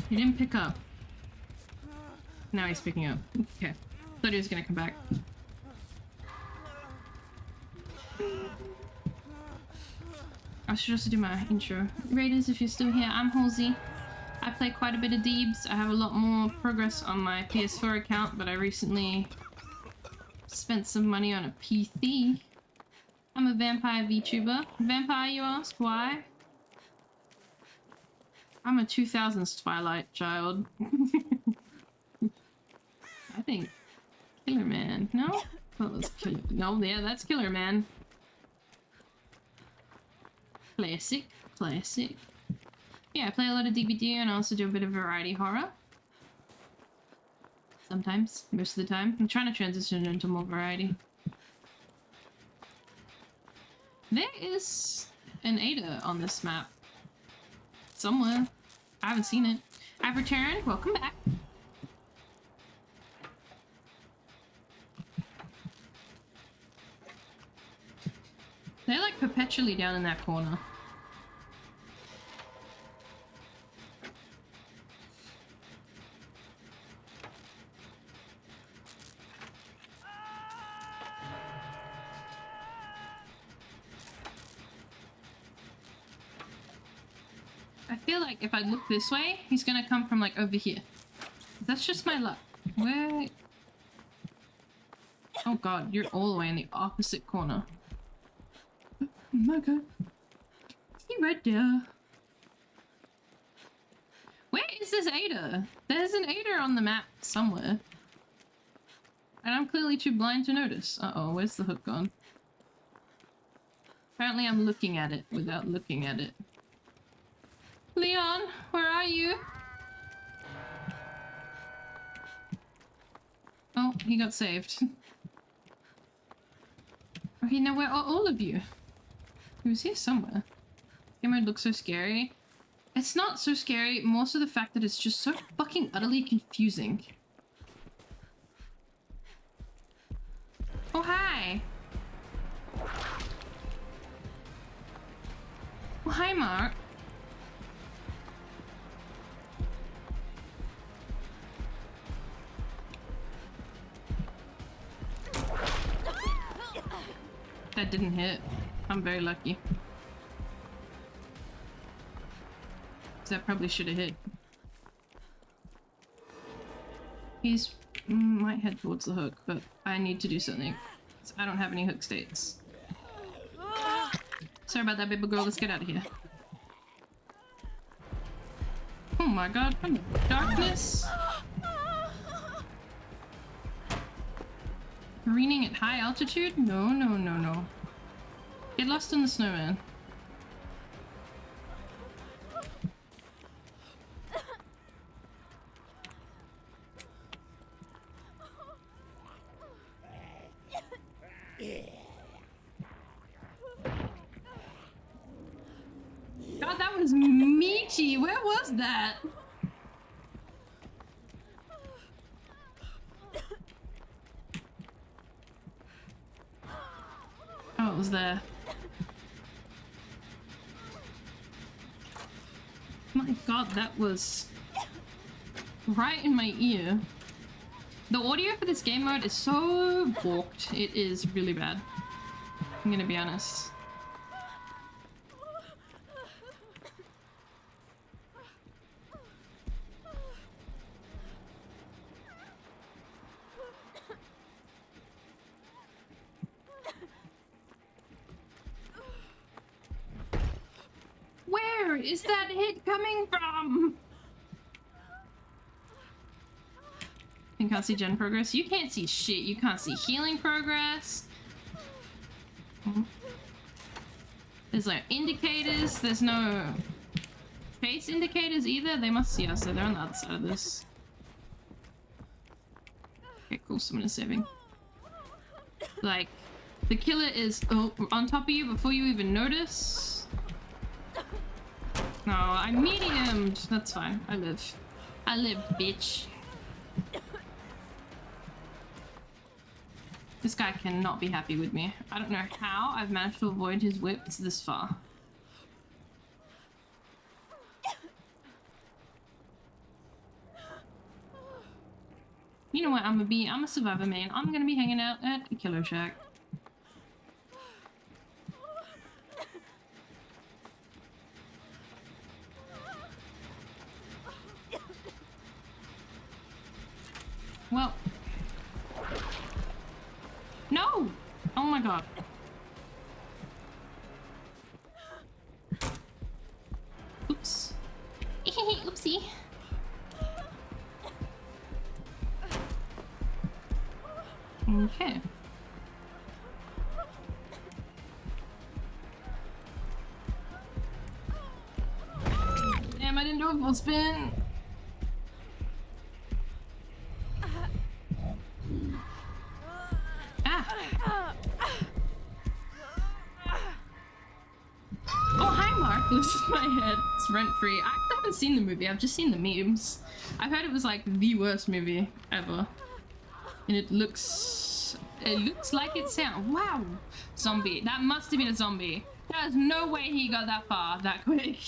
He didn't pick up. Now he's picking up. Okay. Thought he was gonna come back. I should also do my intro. Raiders, if you're still here, I'm Halsey. I play quite a bit of Deebs. I have a lot more progress on my PS4 account, but I recently spent some money on a PC. I'm a vampire VTuber. Vampire, you ask? Why? I'm a 2000s Twilight child. I think Killer Man. No? That was Killer. No, yeah, that's Killer Man. Classic. Classic. Yeah, I play a lot of DVD and I also do a bit of variety horror. Sometimes. Most of the time. I'm trying to transition into more variety. There is an Ada on this map. Somewhere. I haven't seen it. I've returned. Welcome back. They're like perpetually down in that corner. I feel like if I look this way, he's gonna come from like over here. That's just my luck. Where? Oh god, you're all the way in the opposite corner. Oh my god. He right there. Where is this Ada? There's an Ada on the map somewhere. And I'm clearly too blind to notice. Uh-oh, where's the hook gone? Apparently I'm looking at it without looking at it. Leon, where are you? Oh, he got saved. Okay, now where are all of you? He was here somewhere. Game mode looks so scary. It's not so scary, more so the fact that it's just so fucking utterly confusing. Oh, hi! What? hi, Mark. That didn't hit. I'm very lucky. That probably should have hit. He's might head towards the hook, but I need to do something. I don't have any hook states. Sorry about that, baby girl. Let's get out of here. Oh my god, from the darkness. Careening at high altitude? No, no, no, no. Get lost in the snowman. God, that was meaty. Where was that? Oh, it was there. My god, that was right in my ear. The audio for this game mode is so balked. It is really bad. I'm gonna be honest. Where is that hit coming from? You can't see gen progress. You can't see shit. You can't see healing progress. There's like indicators. There's no face indicators either. They must see us, so they're on the other side of this. Okay, cool. Someone is saving. Like, the killer is on top of you before you even notice. No, I'm mediumed. That's fine. I live. I live, bitch. This guy cannot be happy with me. I don't know how I've managed to avoid his whips this far. You know what I'm gonna be? I'm a survivor, man. I'm gonna be hanging out at a killer shack. Well. No! Oh my god. Oops. Oopsie. Okay. Damn, I didn't do a full spin. Oh, hi, Mark. This is my head. It's rent-free. I haven't seen the movie. I've just seen the memes. I've heard it was like the worst movie ever. And it looks like it sounds. Wow. Zombie. That must have been a zombie. There's no way he got that far that quick.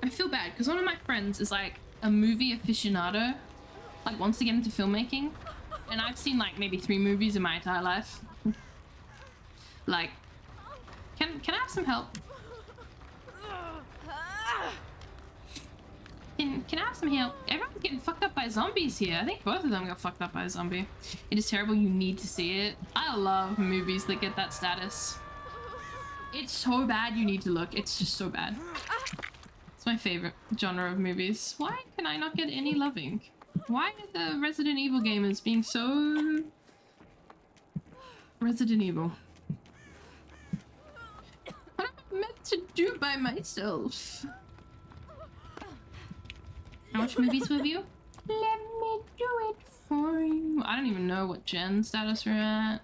I feel bad because one of my friends is like a movie aficionado, like wants to get into filmmaking, and I've seen like maybe 3 movies in my entire life. Like, can I have some help? Can I have some help? Everyone's getting fucked up by zombies here. I think both of them got fucked up by a zombie. It is terrible. You need to see it. I love movies that get that status. It's so bad you need to look. It's just so bad. It's my favorite genre of movies. Why can I not get any loving? Why are the Resident Evil gamers being so... Resident Evil? What am I meant to do by myself? I watch movies with you? Let me do it for you. I don't even know what gen status we're at.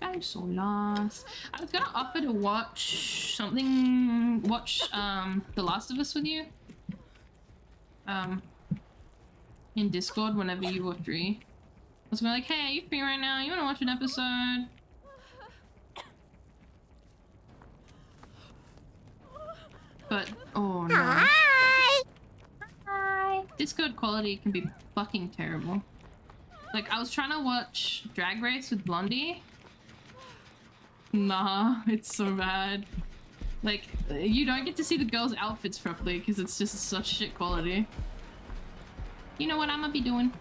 I'm so lost. I was gonna offer to watch something, The Last of Us with you. In Discord whenever you were free. was gonna be like, hey, are you free right now? You wanna watch an episode? But, oh no. Hi. Hi. Discord quality can be fucking terrible. Like, I was trying to watch Drag Race with Blondie. Nah, it's so bad. Like, you don't get to see the girls' outfits properly because it's just such shit quality. You know what I'm gonna be doing?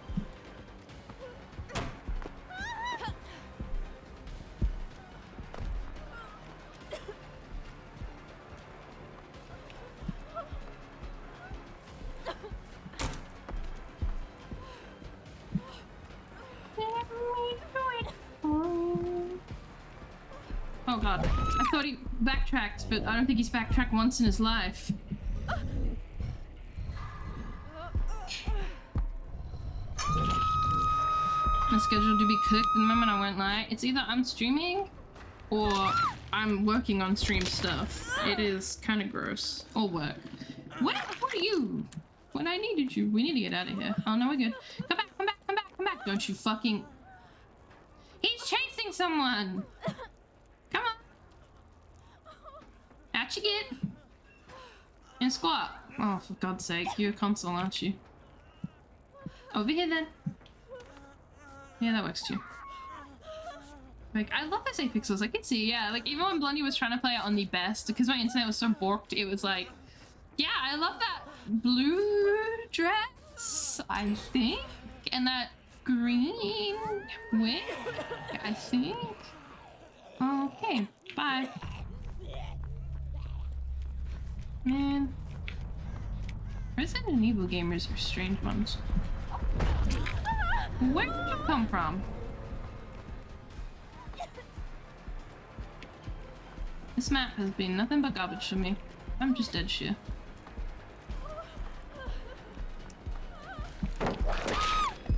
Oh god. I thought he backtracked, but I don't think he's backtracked once in his life. My schedule to be cooked the moment I went live. It's either I'm streaming or I'm working on stream stuff. It is kind of gross. Or work. What are you? When I needed you. We need to get out of here. Oh no, we're good. Come back, come back, come back, come back. Don't you fucking... He's chasing someone! Come on. Out you get. And squat. Oh, for God's sake. You're a console, aren't you? Over here then. Yeah, that works too. Like, I love those 8 pixels. I can see, yeah. Like, even when Blondie was trying to play it on the best, because my internet was so borked, it was like, yeah, I love that blue dress, I think. And that green wig, I think. Okay, bye. Man. Resident Evil gamers are strange ones. Where did you come from? This map has been nothing but garbage for me. I'm just dead shit.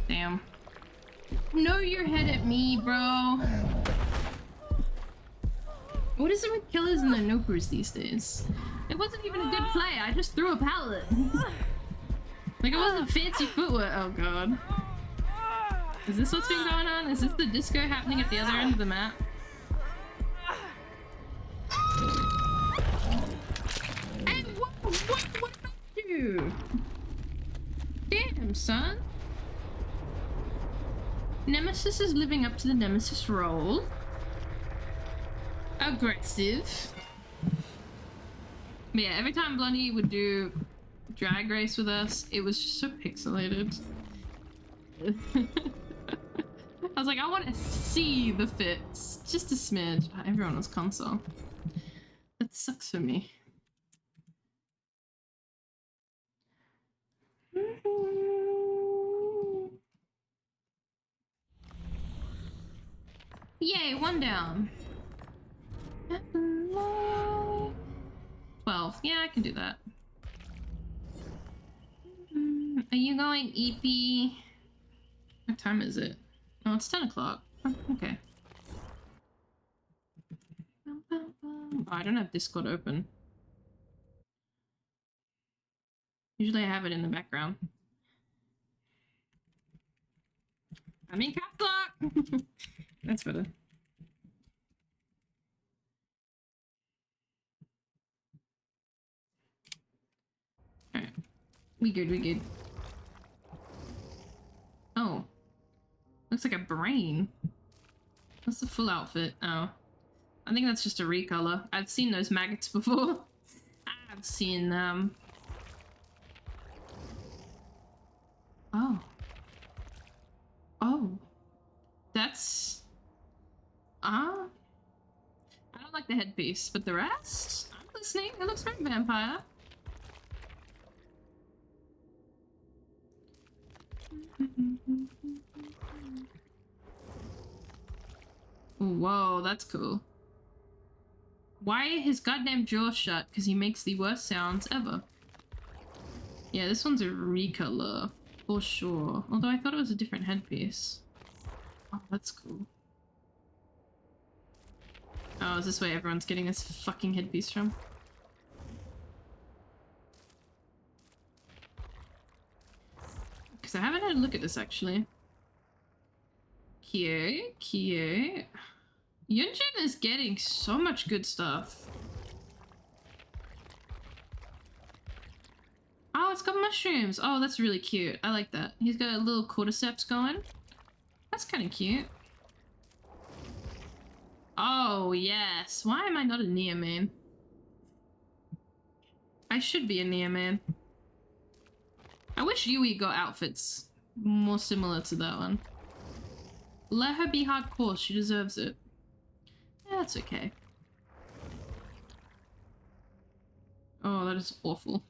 Damn. No, your head at me, bro. What is it with killers and the nopers these days? It wasn't even a good play. I just threw a pallet. Like, it wasn't fancy footwork. Oh god. Is this what's been going on? Is this the disco happening at the other end of the map? Hey, what did I do? Damn, son. Nemesis is living up to the Nemesis role. Aggressive. But yeah, every time Blondie would do Drag Race with us, it was just so pixelated. I was like, I want to see the fits. Just a smidge. Everyone was console. That sucks for me. Yay, 1 down. 12. Yeah, I can do that. Are you going EP? What time is it? Oh, it's 10 o'clock. Oh, okay. Oh, I don't have Discord open. Usually I have it in the background. I'm in caps lock! That's better. Alright. We good, we good. Oh. Looks like a brain. What's the full outfit? Oh. I think that's just a recolor. I've seen those maggots before. I've seen them. Oh. Oh. That's... I don't like the headpiece, but the rest? I'm listening. It looks very vampire. Whoa, that's cool. Why his goddamn jaw shut? Because he makes the worst sounds ever. Yeah, this one's a recolor. For sure. Although I thought it was a different headpiece. Oh, that's cool. Oh, is this where everyone's getting this fucking headpiece from? Because I haven't had a look at this, actually. Cute, cute. Yunjin is getting so much good stuff. Oh, it's got mushrooms. Oh, that's really cute. I like that. He's got a little cordyceps going. That's kind of cute. Oh, yes. Why am I not a Nia main? I should be a Nia main. I wish Yui got outfits more similar to that one. Let her be hardcore. She deserves it. Yeah, that's okay. Oh, that is awful.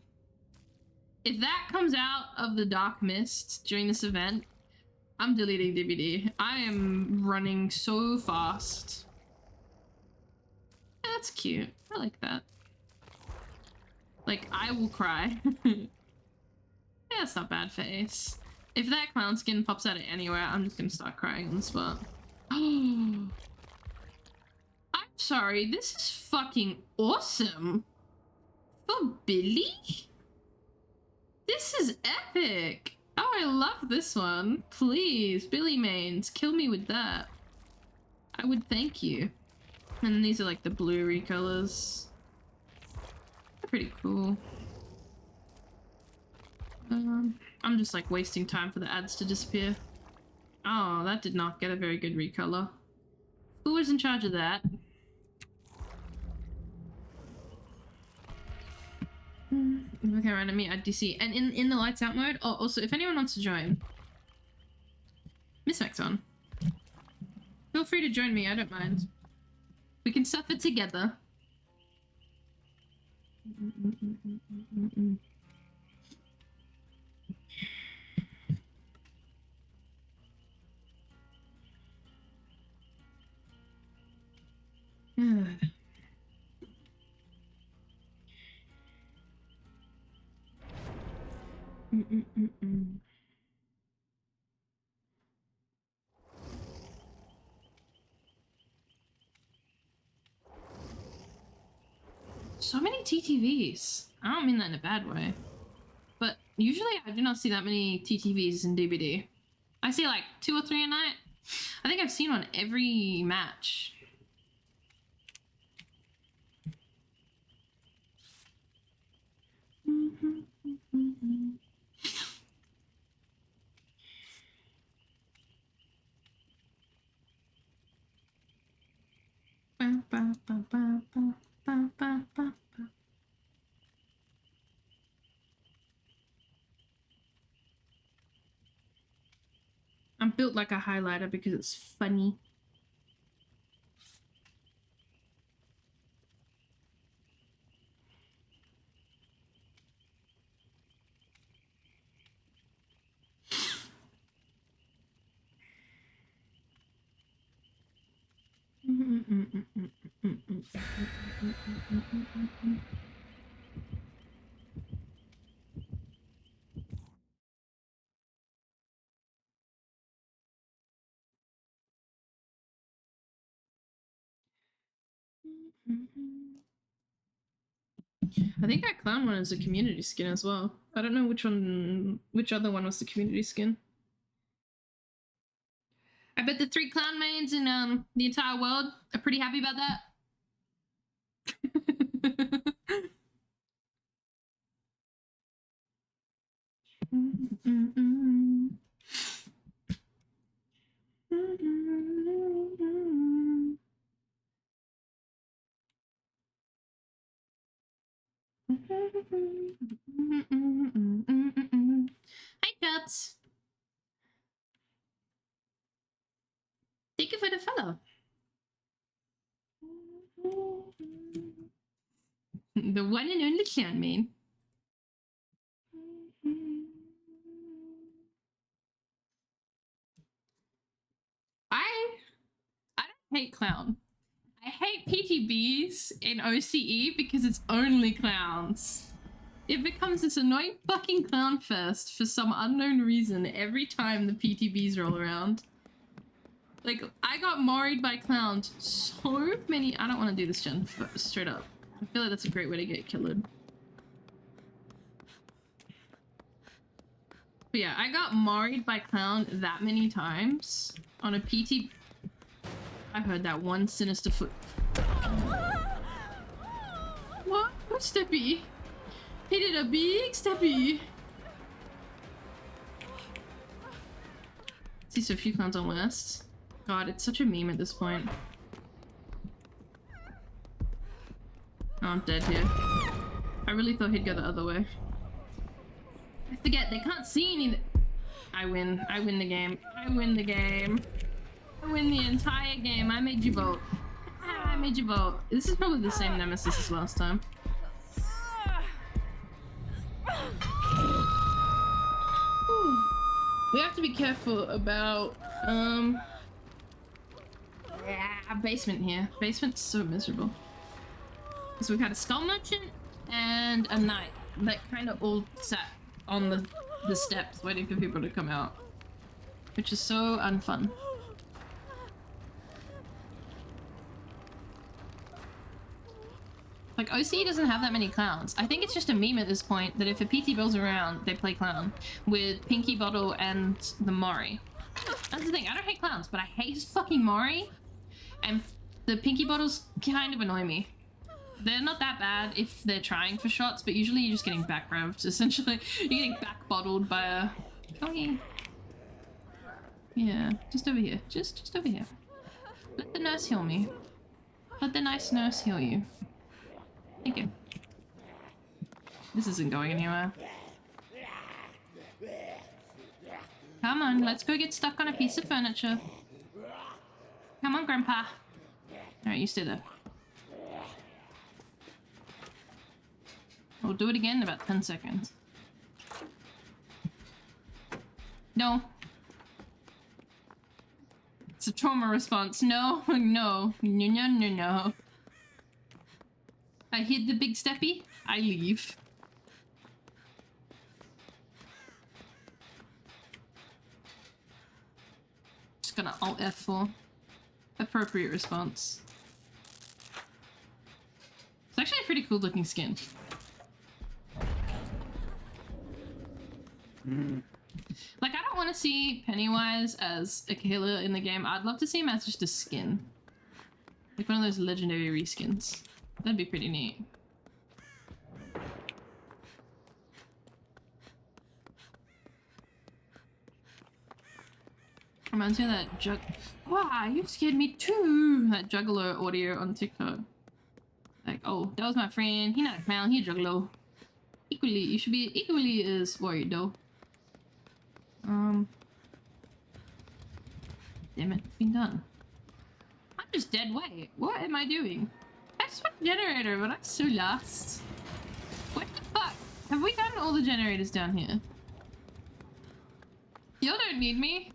If that comes out of the dark mist during this event, I'm deleting DVD. I am running so fast. That's cute. I like that. Like, I will cry. Yeah, it's not bad for Ace. If that clown skin pops out of anywhere, I'm just gonna start crying on the spot. Oh, I'm sorry. This is fucking awesome. For Billy? This is epic. Oh, I love this one. Please, Billy mains, kill me with that. I would thank you. And these are like the blurry colors. They're pretty cool. I'm just like wasting time for the ads to disappear. Oh, that did not get a very good recolor. Who was in charge of that? Okay, right, let me add DC. And in the lights out mode, oh, also, if anyone wants to join, Miss Maxon, feel free to join me, I don't mind. We can suffer together. So many TTVs. I don't mean that in a bad way. But usually I do not see that many TTVs in DBD. I see like 2 or 3 a night. I think I've seen one every match. I'm built like a highlighter because it's funny. I think that clown one is a community skin as well. I don't know which other one was the community skin. I bet the 3 clown mains in the entire world are pretty happy about that. Hi, Cups. Thank you for the follow. The one and only clown main. I don't hate clown. I hate PTBs in OCE because it's only clowns. It becomes this annoying fucking clown fest for some unknown reason every time the PTBs roll around. Like, I got moried by clowns so many— I don't want to do this, Jen, straight up. I feel like that's a great way to get killed. But yeah, I got married by clown that many times on a PT. I heard that one sinister foot. What? What steppy? He did a big steppy. See so few clowns on West. God, it's such a meme at this point. Oh, I'm dead here. I really thought he'd go the other way. I forget, they can't see anything. I win. I win the game. I win the game. I win the entire game. I made you vote. I made you vote. This is probably the same nemesis as last time. Ooh. We have to be careful about, basement here. Basement's so miserable. So we've had a skull merchant and a knight that kind of all sat on the steps waiting for people to come out, which is so unfun. Like, OC doesn't have that many clowns. I think it's just a meme at this point that if a PT builds around, they play clown with Pinky Bottle and the Mori. That's the thing, I don't hate clowns, but I hate his fucking Mori, and the Pinky Bottles kind of annoy me. They're not that bad if they're trying for shots, but usually you're just getting back revved, essentially. You're getting back bottled by a... Come here. Yeah, just over here. Just over here. Let the nurse heal me. Let the nice nurse heal you. Thank you. This isn't going anywhere. Come on, let's go get stuck on a piece of furniture. Come on, Grandpa. Alright, you stay there. We'll do it again in about 10 seconds. No. It's a trauma response. No, no, no, no, no, no. I hit the big steppy, I leave. Just gonna Alt F4. Appropriate response. It's actually a pretty cool looking skin. Like, I don't want to see Pennywise as a killer in the game. I'd love to see him as just a skin. Like one of those legendary reskins. That'd be pretty neat. Reminds me of that Wow, you scared me too! That Juggalo audio on TikTok. Like, oh, that was my friend. He not a clown, he a Juggalo. Equally, you should be equally as worried though. Damn it, it's been done. I'm just dead weight. What am I doing? I just went generator, but I'm so lost. What the fuck? Have we gotten all the generators down here? Y'all don't need me.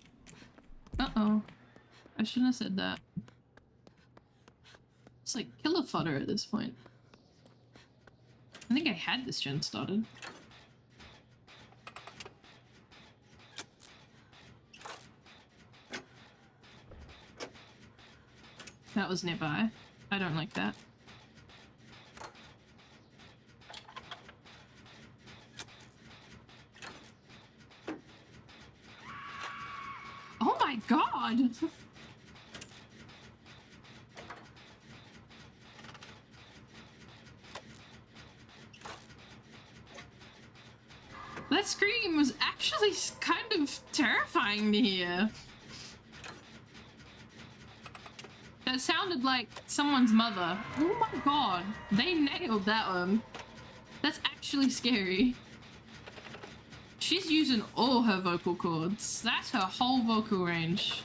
Uh-oh. I shouldn't have said that. It's like killer fodder at this point. I think I had this gen started. That was nearby. I don't like that. Oh my god! That scream was actually kind of terrifying to hear. That sounded like someone's mother. Oh my god, they nailed that one. That's actually scary. She's using all her vocal cords. That's her whole vocal range.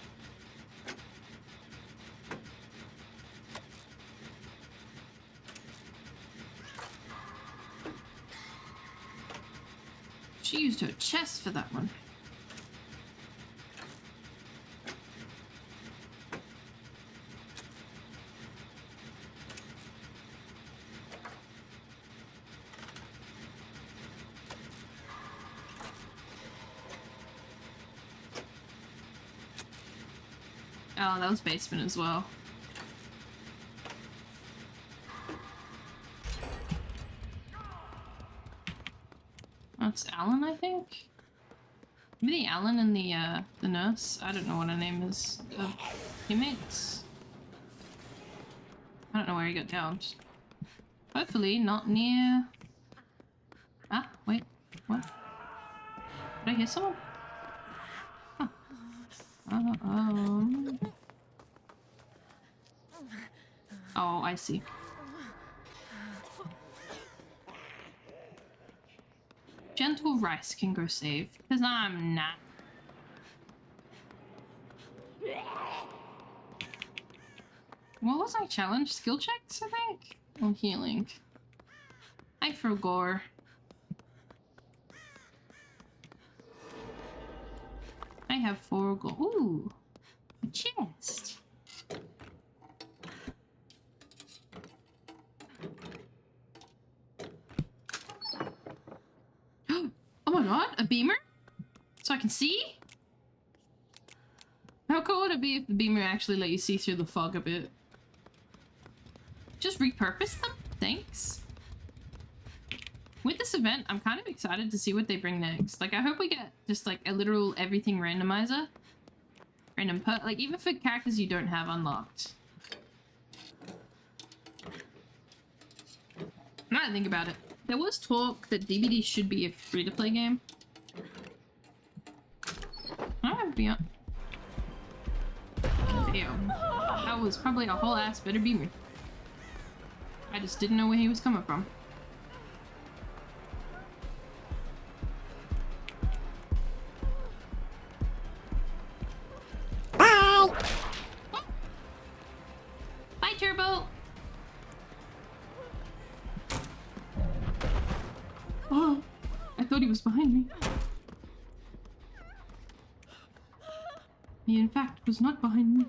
She used her chest for that one. Oh, that was basement as well. That's Alan, I think? Maybe Alan and the nurse. I don't know what her name is. Teammates. I don't know where he got downed. Hopefully not near. Ah, wait. What? Did I hear someone? Huh. Oh, I see. Gentle Rice can go save, because I'm not. What was my challenge? Skill checks, I think? Or healing? I forgot. I have 4 gold. Ooh! A chest! Oh my god, a beamer? So I can see? How cool would it be if the beamer actually let you see through the fog a bit? Just repurpose them? Thanks. With this event, I'm kind of excited to see what they bring next. Like, I hope we get just like a literal everything randomizer. Random like even for characters you don't have unlocked. Now that I think about it, there was talk that DBD should be a free-to-play game. I don't have to be on. Damn. That was probably a whole ass better beamer. I just didn't know where he was coming from. Bye! Bye, Turbo! Oh, I thought he was behind me. He in fact was not behind me.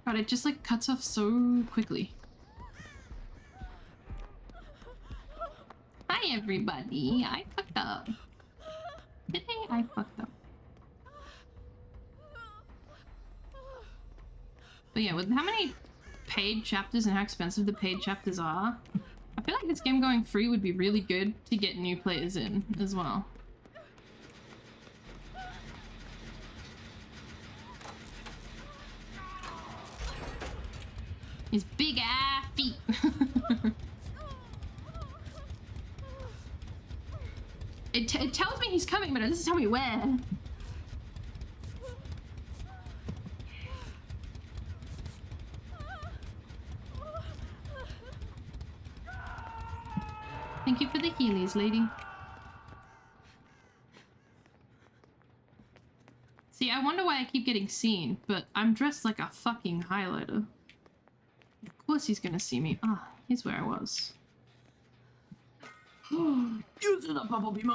God, it just like cuts off so quickly. Hi everybody, I fucked up. Today I fucked up. But yeah, with how many paid chapters and how expensive the paid chapters are, I feel like this game going free would be really good to get new players in as well. His big ass feet. It tells me he's coming, but it doesn't tell me where. Thank you for the Heelys, lady. See, I wonder why I keep getting seen, but I'm dressed like a fucking highlighter. Of course he's gonna see me. Ah, here's where I was. Use the bubble beamer.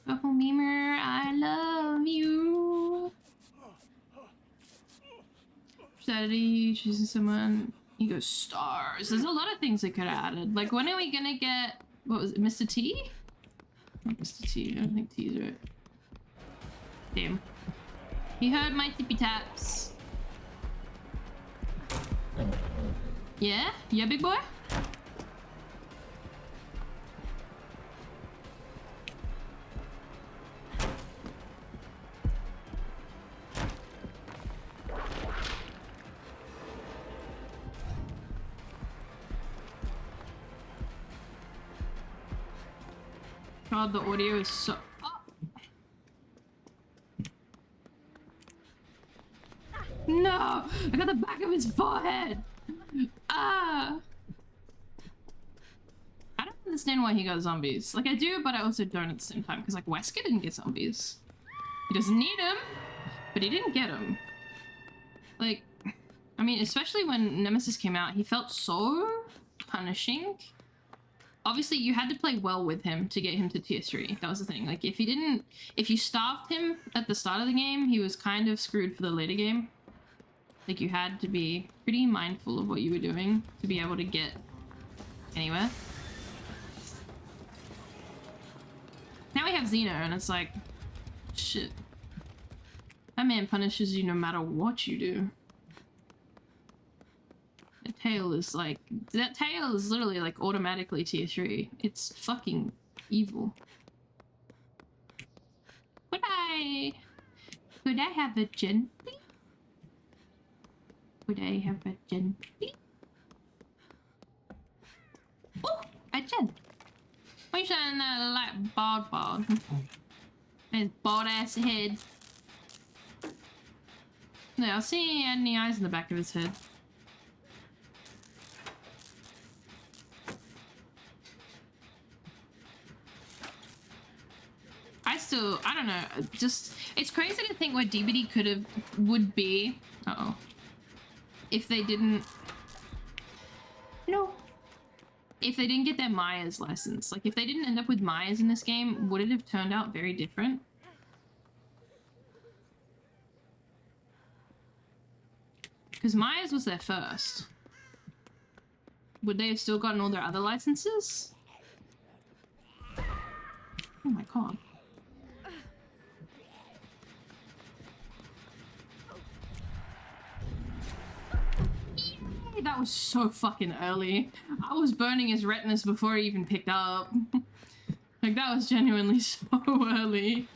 Bubble beamer, I love you. Saturday, choosing someone. He goes stars. There's a lot of things they could have added. Like, when are we gonna get, what was it, Mr. T? Not Mr. T, I don't think T's right. Damn. He heard my tippy taps. Yeah? Yeah, big boy? God, the audio is so... Oh. No! I got the back of his forehead! Ah! I don't understand why he got zombies. Like, I do, but I also don't at the same time. Because, like, Wesker didn't get zombies. He doesn't need them, but he didn't get them. Like, I mean, especially when Nemesis came out, he felt so punishing. Obviously, you had to play well with him to get him to tier 3. That was the thing. Like, if you starved him at the start of the game, he was kind of screwed for the later game. Like, you had to be pretty mindful of what you were doing to be able to get anywhere. Now we have Xeno, and it's like, shit. That man punishes you no matter what you do. tail is like... That tail is literally like automatically tier 3. It's fucking evil. Could I have a gen, please? Could I have a gen, please? Oh, a gen. Why you showing that like bald? His bald ass head. No, I'll see he had any eyes in the back of his head. I don't know, just, it's crazy to think what DBD would be, if they didn't, if they didn't get their Maya's license. Like, if they didn't end up with Maya's in this game, would it have turned out very different? Because Maya's was their first. Would they have still gotten all their other licenses? Oh my god. That was so fucking early. I was burning his retinas before he even picked up. Like, that was genuinely so early.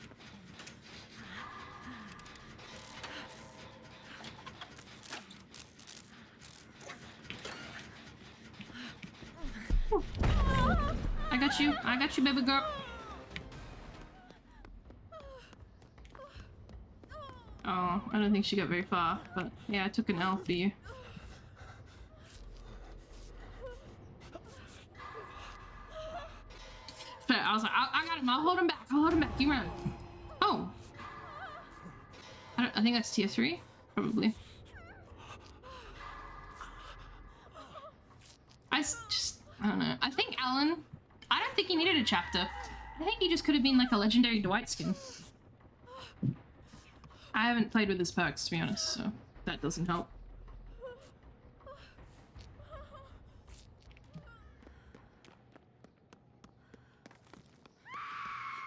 I got you, baby girl. Oh, I don't think she got very far, but yeah, I took an L for you. So I was like, I got him, I'll hold him back, you run. Oh. I think that's tier 3, probably. I don't know. I think Alan, I don't think he needed a chapter. I think he just could have been like a legendary Dwight skin. I haven't played with his perks, to be honest, so that doesn't help.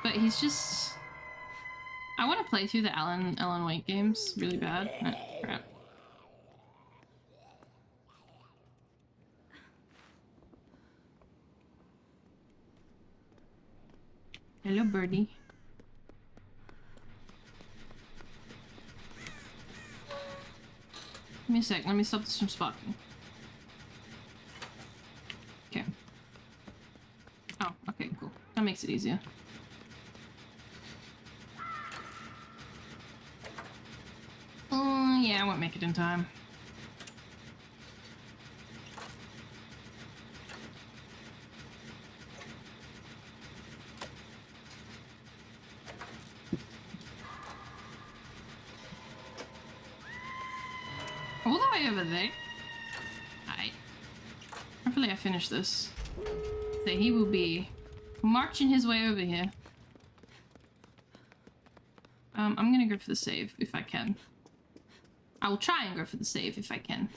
But he's just... I want to play through the Alan Wake games really bad. Oh, crap. Hello, birdie. Give me a sec, let me stop this from spawning. Okay. Oh, okay, cool. That makes it easier. Yeah, I won't make it in time. All the way over there? Alright. Hopefully I finish this. So he will be marching his way over here. I'm gonna go for the save if I can. I will try and go for the save if I can.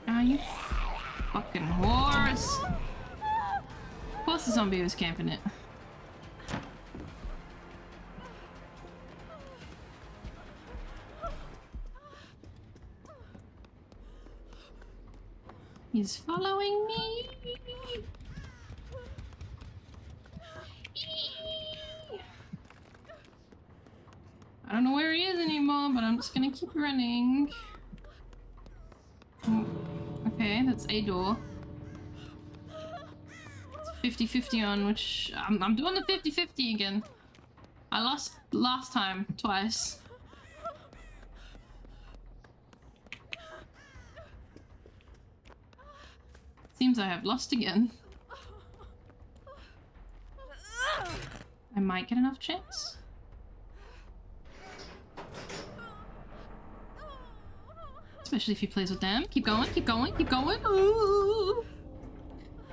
Ah, you fucking horse! Of course the zombie was camping it. He's following me! I don't know where he is anymore, but I'm just gonna keep running. Okay, that's a door. It's 50-50 on which... I'm doing the 50-50 again. I lost last time, twice. Seems I have lost again. I might get enough chance. Especially if he plays with them. Keep going, keep going, keep going. Ooh.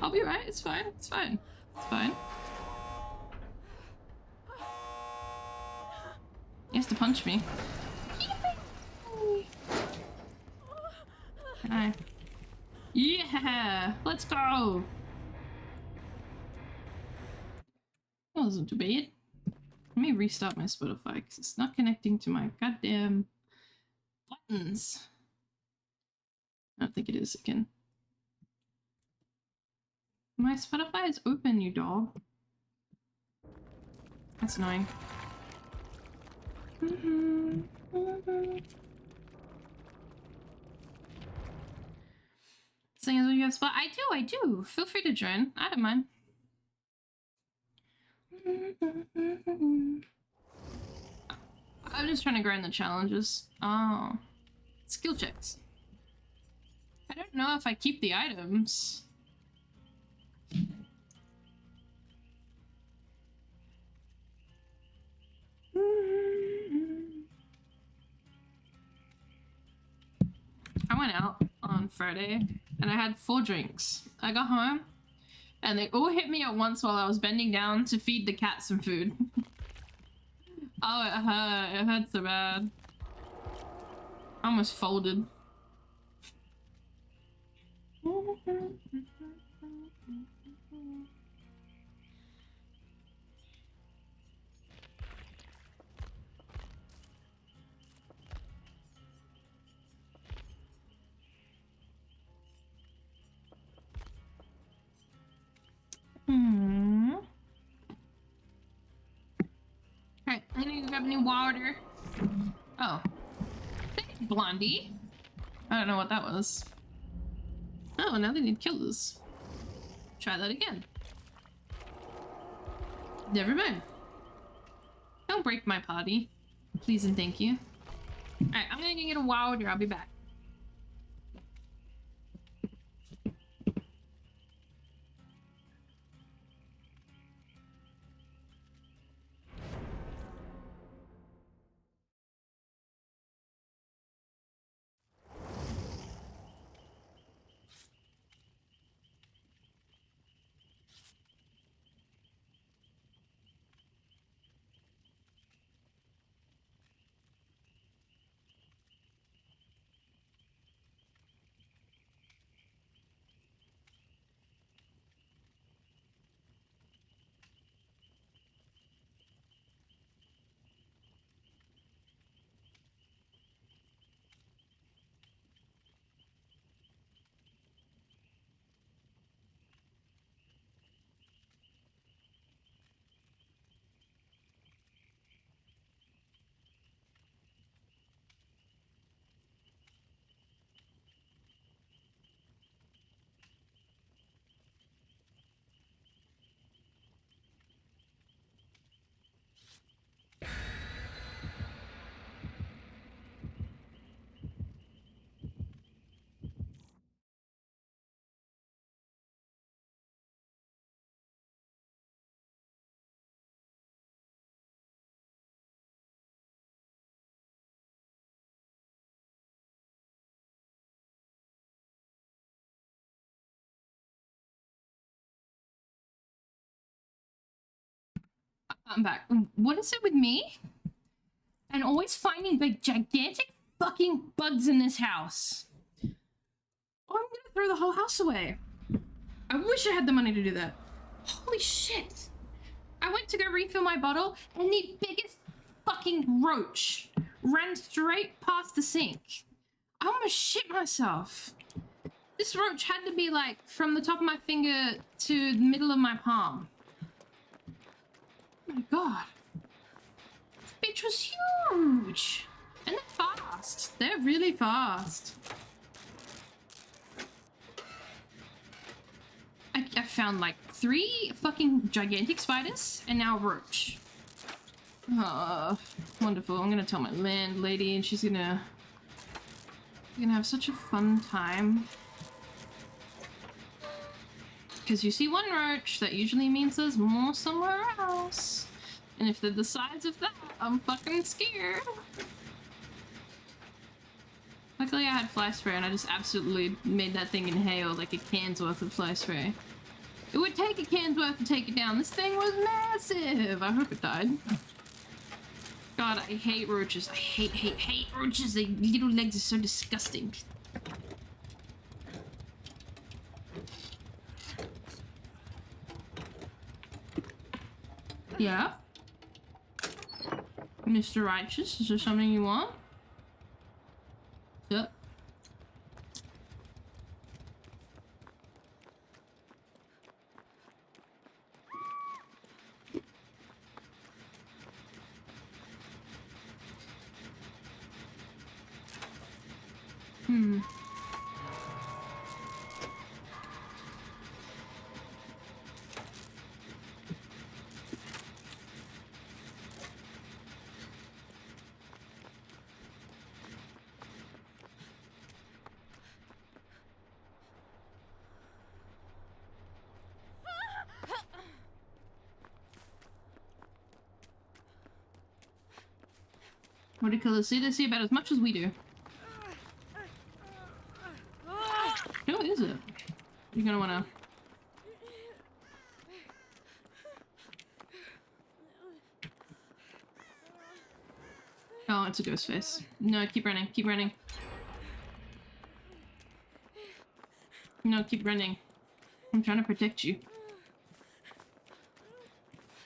I'll be right, it's fine, it's fine. It's fine. He has to punch me. Can I? Yeah! Let's go! That wasn't too bad. Let me restart my Spotify because it's not connecting to my goddamn buttons. I don't think it is again. My Spotify is open, you dog. That's annoying. Saying as well you have spot. I do. Feel free to join. I don't mind. I'm just trying to grind the challenges. Oh. Skill checks. I don't know if I keep the items. I went out on Friday and I had 4 drinks. I got home and they all hit me at once while I was bending down to feed the cat some food. Oh, it hurt. It hurt so bad. I almost folded. Alright, I need to grab any water. Oh. Thanks, Blondie. I don't know what that was. Oh, now they need killers. Try that again. Never mind. Don't break my party. Please and thank you. Alright, I'm gonna get a water. I'll be back. I'm back. What is it with me? And always finding like gigantic fucking bugs in this house. Oh, I'm gonna throw the whole house away. I wish I had the money to do that. Holy shit. I went to go refill my bottle and the biggest fucking roach ran straight past the sink. I almost shit myself. This roach had to be like from the top of my finger to the middle of my palm. Oh my god. This bitch was huge. And they're fast. They're really fast. I found like 3 fucking gigantic spiders and now a roach. Oh, wonderful. I'm gonna tell my landlady and she's gonna have such a fun time. Because you see one roach, that usually means there's more somewhere else. And if they're the size of that, I'm fucking scared. Luckily I had fly spray and I just absolutely made that thing inhale like a can's worth of fly spray. It would take a can's worth to take it down. This thing was massive. I hope it died. God, I hate roaches. I hate roaches. Their little legs are so disgusting. Yeah? Mr. Righteous, is there something you want? Yep. What do killers see? They see about as much as we do. Who is it? You're gonna wanna... Oh, it's a ghost face. No, keep running, keep running. No, keep running. I'm trying to protect you.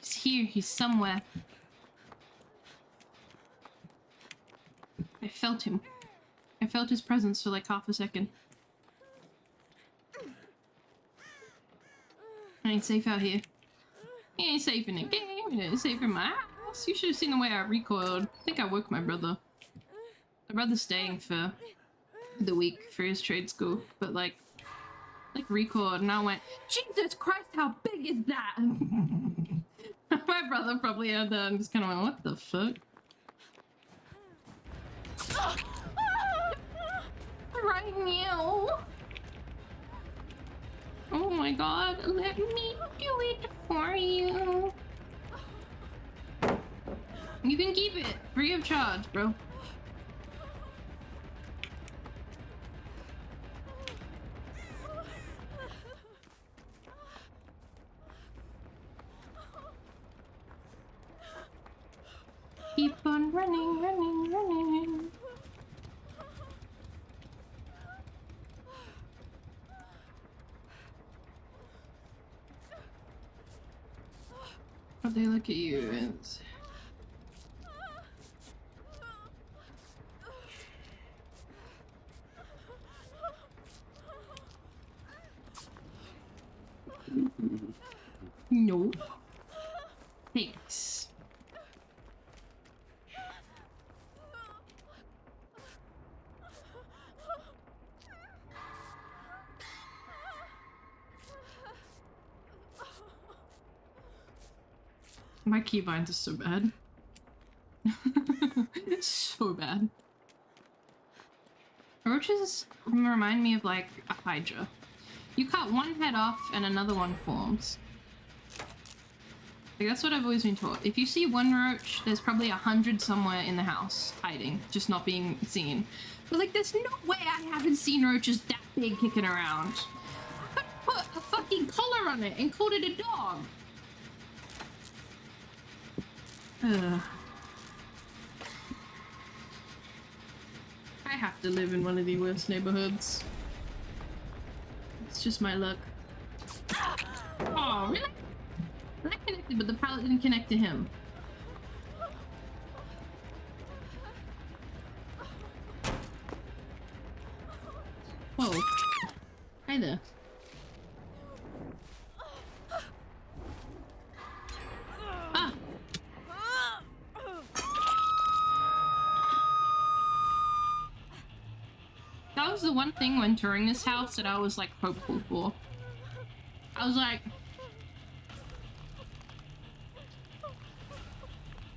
He's here, he's somewhere. I felt him. I felt his presence for like half a second. I ain't safe out here. He ain't safe in the game, he ain't safe in my house. You should have seen the way I recoiled. I think I woke my brother. My brother's staying for the week for his trade school, but like recoiled and I went, Jesus Christ, how big is that? My brother probably had that and just kind of went, what the fuck? Right now. Oh my god, let me do it for you. You can keep it free of charge, bro. Keep on running, running, running. What they look at you is... No. Thanks. My keybinds are so bad. So bad. Roaches remind me of like a hydra. You cut one head off and another one forms. Like, that's what I've always been taught. If you see one roach, there's probably 100 somewhere in the house hiding, just not being seen. But like, there's no way I haven't seen roaches that big kicking around. I put a fucking collar on it and called it a dog. Ugh. I have to live in one of the worst neighborhoods. It's just my luck. Oh, really? That connected, but the pallet didn't connect to him. Whoa. Hi there. Ah! That was the one thing when touring this house that I was like hopeful for. I was like,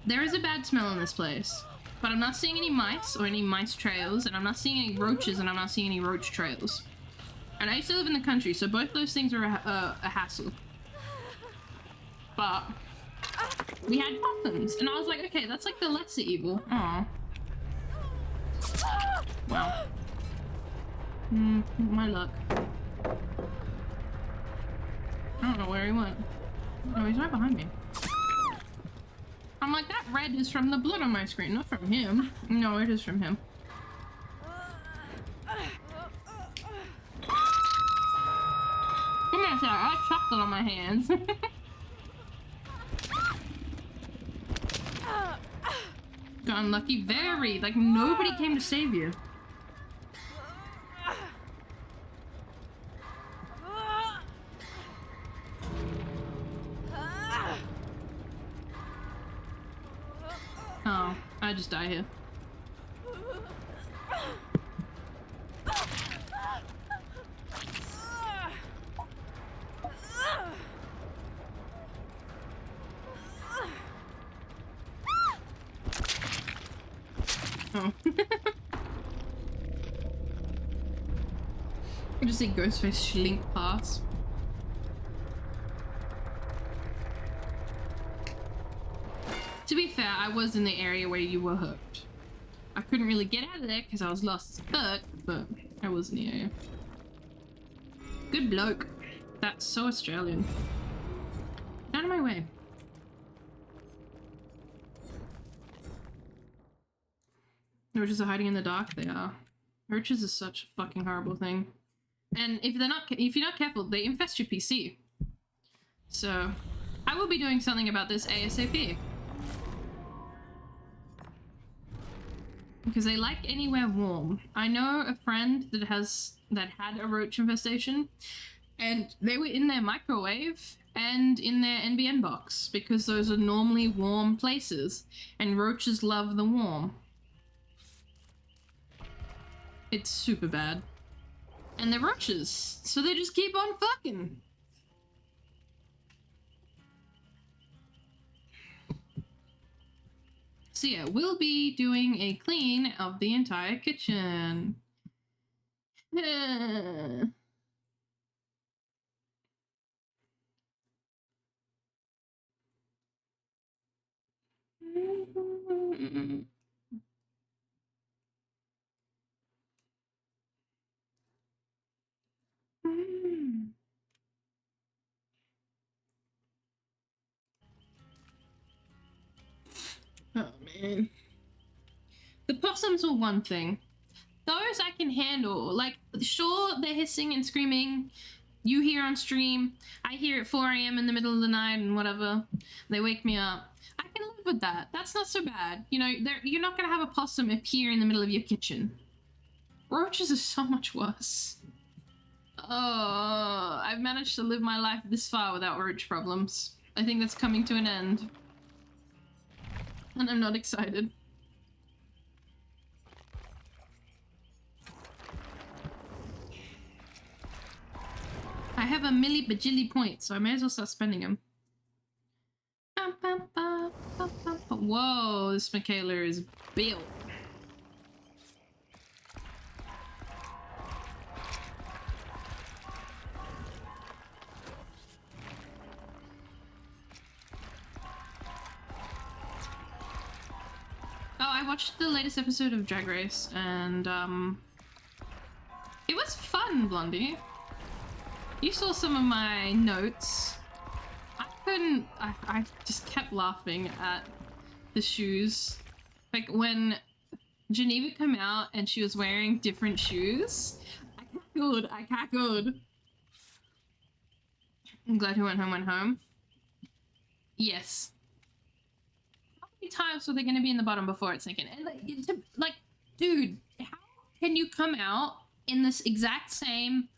there is a bad smell in this place, but I'm not seeing any mice or any mice trails, and I'm not seeing any roaches, and I'm not seeing any roach trails. And I used to live in the country, so both those things were a hassle. But we had possums, and I was like, okay, that's like the lesser evil. Aww. Wow. My luck. I don't know where he went. Oh, he's right behind me. I'm like, that red is from the blood on my screen, not from him. No, it is from him. Come here, sir. I have chocolate on my hands. unlucky. Very. Like, nobody came to save you. Oh, I just die here. Oh. I just see Ghostface slink past. To be fair, I was in the area where you were hooked. I couldn't really get out of there because I was lost as fuck, but I was in the area. Good bloke. That's so Australian. Out of my way. Roaches are hiding in the dark. They are. Roaches is such a fucking horrible thing. And if you're not careful, they infest your PC. So, I will be doing something about this ASAP. Because they like anywhere warm. I know a friend that had a roach infestation, and they were in their microwave and in their NBN box because those are normally warm places, and roaches love the warm. It's super bad. And they're roaches, so they just keep on fucking. So yeah, we'll be doing a clean of the entire kitchen. Oh man. The possums were one thing. Those I can handle. Like, sure, they're hissing and screaming. You hear on stream. I hear at 4 AM in the middle of the night and whatever. They wake me up. I can live with that. That's not so bad. You know, you're not gonna have a possum appear in the middle of your kitchen. Roaches are so much worse. Oh, I've managed to live my life this far without roach problems. I think that's coming to an end. And I'm not excited. I have a milli-bajilli points, so I may as well start spending them. Whoa, this Michaela is built. Oh, I watched the latest episode of Drag Race, and it was fun, Blondie. You saw some of my notes. I just kept laughing at the shoes. Like when Geneva came out and she was wearing different shoes, I cackled. I'm glad who went home. Yes. How many times were they going to be in the bottom before it's sinking? And like, dude, how can you come out in this exact same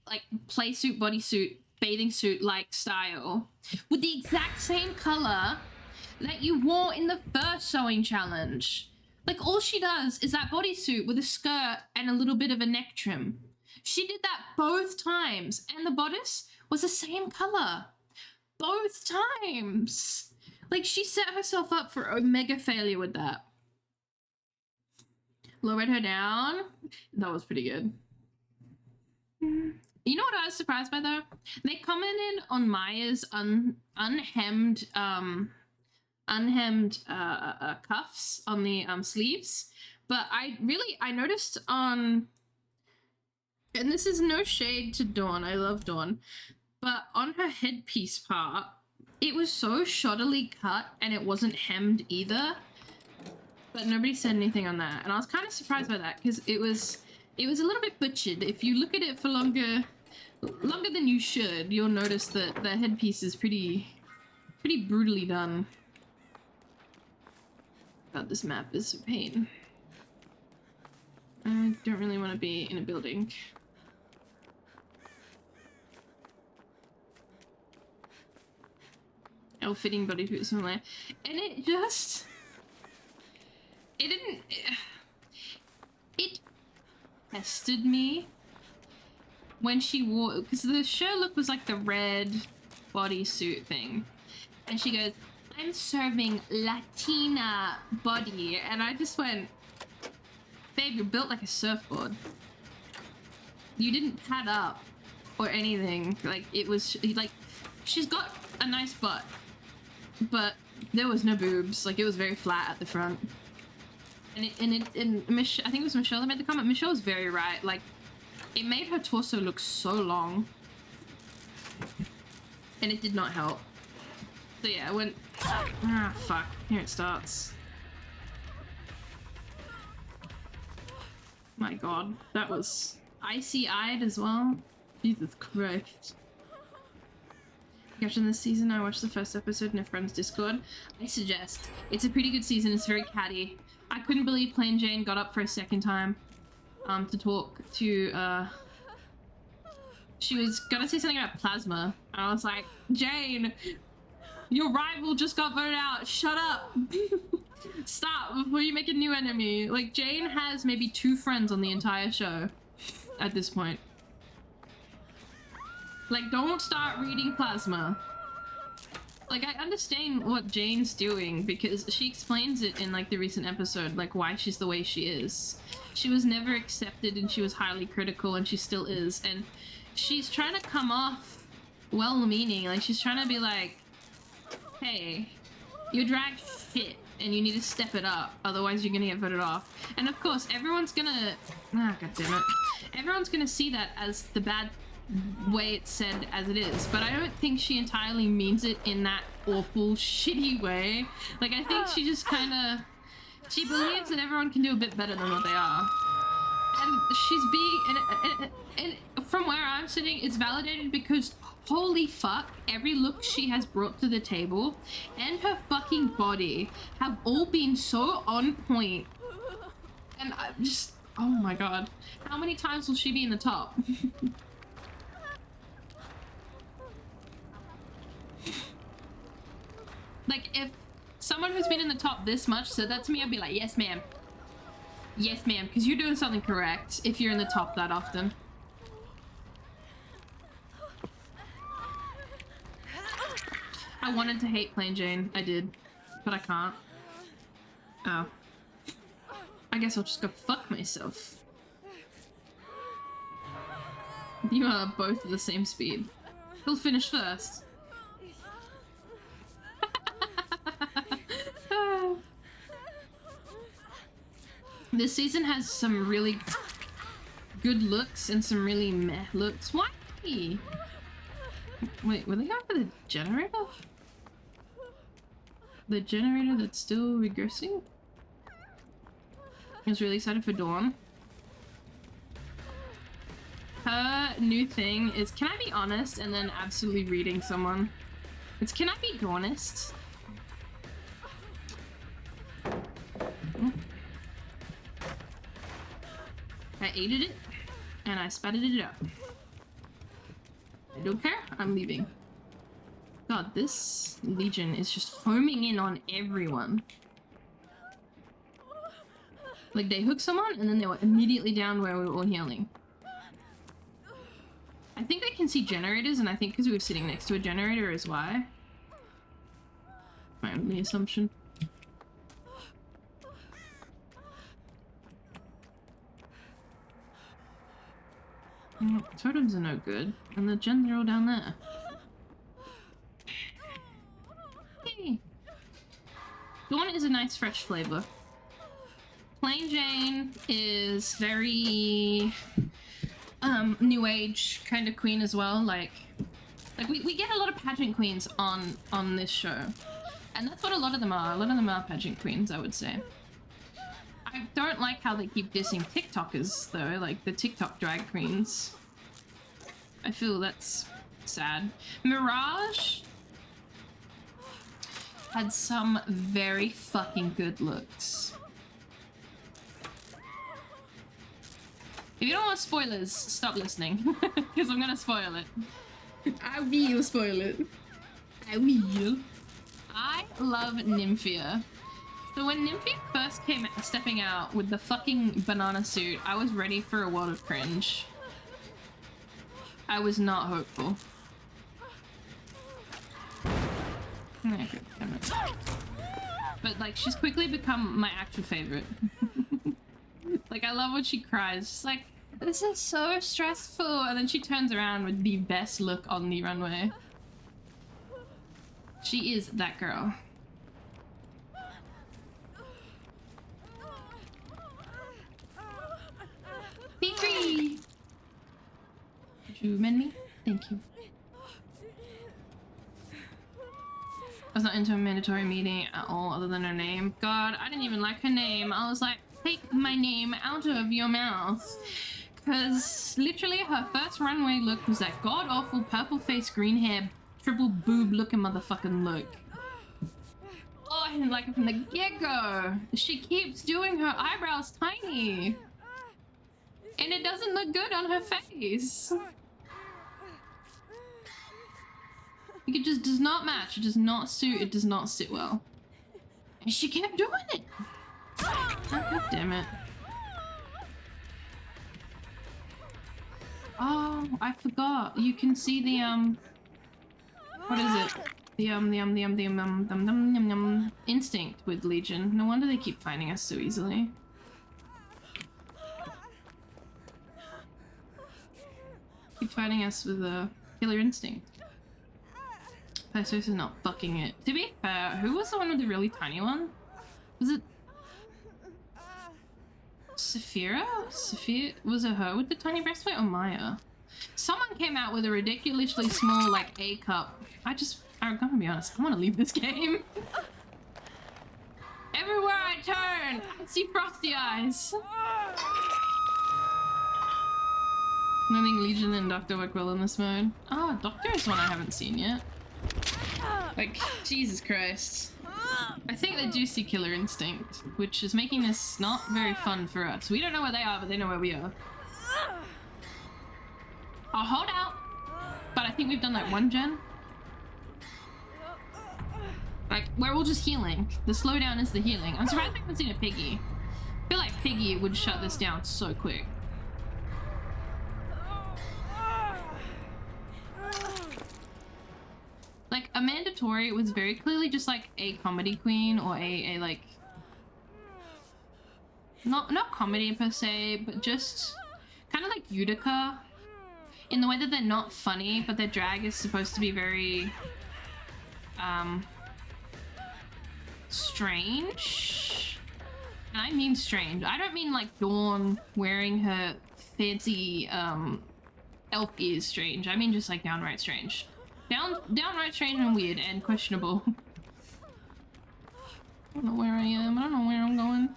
like play suit, bodysuit, bathing suit like style with the exact same color that you wore in the first sewing challenge? Like, all she does is that bodysuit with a skirt and a little bit of a neck trim. She did that both times, and the bodice was the same color both times. Like, she set herself up for a mega failure with that. Lowered her down. That was pretty good. You know what I was surprised by though? They commented on Maya's unhemmed cuffs on the sleeves, but I noticed on, and this is no shade to Dawn, I love Dawn, but on her headpiece part, it was so shoddily cut and it wasn't hemmed either, but nobody said anything on that, and I was kind of surprised by that because it was a little bit butchered. If you look at it for longer than you should, you'll notice that the headpiece is pretty brutally done. God, this map is a pain. I don't really want to be in a building. Ill-fitting body suit somewhere. And it just... It didn't... It tested me when she wore... Because the Sherlock was like the red bodysuit thing. And she goes, I'm serving Latina body. And I just went, babe, you're built like a surfboard. You didn't pad up or anything. Like, it was, like, she's got a nice butt. But there was no boobs. Like, it was very flat at the front. And I think it was Michelle that made the comment. Michelle was very right. Like, it made her torso look so long. And it did not help. So yeah, I went... Ah, fuck. Here it starts. My god. That was icy-eyed as well. Jesus Christ. Catching this season, I watched the first episode in a friend's Discord. I suggest. It's a pretty good season. It's very catty. I couldn't believe Plain Jane got up for a second time to talk to, she was gonna say something about plasma. And I was like, Jane, your rival just got voted out. Shut up. Stop before you make a new enemy. Like, Jane has maybe 2 friends on the entire show at this point. Like, don't start reading plasma. Like, I understand what Jane's doing because she explains it in, like, the recent episode, like, why she's the way she is. She was never accepted and she was highly critical and she still is. And she's trying to come off well-meaning. Like, she's trying to be like, hey, your drag shit and you need to step it up, otherwise you're gonna get voted off. And of course, everyone's gonna... Ah, goddammit. Everyone's gonna see that as the bad way it's said as it is, but I don't think she entirely means it in that awful, shitty way. Like, I think she just kind of... She believes that everyone can do a bit better than what they are. And she's being... And from where I'm sitting, it's validated because holy fuck, every look she has brought to the table and her fucking body have all been so on point. And I just... Oh my god. How many times will she be in the top? Like, if someone who's been in the top this much said that to me, I'd be like, yes, ma'am. Yes, ma'am, because you're doing something correct if you're in the top that often. I wanted to hate Plain Jane. I did. But I can't. Oh. I guess I'll just go fuck myself. You are both at the same speed. Who'll finish first? This season has some really good looks and some really meh looks. Why? Wait, were they going for the generator? The generator that's still regressing? I was really excited for Dawn. Her new thing is, can I be honest, and then absolutely reading someone. It's, can I be honest? I ate it, and I spatted it out. I don't care, I'm leaving. God, this Legion is just homing in on everyone. Like, they hook someone, and then they were immediately down where we were all healing. I think they can see generators, and I think because we were sitting next to a generator is why. My only assumption. Totems are no good, and the gens are all down there. Hey. Dawn is a nice fresh flavor. Plain Jane is very new age kind of queen as well. Like we get a lot of pageant queens on this show, and that's what a lot of them are. A lot of them are pageant queens, I would say. I don't like how they keep dissing TikTokers though, like the TikTok drag queens. I feel that's sad. Mirage had some very fucking good looks. If you don't want spoilers, stop listening, because I'm gonna spoil it. I will spoil it. I will. I love Nymphia. So when Nymphia first came stepping out with the fucking banana suit, I was ready for a world of cringe. I was not hopeful. Okay, but like, she's quickly become my actual favorite. Like, I love when she cries. She's like, this is so stressful, and then she turns around with the best look on the runway. She is that girl. Be free! Did you mend me? Thank you. I was not into a mandatory meeting at all other than her name. God, I didn't even like her name. I was like, take my name out of your mouth. Because literally her first runway look was that god-awful purple face, green hair, triple boob looking motherfucking look. Oh, I didn't like it from the get-go. She keeps doing her eyebrows tiny. And it doesn't look good on her face. Like, it just does not match. It does not suit. It does not sit well. And she kept doing it. Oh, God damn it. Oh, I forgot. You can see the, what is it? The, instinct with Legion. No wonder they keep finding us so easily. Keep finding us with a killer instinct. Perseus is not fucking it. To be fair, who was the one with the really tiny one? Was it Saphira? Was it her with the tiny breastplate or Maya? Someone came out with a ridiculously small, like, A cup. I'm gonna be honest, I want to leave this game. Everywhere I turn, I see frosty eyes. I think Legion and Doctor work well in this mode. Oh, Doctor is one I haven't seen yet. Like, Jesus Christ. I think they do see Killer Instinct, which is making this not very fun for us. We don't know where they are, but they know where we are. I'll hold out, but I think we've done like one gen. Like, we're all just healing. The slowdown is the healing. I'm surprised we haven't seen a Piggy. I feel like Piggy would shut this down so quick. Like, Amanda Tori was very clearly just like a comedy queen or a like, not comedy per se, but just kind of like Utica in the way that they're not funny, but their drag is supposed to be very strange. And I mean strange. I don't mean like Dawn wearing her fancy elf ears strange. I mean just like downright strange. Downright strange and weird and questionable. I don't know where I am. I don't know where I'm going.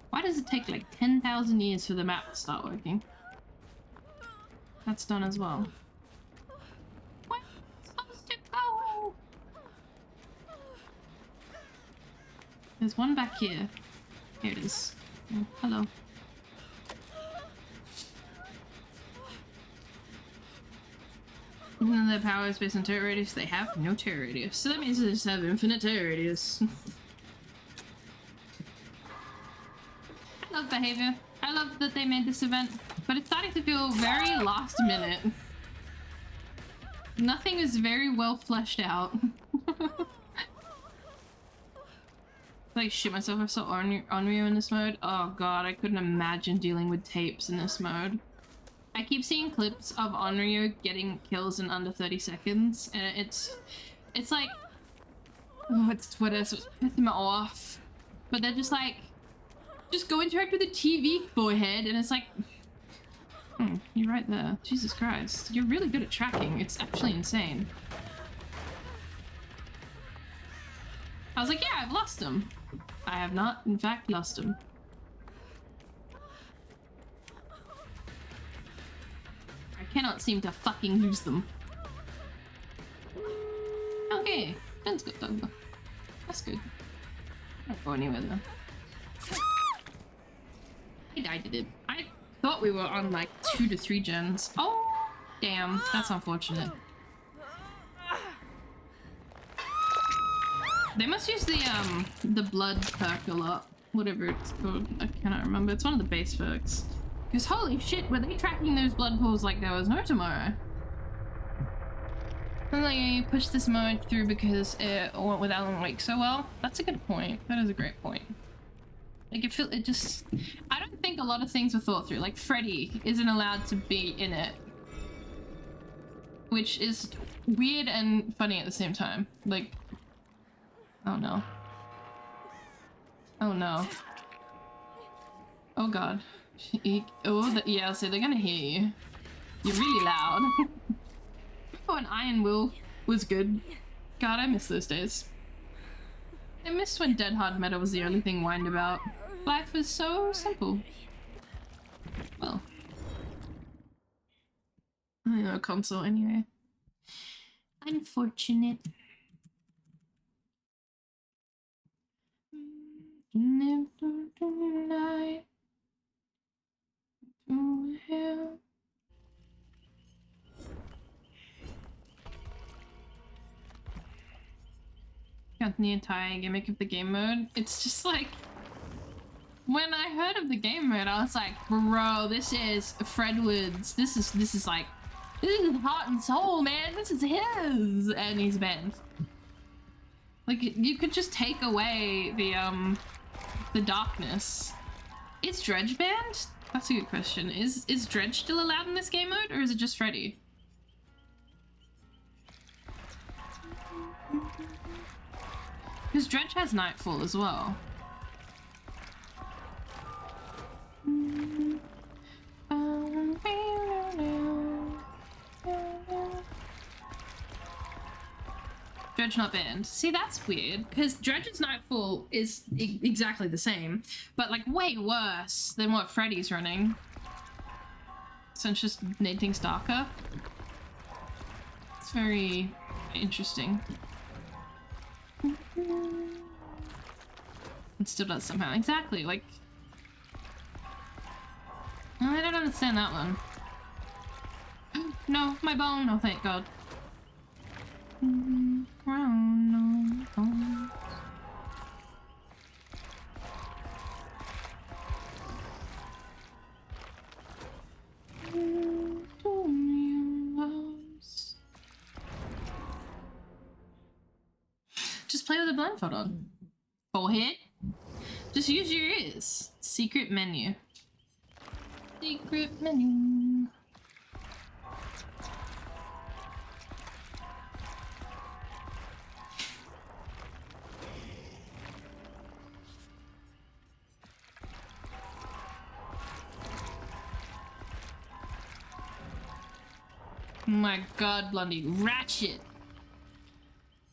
Why does it take like 10,000 years for the map to start working? That's done as well. Where am I supposed to go? There's one back here. Here it is. Oh, hello. Even though their power is based on turret radius, they have no turret radius. So that means they just have infinite turret radius. I love behavior. I love that they made this event, but it's starting to feel very last minute. Nothing is very well fleshed out. Like, shit myself, I saw Onryo in this mode. Oh god, I couldn't imagine dealing with tapes in this mode. I keep seeing clips of Onryo getting kills in under 30 seconds, and it's like, oh, it's Twitter, so it's pissing me off. But they're just like, just go interact with the TV, boyhead, and it's like, you're right there. Jesus Christ, you're really good at tracking. It's actually insane. I was like, yeah, I've lost him. I have not, in fact, lost him. I cannot seem to fucking use them. Okay, that's good though. That's good. I don't go anywhere though. I died it. I thought we were on like 2 to 3 gens. Oh, damn. That's unfortunate. They must use the blood perk a lot. Whatever it's called. I cannot remember. It's one of the base perks. Because holy shit, were they tracking those blood pools like there was no tomorrow? And like, you push this mode through because it went with Alan Wake so well. That's a good point. That is a great point. Like, it just... I don't think a lot of things were thought through. Like, Freddy isn't allowed to be in it. Which is weird and funny at the same time. Like... Oh no. Oh no. Oh god. Yeah, so they're gonna hear you. You're really loud. Oh, an Iron Will was good. God, I miss those days. I miss when Dead Hard Metal was the only thing whined about. Life was so simple. Well. I know a console anyway. Unfortunate. Never tonight. To hell. Got the entire gimmick of the game mode. It's just like, when I heard of the game mode, I was like, bro, this is Fredwood's. This is like, this is heart and soul, man. This is his, and he's banned. Like, you could just take away the darkness. Is Dredge banned? That's a good question. Is Dredge still allowed in this game mode, or is it just Freddy? Because Dredge has Nightfall as well. Dredge not banned. See, that's weird, because Dredge's Nightfall is exactly the same, but like way worse than what Freddy's running. So it's just made things darker. It's very interesting. It still does somehow. Exactly, like... Oh, I don't understand that one. No, my bone. Oh, thank God. Just play with a blindfold on. Forehead. Just use your ears. Secret menu. Secret menu. Oh my God, Blondie. Ratchet.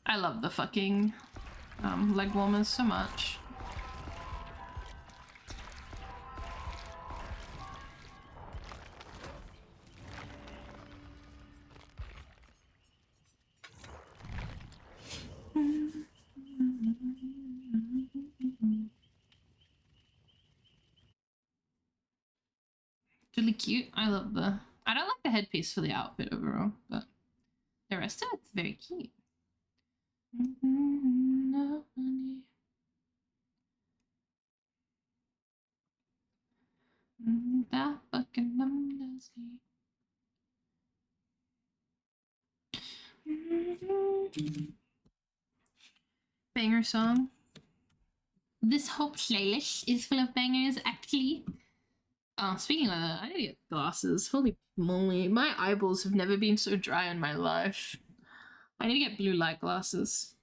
I love the fucking leg warmers so much. Really cute. I love the... I don't like the headpiece for the outfit overall, but the rest of it's very cute. Banger song. This whole playlist is full of bangers, actually. Oh, speaking of that, I need to get glasses. Holy moly, my eyeballs have never been so dry in my life. I need to get blue light glasses.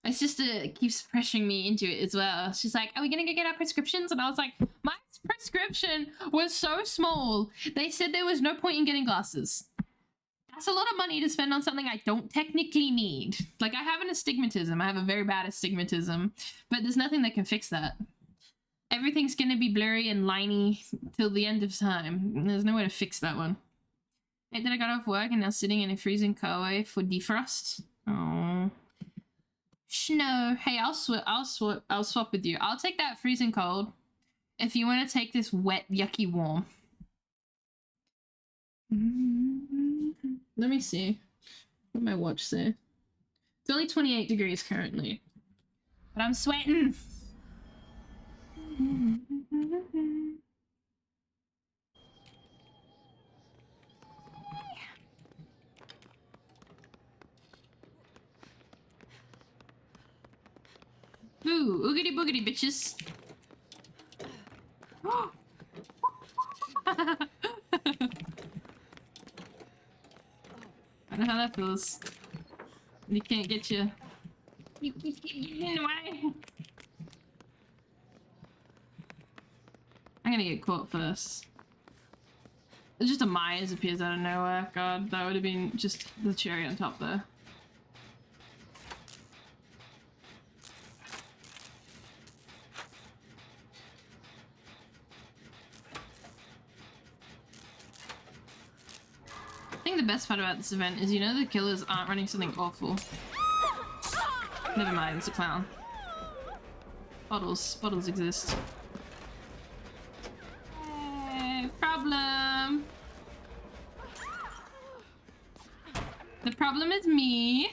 My sister keeps pressuring me into it as well. She's like, are we gonna go get our prescriptions? And I was like, my prescription was so small. They said there was no point in getting glasses. That's a lot of money to spend on something I don't technically need. Like, I have an astigmatism. I have a very bad astigmatism, but there's nothing that can fix that. Everything's gonna be blurry and liney till the end of time. There's no way to fix that one. Hey, then I got off work and now sitting in a freezing carway for defrost. Oh. Snow. Hey, I'll swap with you. I'll take that freezing cold if you want to take this wet, yucky warm. Let me see. What my watch say? It's only 28 degrees currently. But I'm sweating. Ooh, oogity boogity bitches. I know how that feels. You can't get you. You keep getting in the way. I'm gonna get caught first. It's just a Myers appears out of nowhere. God, that would have been just the cherry on top there. I think the best part about this event is, you know, the killers aren't running something awful. Never mind, it's a clown. Bottles exist. Hey, problem. The problem is me.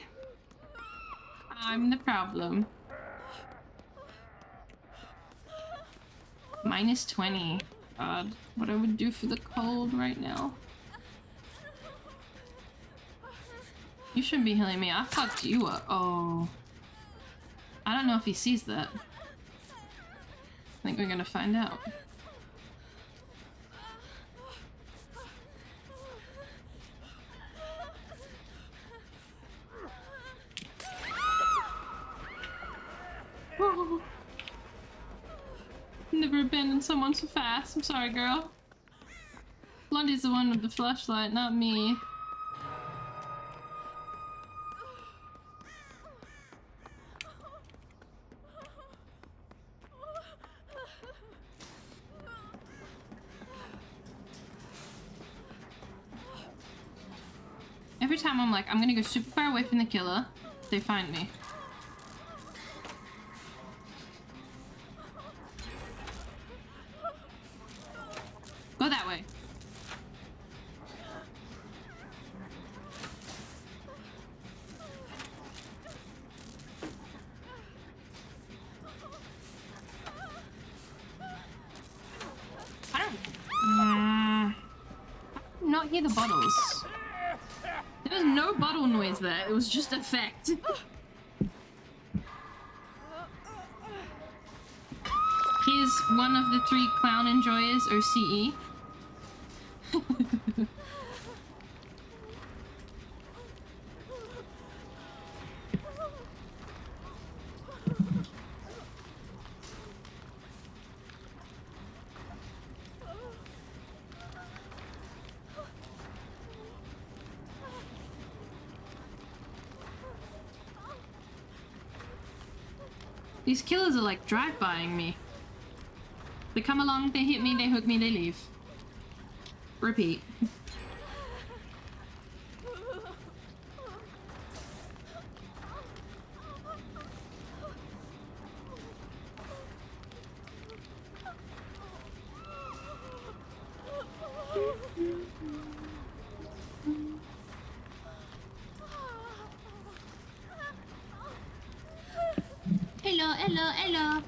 I'm the problem. Minus 20. God, what I would do for the cold right now. You shouldn't be healing me. I fucked you up. Oh. I don't know if he sees that. I think we're gonna find out. Oh. Never abandoned someone so fast. I'm sorry, girl. Blondie's the one with the flashlight, not me. Every time I'm like, I'm gonna go super far away from the killer, they find me. Go that way. I don't... not hear the bottles. There was no bottle noise there, it was just effect. Here's one of the 3 clown enjoyers, OCE. These killers are like drive-bying me. They come along, they hit me, they hook me, they leave. Repeat. Hello, hello, hello.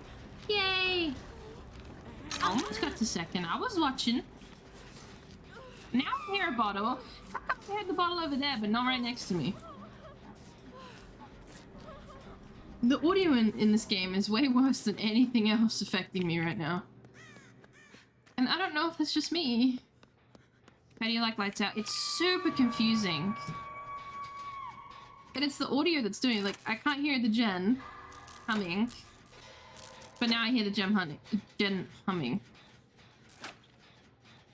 Yay! I almost got to second. I was watching. Now I hear a bottle. How come I heard the bottle over there, but not right next to me? The audio in this game is way worse than anything else affecting me right now. And I don't know if it's just me. How do you like lights out? It's super confusing. And it's the audio that's doing it. Like, I can't hear the gen humming. But now I hear the gen humming.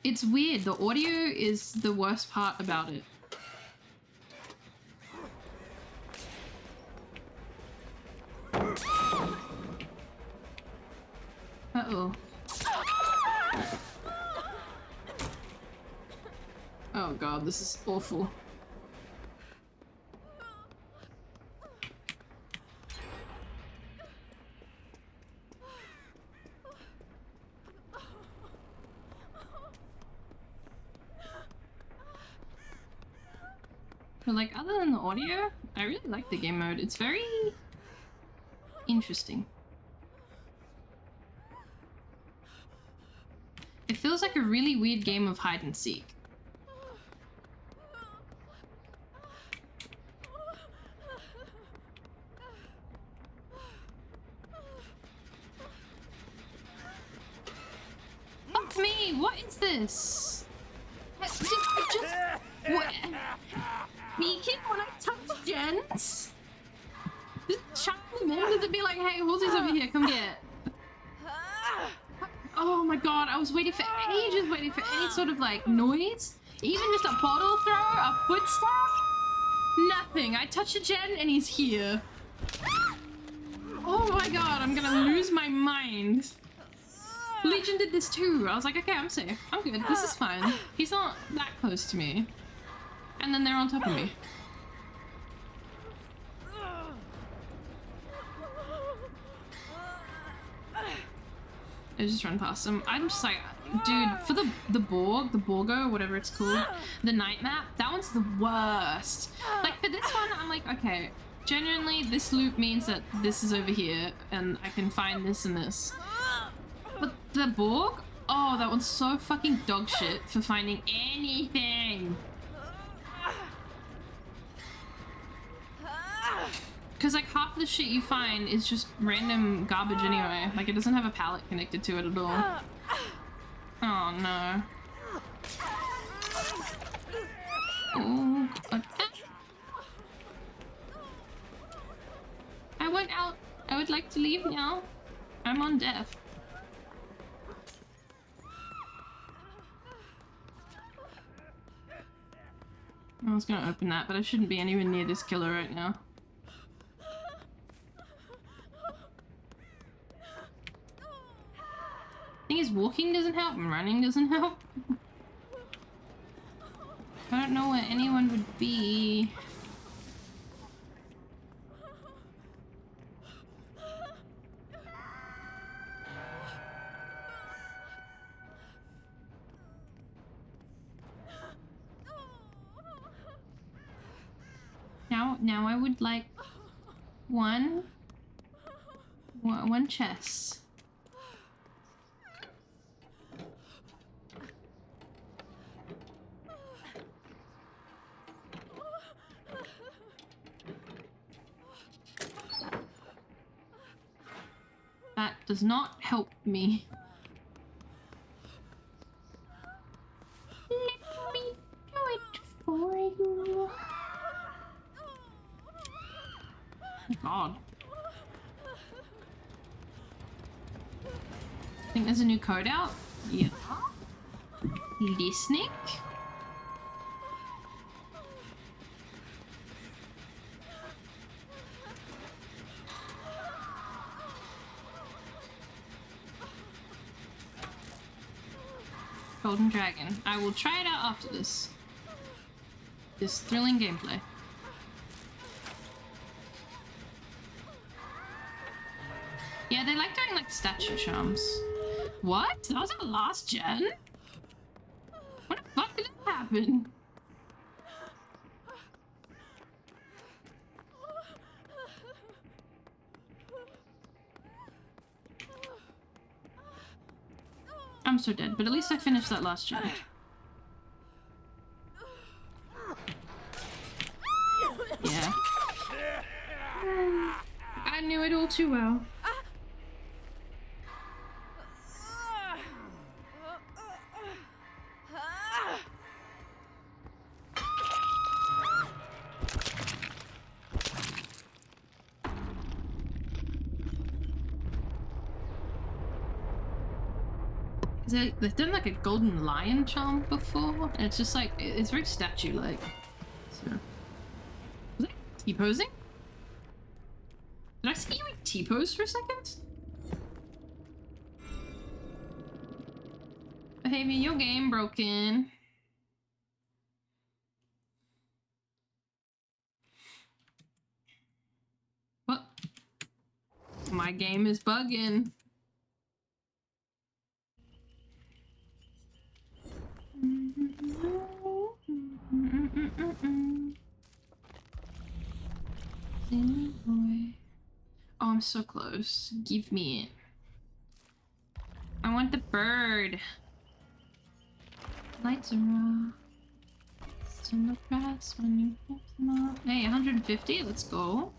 It's weird. The audio is the worst part about it. Uh-oh. Oh god, this is awful. But like, other than the audio, I really like the game mode. It's very interesting. It feels like a really weird game of hide and seek. Fuck me! What is this? Just what? Speaking when I touch gens? Just chuck them in? Does it be like, hey, Wolsey's over here, come get? Oh my god, I was waiting for ages, waiting for any sort of like noise. Even just a bottle throw, a footstep? Nothing. I touch a gen and he's here. Oh my god, I'm gonna lose my mind. Legion did this too. I was like, okay, I'm safe. I'm good. This is fine. He's not that close to me. And then they're on top of me. I just run past them. I'm just like, dude, for the Borgo, whatever it's called, the night map, that one's the worst. Like for this one, I'm like, okay, genuinely, this loop means that this is over here, and I can find this and this. But the Borg? Oh, that one's so fucking dog shit for finding anything. Because like half the shit you find is just random garbage anyway. Like it doesn't have a pallet connected to it at all. Oh no. Oh, I went out. I would like to leave now. I'm on death. I was gonna open that, but I shouldn't be anywhere near this killer right now. Thing is, walking doesn't help and running doesn't help. I don't know where anyone would be. Now I would like one chest. That does not help me. Let me do it for you. Oh god. I think there's a new code out. Yeah. Listening. Golden Dragon. I will try it out after this. This thrilling gameplay. Yeah, they like doing like statue charms. What? That was our last gen? What the fuck did that happen? I'm so dead, but at least I finished that last gen. Yeah. I knew it all too well. They've done like a golden lion charm before, and it's just like, it's very statue-like. So. Was I T-posing? Did I see you T-pose for a second? Behavior, your game broken. My game is bugging. Silly boy. Oh, I'm so close. Give me it. I want the bird. Lights are raw. Still the press when you flip them up. Hey, 150. Let's go.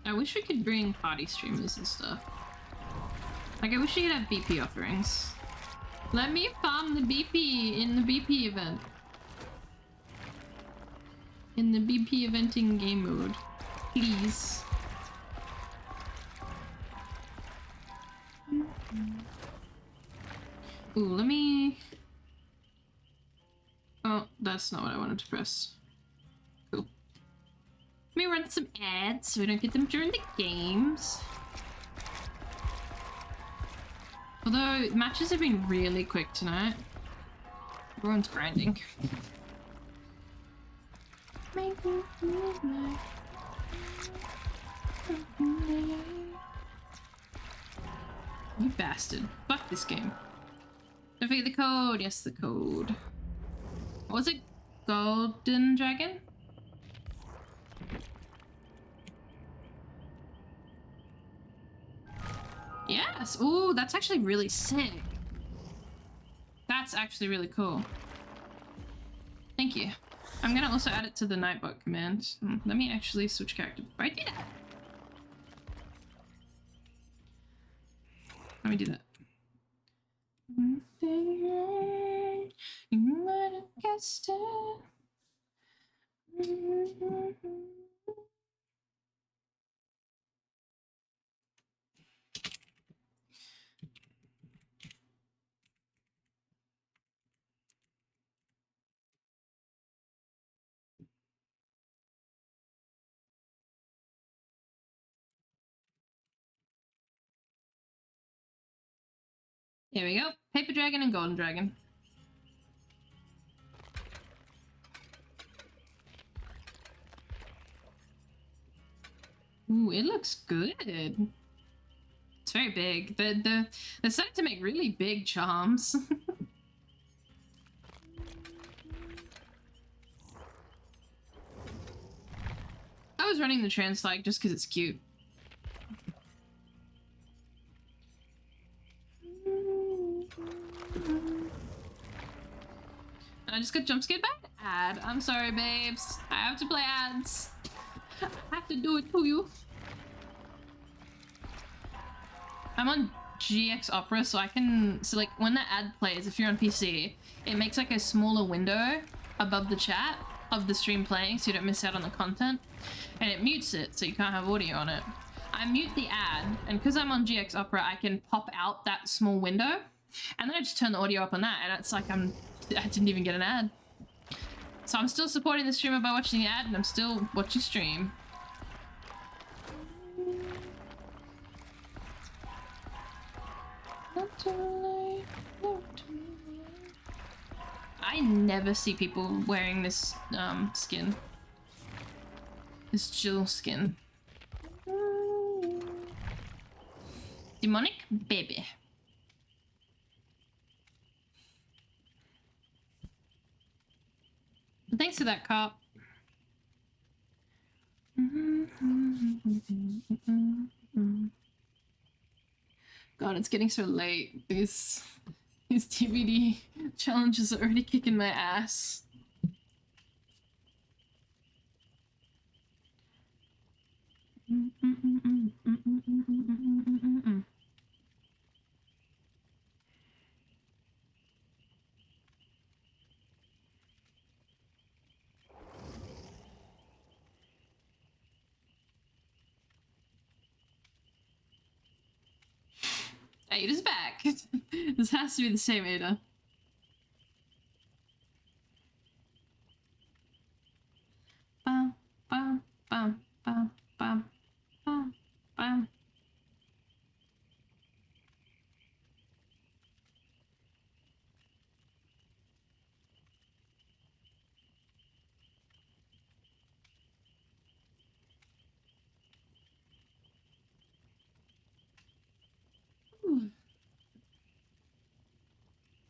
I wish we could bring party streamers and stuff. Like, I wish we could have BP offerings. Let me farm the BP in the BP event. In the BP eventing game mode. Please. Ooh, let me... Oh, that's not what I wanted to press. Cool. Let me run some ads so we don't get them during the games. Although, matches have been really quick tonight. Everyone's grinding. You bastard. Fuck this game. Don't forget the code. Yes, the code. What was it? Golden Dragon? Yes! Ooh, that's actually really sick. That's actually really cool. Thank you. I'm gonna also add it to the Nightbot command. Let me actually switch character before I do that. Let me do that. You might have guessed it. Here we go. Paper Dragon and Golden Dragon. Ooh, it looks good. It's very big. They're starting to make really big charms. I was running the trans-flag just because it's cute. I just got jump scared by an ad. I'm sorry, babes. I have to play ads. I have to do it to you. I'm on GX Opera, so I can... So, like, when the ad plays, if you're on PC, it makes, like, a smaller window above the chat of the stream playing, so you don't miss out on the content. And it mutes it, so you can't have audio on it. I mute the ad, and because I'm on GX Opera, I can pop out that small window, and then I just turn the audio up on that, and it's like I didn't even get an ad. So I'm still supporting the streamer by watching the ad, and I'm still watching stream. Not too late, not too late. I never see people wearing this skin. This Jill skin. Demonic baby. Thanks for that, cop. God, it's getting so late. These TBD challenges are already kicking my ass. Ada's back. This has to be the same Ada. Bum, bum, bum, bum, bum, bum, bum.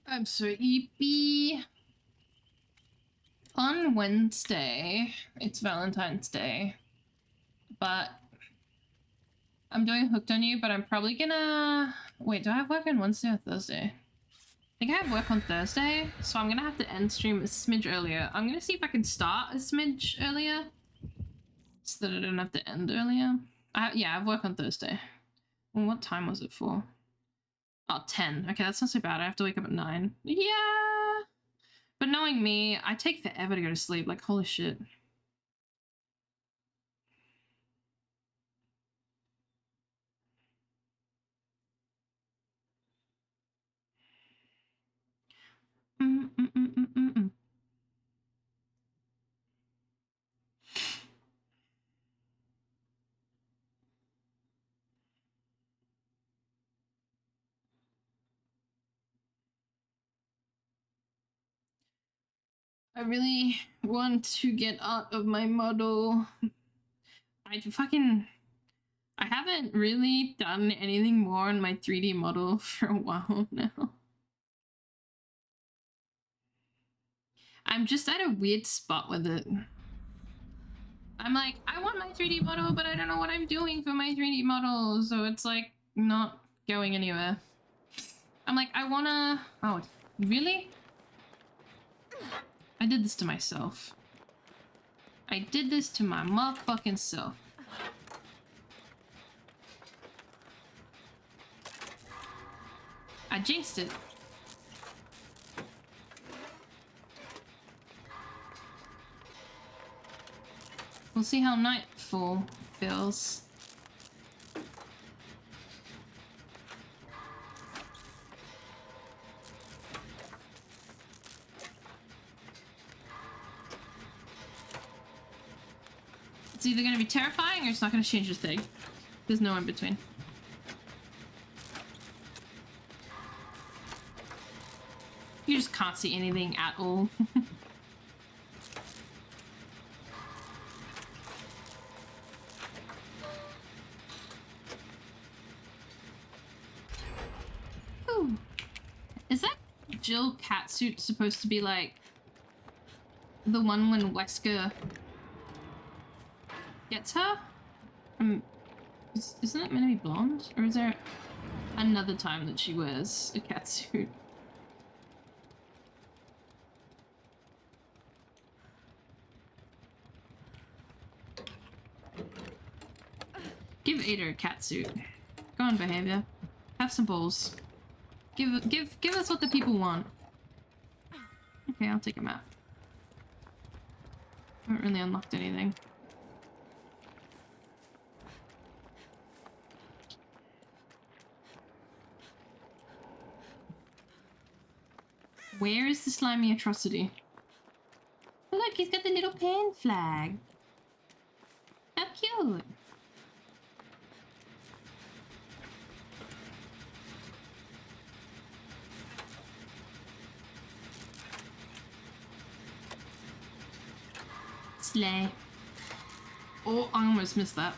I'm so eepy. On Wednesday, it's Valentine's Day, but I'm doing Hooked on You, but I'm probably gonna... Wait, do I have work on Wednesday or Thursday? I think I have work on Thursday, so I'm gonna have to end stream a smidge earlier. I'm gonna see if I can start a smidge earlier, so that I don't have to end earlier. Yeah, I have work on Thursday. Well, what time was it for? Oh, 10. Okay, that's not so bad. I have to wake up at 9. Yeah! But knowing me, I take forever to go to sleep. Like, holy shit. I really want to get out of my model. I haven't really done anything more on my 3D model for a while now. I'm just at a weird spot with it. I'm like, I want my 3D model, but I don't know what I'm doing for my 3D model, so it's like not going anywhere. I'm like, I wanna... Oh, really? I did this to myself. I did this to my motherfucking self. I jinxed it. We'll see how Nightfall feels. It's either going to be terrifying or it's not going to change a thing. There's no in between. You just can't see anything at all. Ooh. Is that Jill catsuit supposed to be like the one when Wesker gets her? Isn't it meant to be blonde? Or is there another time that she wears a catsuit? Give Ada a catsuit. Go on, behavior. Have some balls. Give us what the people want. Okay, I'll take him out. Haven't really unlocked anything. Where is the slimy atrocity? Oh, look, he's got the little pan flag. How cute. Slay. Oh, I almost missed that.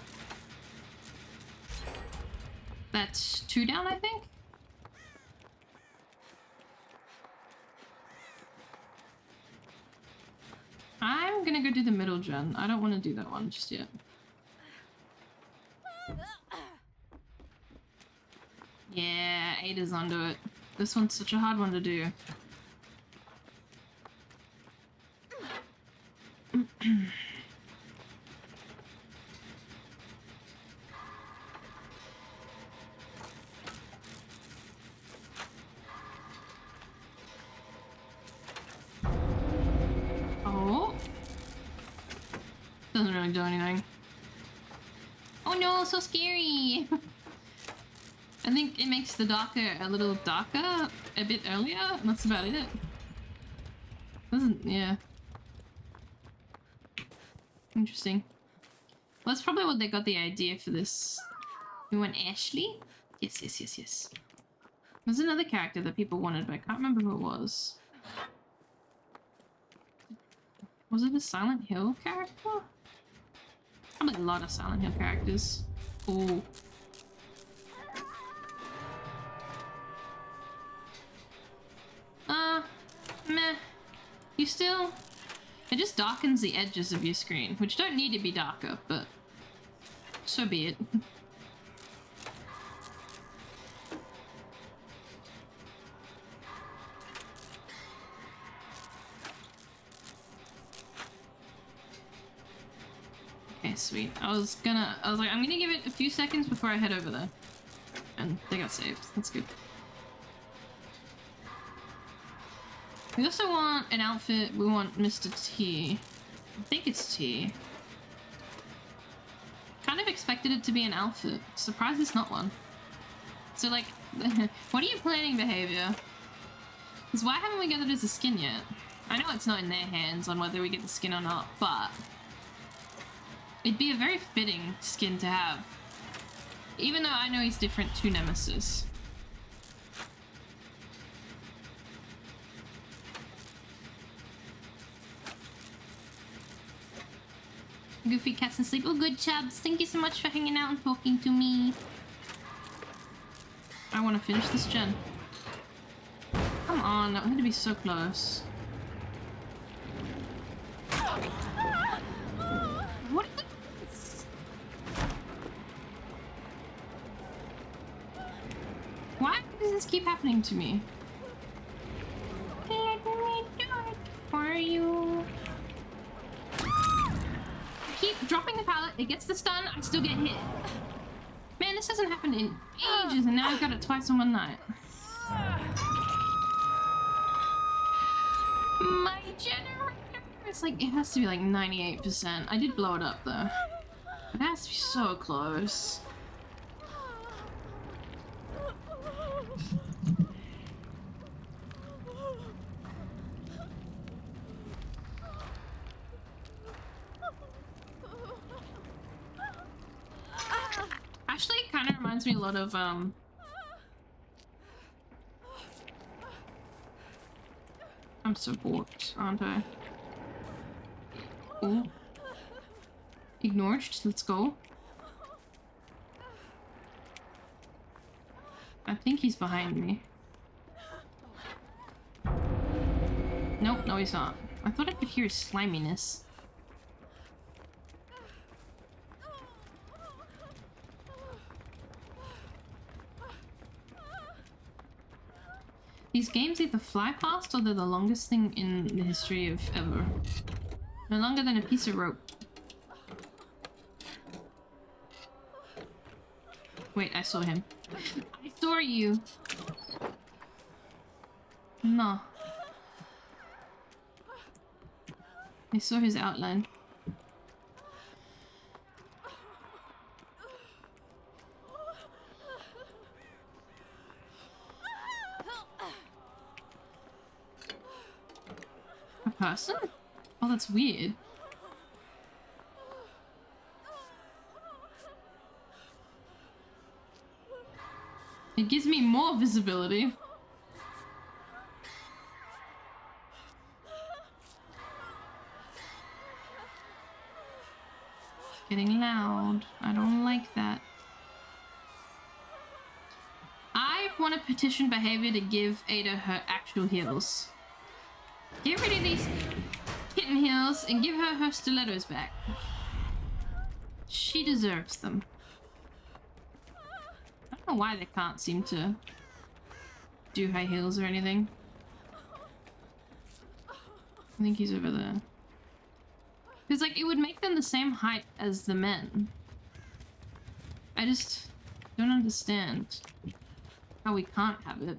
That's 2 down, I think? I'm gonna go do the middle gen. I don't want to do that one just yet. Yeah, Ada's onto it. This one's such a hard one to do. Oh. Doesn't really do anything. Oh no, so scary! I think it makes the darker a little darker a bit earlier, and that's about it. Doesn't, yeah. Interesting. Well, that's probably what they got the idea for this. You want Ashley? Yes, yes, yes, yes. There's another character that people wanted, but I can't remember who it was. Was it a Silent Hill character? Probably a lot of Silent Hill characters. Ooh. Meh. You still... It just darkens the edges of your screen, which don't need to be darker, but so be it. Okay, sweet. I was like, I'm gonna give it a few seconds before I head over there. And they got saved. That's good. We also want an outfit. We want Mr. T. I think it's T. Kind of expected it to be an outfit. Surprised it's not one. So, like, what are you planning behavior? Because why haven't we got it as a skin yet? I know it's not in their hands on whether we get the skin or not, but it'd be a very fitting skin to have. Even though I know he's different to Nemesis. Goofy cats and sleep. Oh, good, Chubs. Thank you so much for hanging out and talking to me. I want to finish this gen. Come on, that had to be so close. What? Why does this keep happening to me? Let me do it for you. Keep dropping the pallet, it gets the stun, I still get hit. Man, this hasn't happened in ages, and now I've got it twice in one night. My generator! It's like, it has to be like 98%. I did blow it up though. It has to be so close. Actually, it kind of reminds me a lot of, I'm so warped, aren't I? Oh. Ignored, let's go. I think he's behind me. Nope, no he's not. I thought I could hear his sliminess. These games either fly past or they're the longest thing in the history of ever. No longer than a piece of rope. Wait, I saw him. I saw you! No. I saw his outline. A person? Oh, that's weird. It gives me more visibility. It's getting loud. I don't like that. I want to petition behavior to give Ada her actual heals. Get rid of these kitten heels and give her her stilettos back. She deserves them. I don't know why they can't seem to do high heels or anything. I think he's over there. Because, like, it would make them the same height as the men. I just don't understand how we can't have it.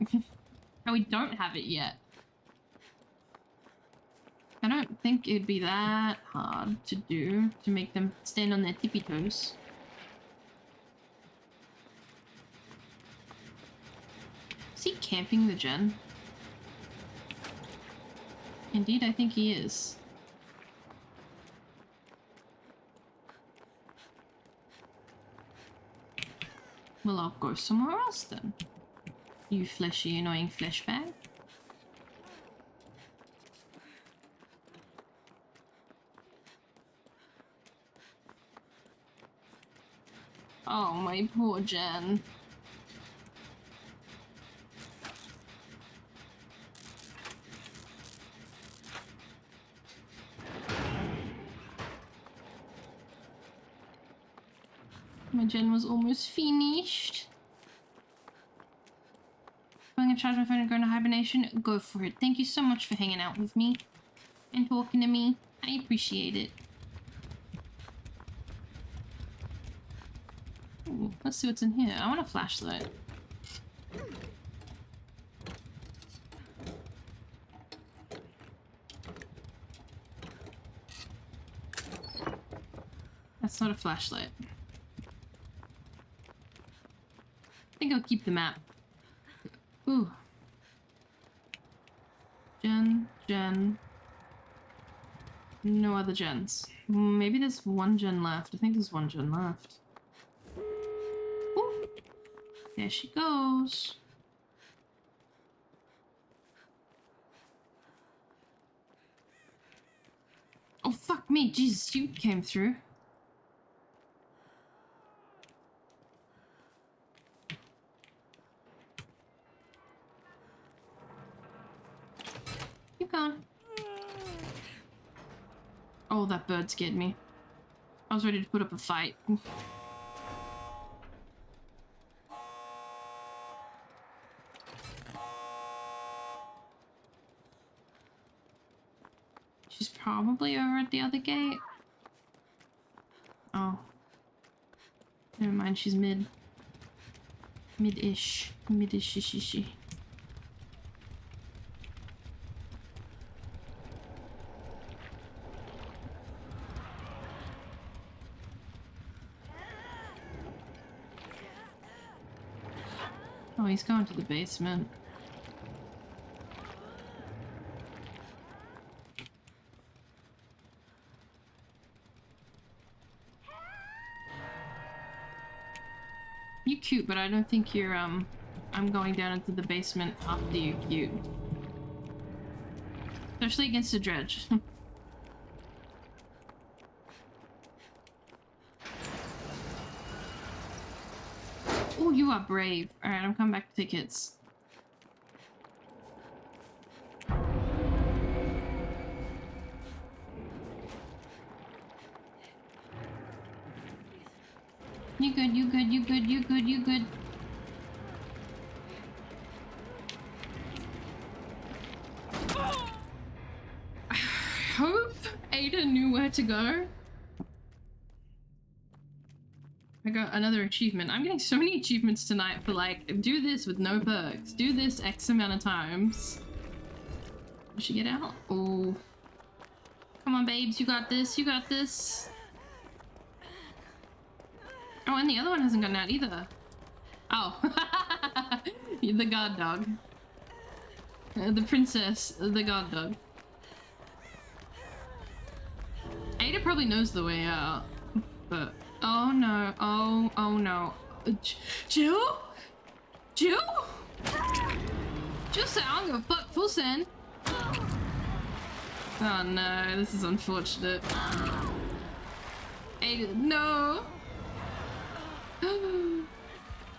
How we don't have it yet. I don't think it'd be that hard to do, to make them stand on their tippy toes. he camping the gen? Indeed, I think he is. Well, I'll go somewhere else then. You fleshy, annoying flesh bag. Oh, my poor Jen. My gen was almost finished. I'm gonna charge my phone and go into hibernation. Go for it. Thank you so much for hanging out with me and talking to me. I appreciate it. Ooh, let's see what's in here. I want a flashlight. That's not a flashlight. I think I'll keep the map. Ooh. Gen. No other gens. Maybe there's one gen left. I think there's one gen left. Ooh. There she goes. Oh, fuck me. Jesus, you came through. Keep going. Oh, that bird scared me. I was ready to put up a fight. She's probably over at the other gate. Oh. Never mind, she's mid. Mid-ish. Mid-ish-ish-ish. Oh, he's going to the basement. You cute, but I don't think you're, I'm going down into the basement after you cute. Especially against a dredge. Oh, you are brave. Alright, I'm coming back to tickets. You good, you good, you good, you good, you good. I hope Ada knew where to go. I got another achievement. I'm getting so many achievements tonight for like, do this with no perks. Do this X amount of times. Did she get out? Oh. Come on, babes. You got this. You got this. Oh, and the other one hasn't gotten out either. Oh. The guard dog. The princess. The guard dog. Ada probably knows the way out. But... oh no. Oh no. Jill? Jill? Jill said, I'm gonna fuck full send. Oh no, this is unfortunate. Ada, no!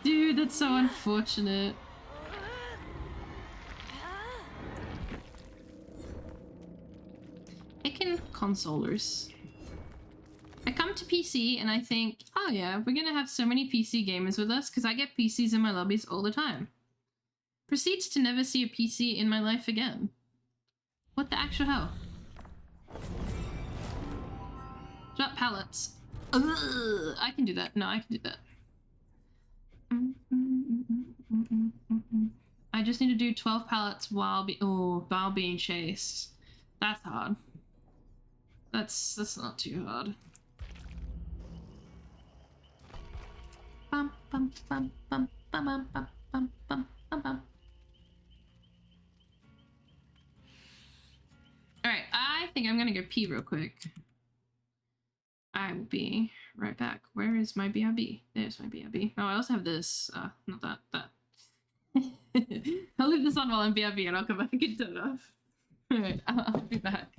Dude, that's so unfortunate. Heckin' consolers. I come to PC and I think, oh yeah, we're gonna have so many PC gamers with us because I get PCs in my lobbies all the time. Proceeds to never see a PC in my life again. What the actual hell? Drop pallets. Ugh, I can do that. No, I can do that. I just need to do 12 pallets while being chased. That's hard. That's not too hard. Bum bum bum bum bum bum bum bum bum bum. think I'm gonna go pee real quick. I will be right back. Where is my BRB? There's my BRB. Oh, I also have this. Not that. I'll leave this on while I'm BRB and I'll come back and turn it off. Alright, I'll be back.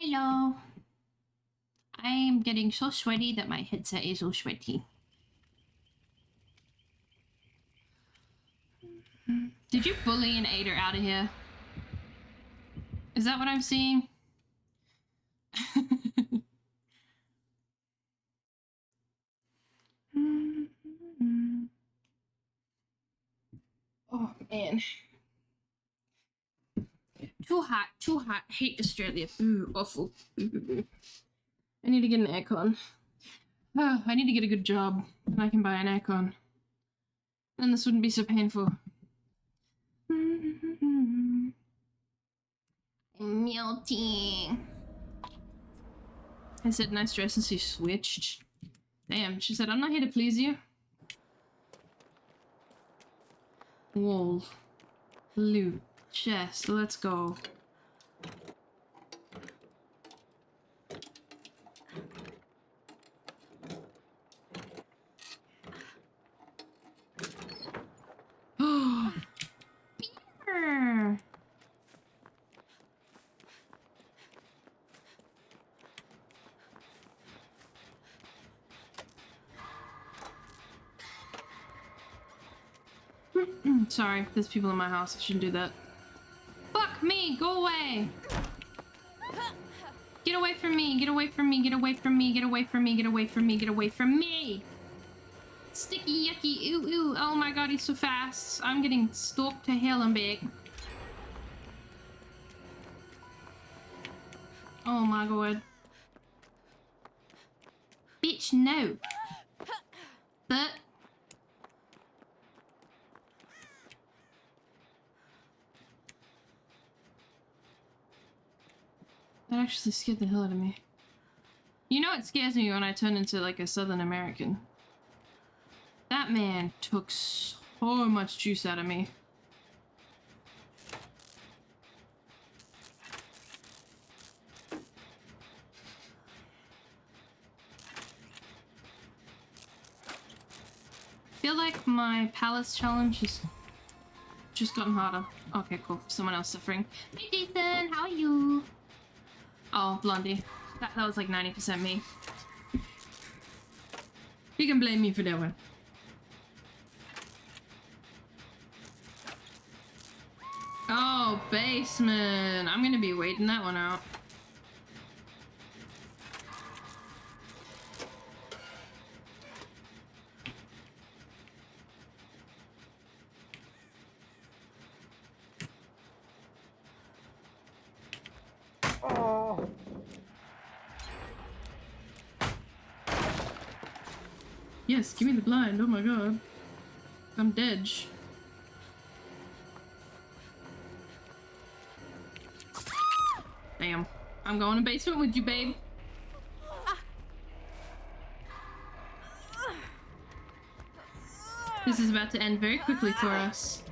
Hello. I'm getting so sweaty that my headset is all sweaty. Did you bully an aider out of here? Is that what I'm seeing? Oh man. Too hot, too hot. Hate Australia. Ooh, awful. Ooh. I need to get an aircon. Oh, I need to get a good job, and I can buy an aircon. Then this wouldn't be so painful. I'm melting. I said nice dress and she switched. Damn, she said, I'm not here to please you. Wall. Loot. Chest. Let's go. Oh, beer! Sorry, there's people in my house. I shouldn't do that. Fuck me! Go away! Get away from me! Get away from me! Get away from me! Get away from me! Get away from me! Get away from me! Sticky, yucky, ooh, ooh. Oh my god, he's so fast. I'm getting stalked to hell and back. Oh my god. Bitch, no. actually scared the hell out of me. You know it scares me when I turn into like a Southern American. That man took so much juice out of me. I feel like my palace challenge has just gotten harder. Okay, cool. Someone else suffering. Hey Jason, how are you? Oh, Blondie. That was like 90% me. You can blame me for that one. Oh, basement. I'm gonna be waiting that one out. Oh. Yes, give me the blind. Oh my god. I'm dead. Damn. I'm going to basement with you, babe. This is about to end very quickly for us.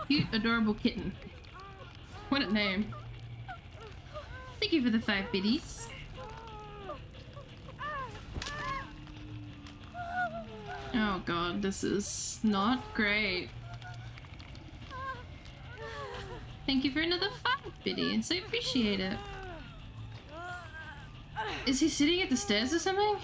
Cute, adorable kitten. What a name. Thank you for the 5 biddies. Oh god, this is not great. Thank you for another 5 biddies. I appreciate it. Is he sitting at the stairs or something?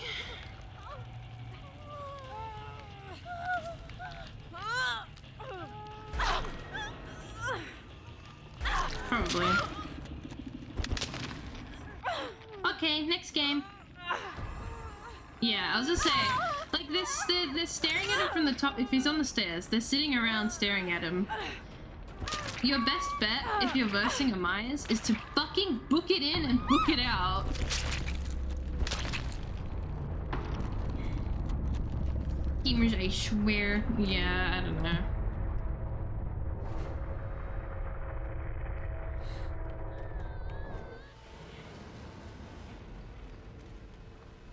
Probably. Okay, next game. Yeah, I was gonna say, like this, they're staring at him from the top. If he's on the stairs, they're sitting around staring at him. Your best bet, if you're versing a Myers, is to fucking book it in and book it out. Gamers, I swear. Yeah, I don't know.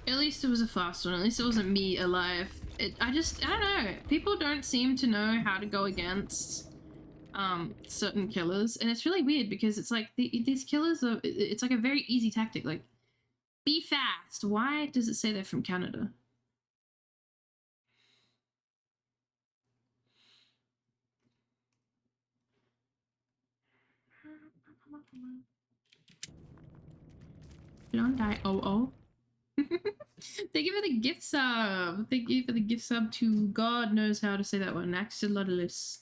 At least it was a fast one. At least it wasn't me alive. I don't know. People don't seem to know how to go against certain killers, and it's really weird because it's like these killers are. It's like a very easy tactic. Like, be fast. Why does it say they're from Canada? Don't die. Oh. Thank you for the gift sub. Thank you for the gift sub to God knows how to say that one. Axolotlis.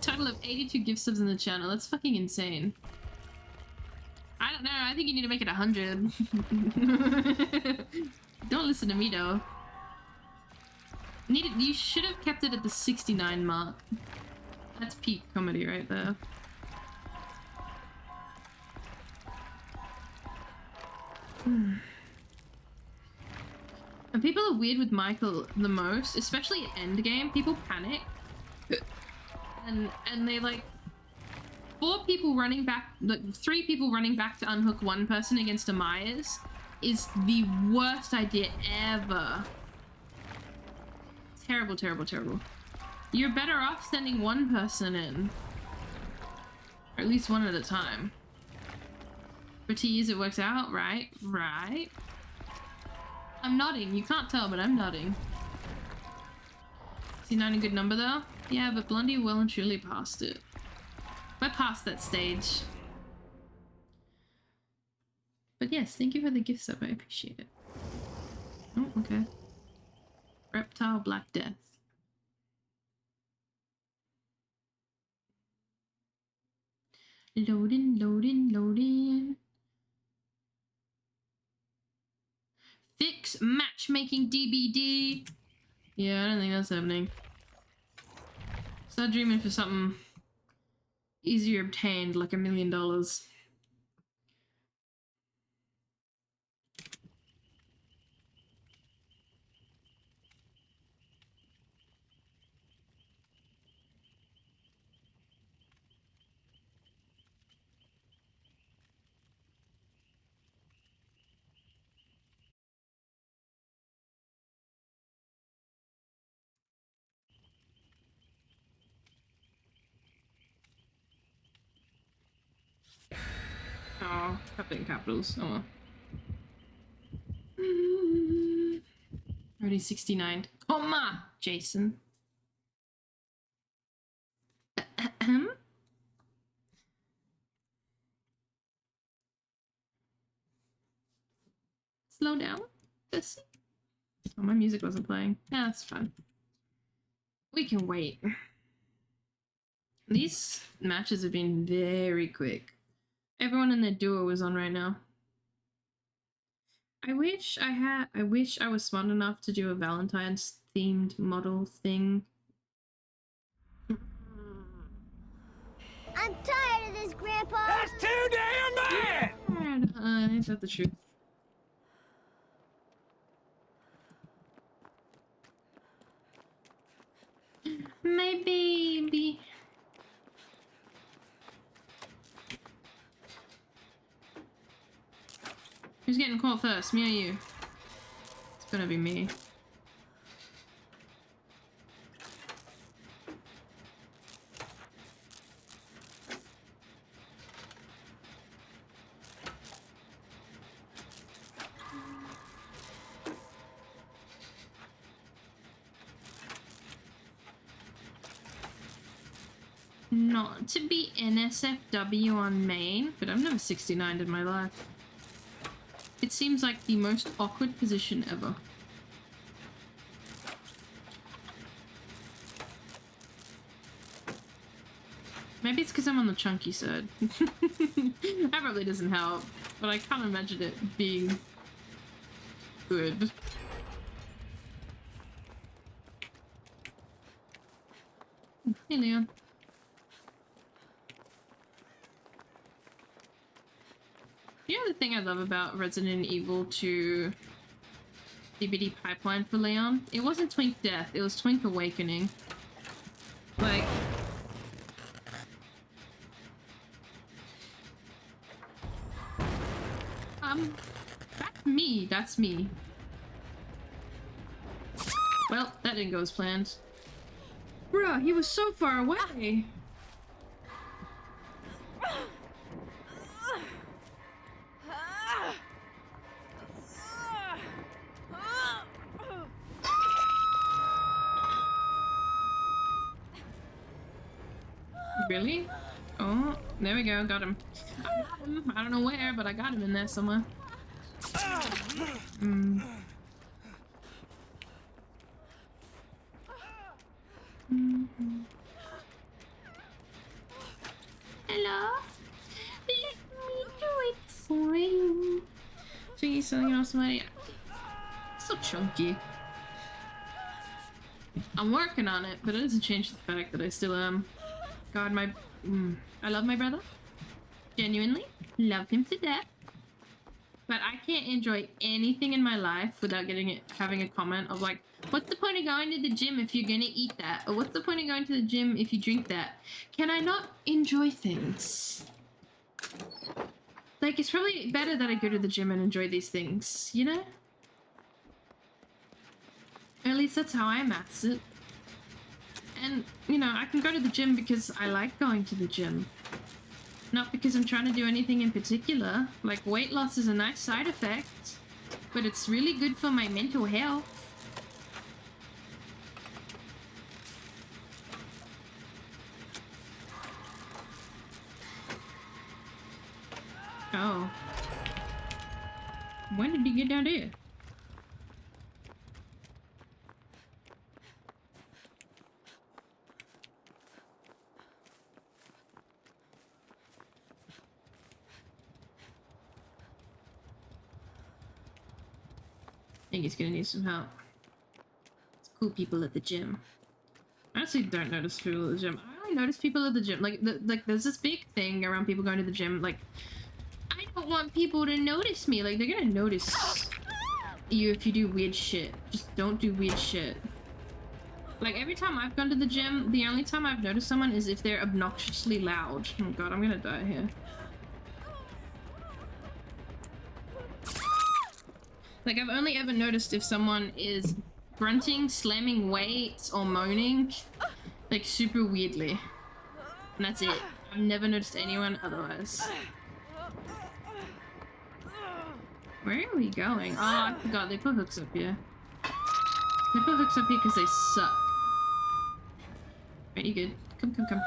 Total of 82 gift subs in the channel. That's fucking insane. I don't know. I think you need to make it 100. Don't listen to me though. You should have kept it at the 69 mark. That's peak comedy right there. And people are weird with Michael the most, especially at endgame. People panic. And they like 4 people running back, like 3 people running back to unhook 1 person against a Myers is the worst idea ever. Terrible, terrible, terrible. You're better off sending 1 person in. Or at least 1 at a time. For T's it works out, right? Right. I'm nodding. You can't tell, but I'm nodding. 69 a good number though? Yeah, but Blondie well and truly passed it. We're past that stage. But yes, thank you for the gift sub. I appreciate it. Oh, okay. Reptile Black Death. Loading, loading, loading. Fix matchmaking DBD. Yeah, I don't think that's happening. Start dreaming for something easier obtained, like $1 million. Oh, kept it in capitals. Oh well. Already 69. Comma, Jason. Slow down. This. Oh, my music wasn't playing. Yeah, that's fine. We can wait. These matches have been very quick. Everyone in their duo was on right now. I wish I was smart enough to do a Valentine's themed model thing. I'm tired of this, Grandpa. That's too damn bad! Is that the truth? My baby. Who's getting caught first? Me or you? It's gonna be me. Not to be NSFW on main, but I've never 69'd in my life. It seems like the most awkward position ever. Maybe it's because I'm on the chunky side. That probably doesn't help, but I can't imagine it being good. Hey, Leon. The other thing I love about Resident Evil 2 DBD pipeline for Leon, it wasn't Twink Death, it was Twink Awakening. Like... that's me, that's me. Well, that didn't go as planned. Bruh, he was so far away! Really? Oh, there we go, got him. I got him. I don't know where, but I got him in there somewhere. Hello? Let me do it for you. So you selling off somebody? So chunky. I'm working on it, but it doesn't change the fact that I still am. God, I love my brother. Genuinely. Love him to death. But I can't enjoy anything in my life without having a comment of like, what's the point of going to the gym if you're gonna eat that? Or what's the point of going to the gym if you drink that? Can I not enjoy things? Like, it's probably better that I go to the gym and enjoy these things, you know? Or at least that's how I maths it. And, you know, I can go to the gym because I like going to the gym. Not because I'm trying to do anything in particular. Like, weight loss is a nice side effect, but it's really good for my mental health. Oh. When did he get down here? I think he's gonna need some help. It's cool people at the gym. I honestly don't notice people at the gym. I only notice people at the gym. Like, there's this big thing around people going to the gym. Like, I don't want people to notice me. Like, they're gonna notice you if you do weird shit. Just don't do weird shit. Like, every time I've gone to the gym, the only time I've noticed someone is if they're obnoxiously loud. Oh god, I'm gonna die here. Like, I've only ever noticed if someone is grunting, slamming weights, or moaning, like, super weirdly. And that's it. I've never noticed anyone otherwise. Where are we going? Oh, I forgot. They put hooks up here. They put hooks up here because they suck. Right, you good? Come, come, come.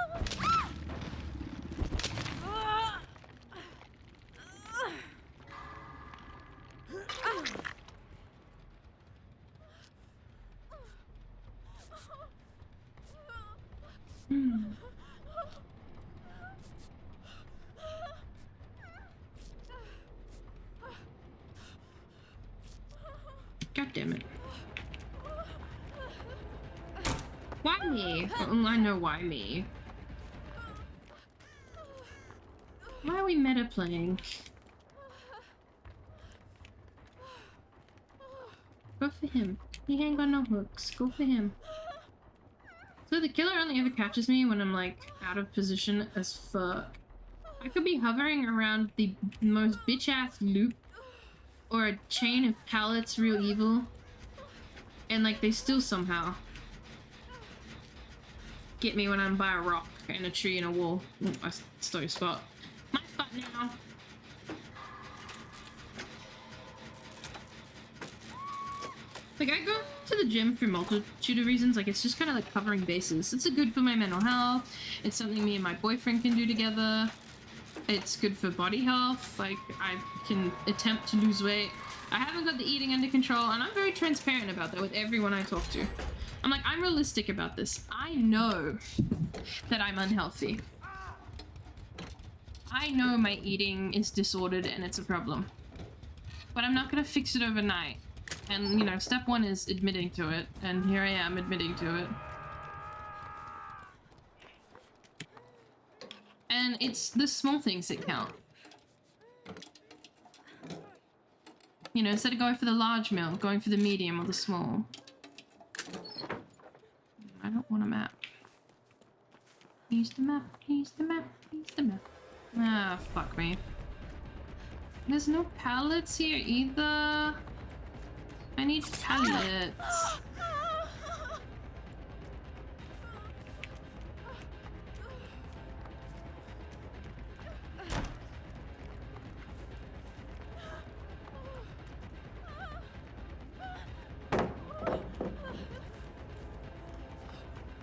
God damn it. Why me? Well, I know why me. Why are we meta playing? Go for him. He ain't got no hooks. Go for him. So the killer only ever catches me when I'm like out of position as fuck. I could be hovering around the most bitch-ass loop or a chain of pallets real evil, and like they still somehow get me when I'm by a rock and a tree and a wall. Ooh, I stole your spot. My spot now. Like, I go to the gym for a multitude of reasons. Like, it's just kind of like covering bases. It's good for my mental health. It's something me and my boyfriend can do together. It's good for body health. Like, I can attempt to lose weight. I haven't got the eating under control, and I'm very transparent about that with everyone I talk to. I'm like, I'm realistic about this. I know that I'm unhealthy. I know my eating is disordered and it's a problem. But I'm not gonna fix it overnight. And, you know, step one is admitting to it, and here I am admitting to it. And it's the small things that count. You know, instead of going for the large meal, going for the medium or the small. I don't want a map. Use the map, use the map, use the map. Ah, fuck me. There's no pallets here either. I need pallets.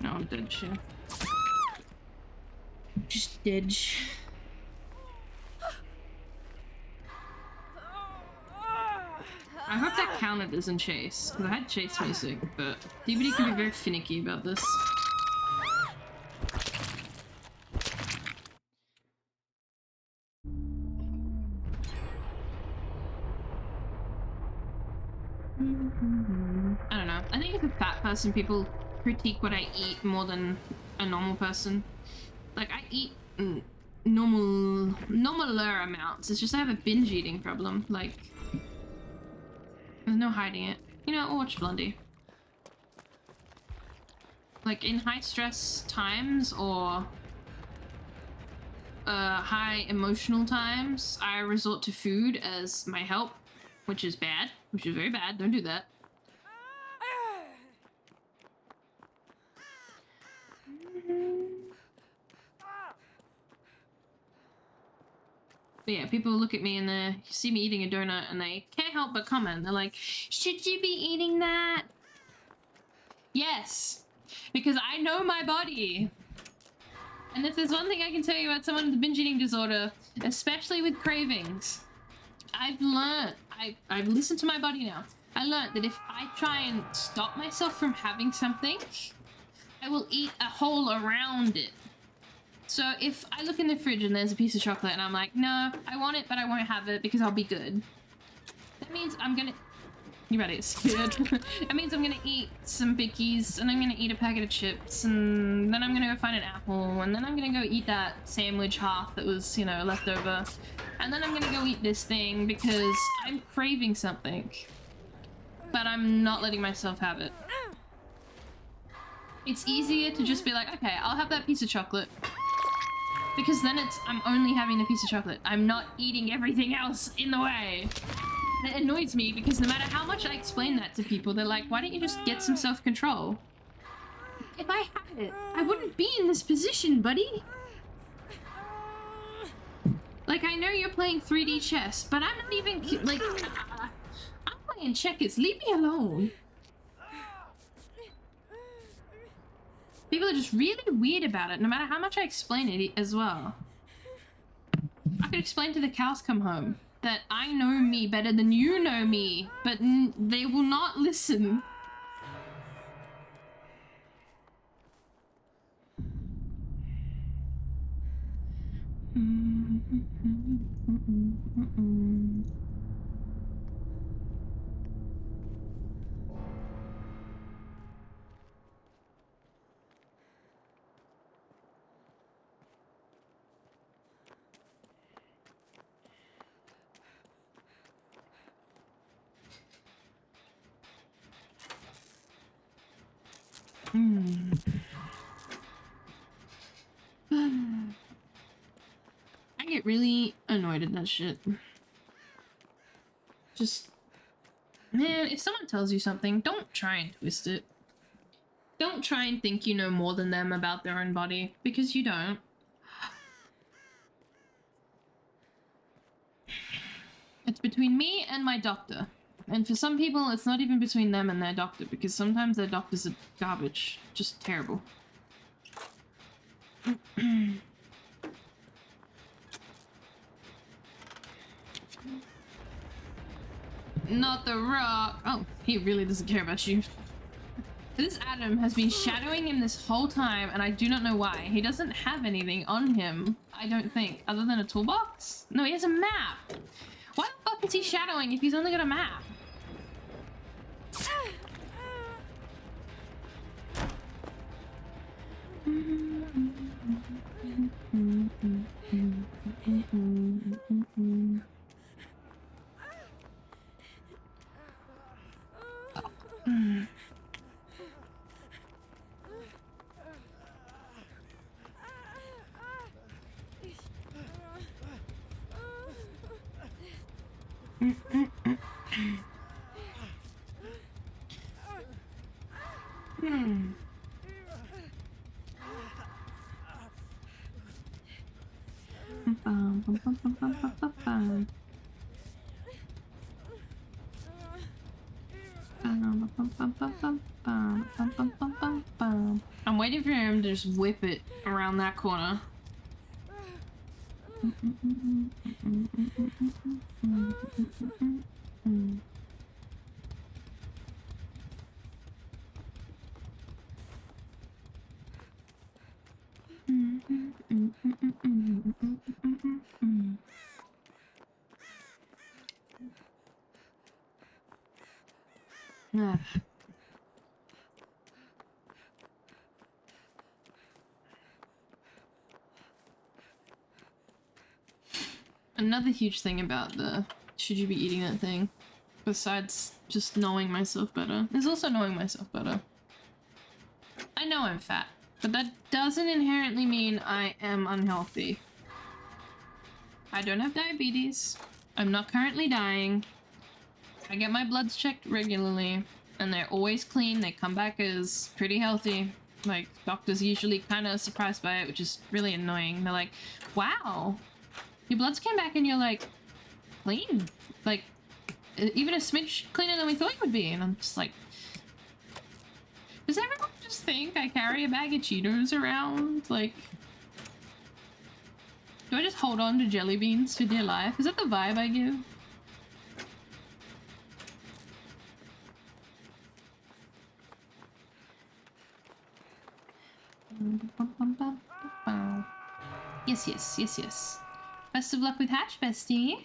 No, I'm dead shit. Just dead. I hope that counted as in chase, because I had chase music, but DBD can be very finicky about this. I don't know. I think as a fat person, people critique what I eat more than a normal person. Like, I eat normaler amounts. It's just I have a binge eating problem. Like, there's no hiding it. You know, I'll watch Blondie. Like, in high stress times or high emotional times, I resort to food as my help, which is bad, which is very bad. Don't do that. But yeah, people look at me and they see me eating a donut and they can't help but comment. They're like, should you be eating that? Yes, because I know my body. And if there's one thing I can tell you about someone with a binge eating disorder, especially with cravings, I've learned, I've listened to my body now. I learned that if I try and stop myself from having something, I will eat a hole around it. So if I look in the fridge and there's a piece of chocolate and I'm like, no, I want it, but I won't have it because I'll be good. That means I'm gonna... You ready? It's good. That means I'm gonna eat some Bickies and I'm gonna eat a packet of chips and then I'm gonna go find an apple and then I'm gonna go eat that sandwich half that was, you know, left over. And then I'm gonna go eat this thing because I'm craving something. But I'm not letting myself have it. It's easier to just be like, okay, I'll have that piece of chocolate. Because then I'm only having the piece of chocolate. I'm not eating everything else in the way. And it annoys me because no matter how much I explain that to people, they're like, why don't you just get some self-control? If I had it, I wouldn't be in this position, buddy. Like, I know you're playing 3D chess, but I'm not even, like, I'm playing checkers. Leave me alone. People are just really weird about it, no matter how much I explain it as well. I could explain to the cows come home that I know me better than you know me, but they will not listen. I get really annoyed at that shit. Just, man, if someone tells you something, don't try and twist it. Don't try and think you know more than them about their own body, because you don't. It's between me and my doctor. And for some people, it's not even between them and their doctor, because sometimes their doctors are garbage. Just terrible. Not the Rock. Oh, he really doesn't care about you. This Adam has been shadowing him this whole time, and I do not know why. He doesn't have anything on him, I don't think, other than a toolbox? No, he has a map. Why the fuck is he shadowing if he's only got a map? I'm waiting for him to just whip it around that corner. Another huge thing about the should you be eating that thing, besides just knowing myself better, is also knowing myself better. I know I'm fat, but that doesn't inherently mean I am unhealthy. I don't have diabetes. I'm not currently dying. I get my bloods checked regularly, and they're always clean. They come back as pretty healthy. Like, doctors usually kind of surprised by it, which is really annoying. They're like, wow, your bloods came back and you're like, clean. Like, even a smidge cleaner than we thought you would be. And I'm just like, does everyone just think I carry a bag of Cheetos around? Like, do I just hold on to jelly beans for dear life? Is that the vibe I give? Yes, yes, yes, yes. Best of luck with Hatch, bestie.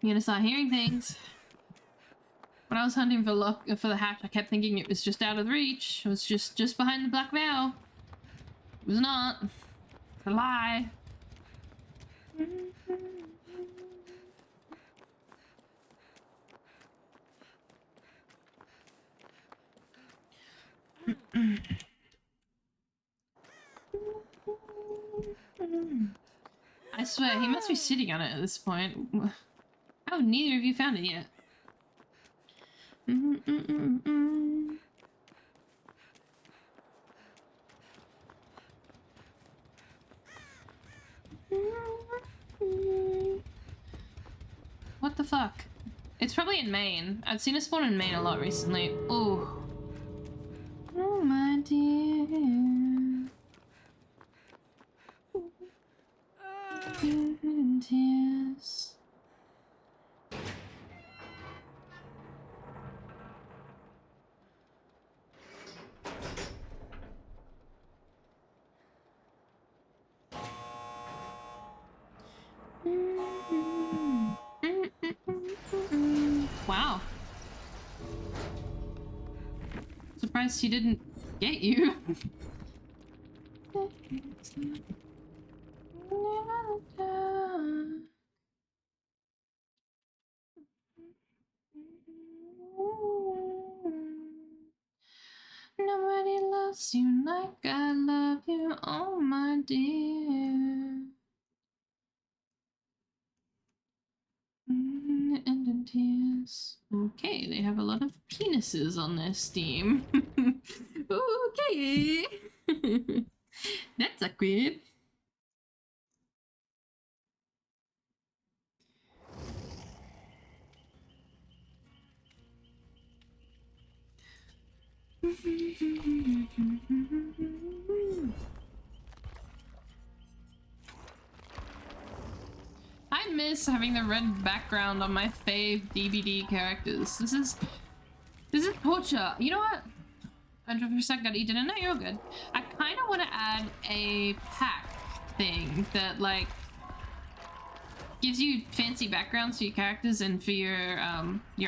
I'm gonna start hearing things. When I was hunting for the hatch, I kept thinking it was just out of reach. It was just behind the black veil. It was not. It's a lie. I swear, he must be sitting on it at this point. How have neither of you found it yet? What the fuck? It's probably in Maine. I've seen it spawn in Maine a lot recently. Ooh. Oh my dear. Tears. Wow. Surprised he didn't get you. Nobody loves you like I love you, oh my dear. End in tears. Okay, they have a lot of penises on their Steam. Okay. That's awkward. I miss having the red background on my fave DBD characters. This is torture. You know what? 100% gotta eat dinner. No, you're good. I kind of want to add a pack thing that like gives you fancy backgrounds for your characters and for your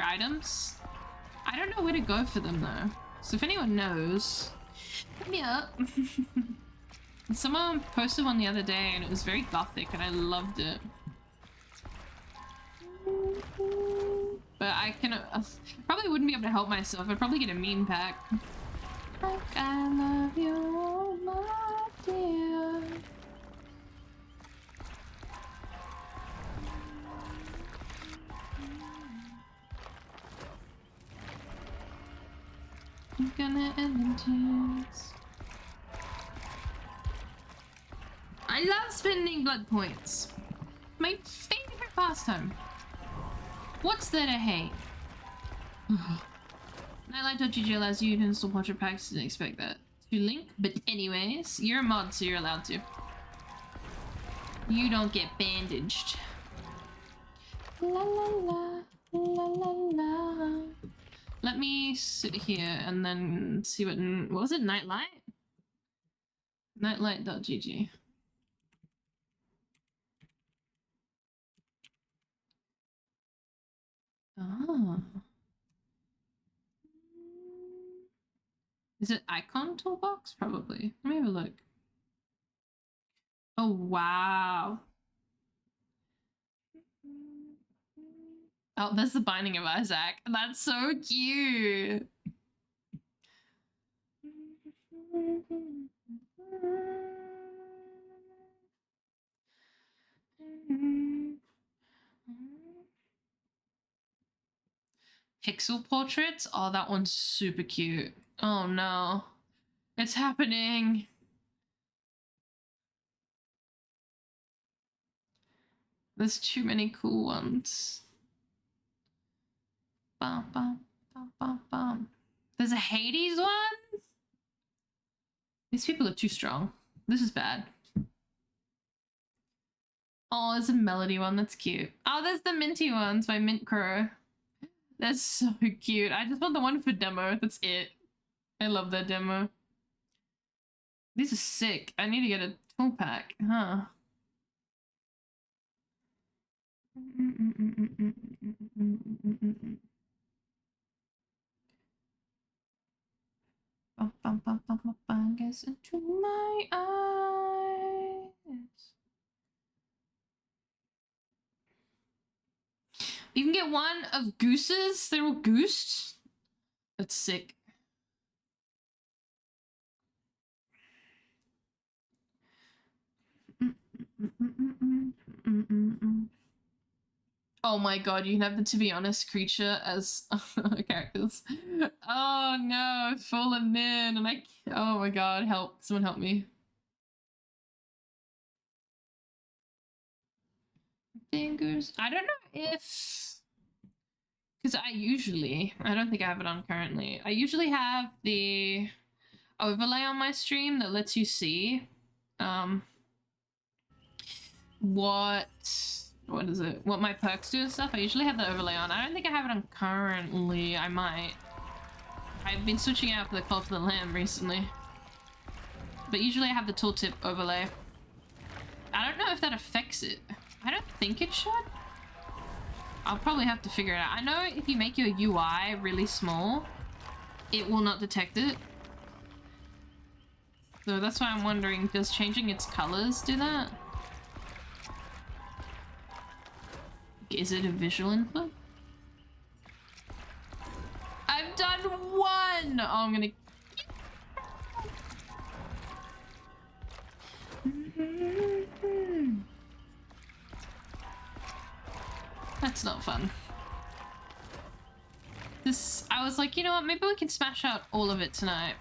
items. I don't know where to go for them though. So if anyone knows, hit me up. Someone posted one the other day and it was very gothic and I loved it. But I can probably wouldn't be able to help myself. I'd probably get a meme pack. Like I love you, my dear. I'm gonna end in tears. I love spending blood points. My favorite pastime. What's there to hate? Nightlight.gg allows you to install portrait packs. Didn't expect that to link, but anyways, you're a mod, so you're allowed to. You don't get bandaged. La la la, la la la. Let me sit here and then see what was it? Nightlight? Nightlight.gg. Ah. Is it icon toolbox? Probably. Let me have a look. Oh, wow. Oh, that's the Binding of Isaac. That's so cute. Pixel portraits? Oh, that one's super cute. Oh no. It's happening. There's too many cool ones. Bum, bum, bum, bum, bum. There's a Hades one? These people are too strong. This is bad. Oh, there's a Melody one. That's cute. Oh, there's the Minty ones by Mint Crow. That's so cute. I just want the one for demo. That's it. I love that demo. These are sick. I need to get a tool pack. Huh. Gets into my eyes. You can get one of gooses. They're all goosed. That's sick. Oh my god, you can have the to be honest creature as characters. Oh no, I've fallen in and oh my god, help, someone help me. Fingers. I don't know if, because I don't think I have it on currently. I usually have the overlay on my stream that lets you see what is it, what my perks do and stuff. I usually have the overlay on. I don't think I have it on currently. I might. I've been switching out for the Cult of the Lamb recently, but usually I have the tooltip overlay. I don't know if that affects it. I don't think it should. I'll probably have to figure it out. I know if you make your UI really small, it will not detect it. So that's why I'm wondering, does changing its colors do that? Is it a visual input? I've done one! Oh, I'm gonna... That's not fun. I was like, you know what, maybe we can smash out all of it tonight.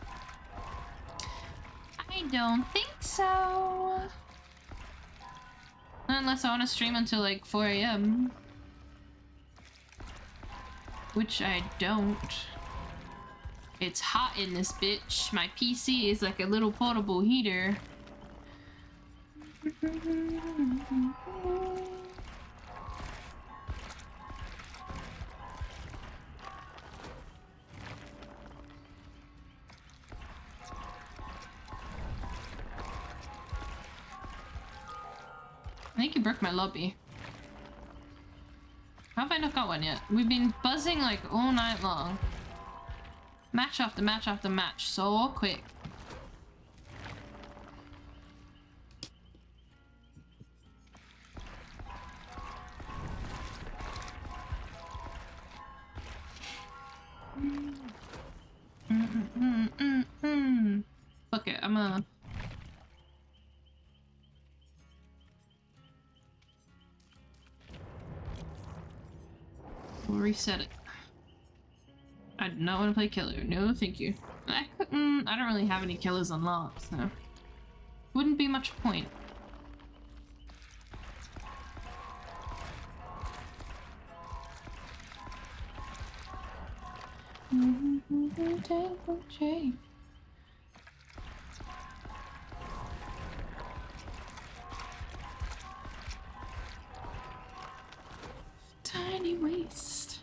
I don't think so. Unless I want to stream until like 4 AM. Which I don't. It's hot in this bitch. My PC is like a little portable heater. I think you broke my lobby. How have I not got one yet? We've been buzzing like all night long. Match after match after match, so quick. Fuck it, we'll reset it. I do not want to play killer. No, thank you. I don't really have any killers unlocked, so wouldn't be much point. Tiny waist.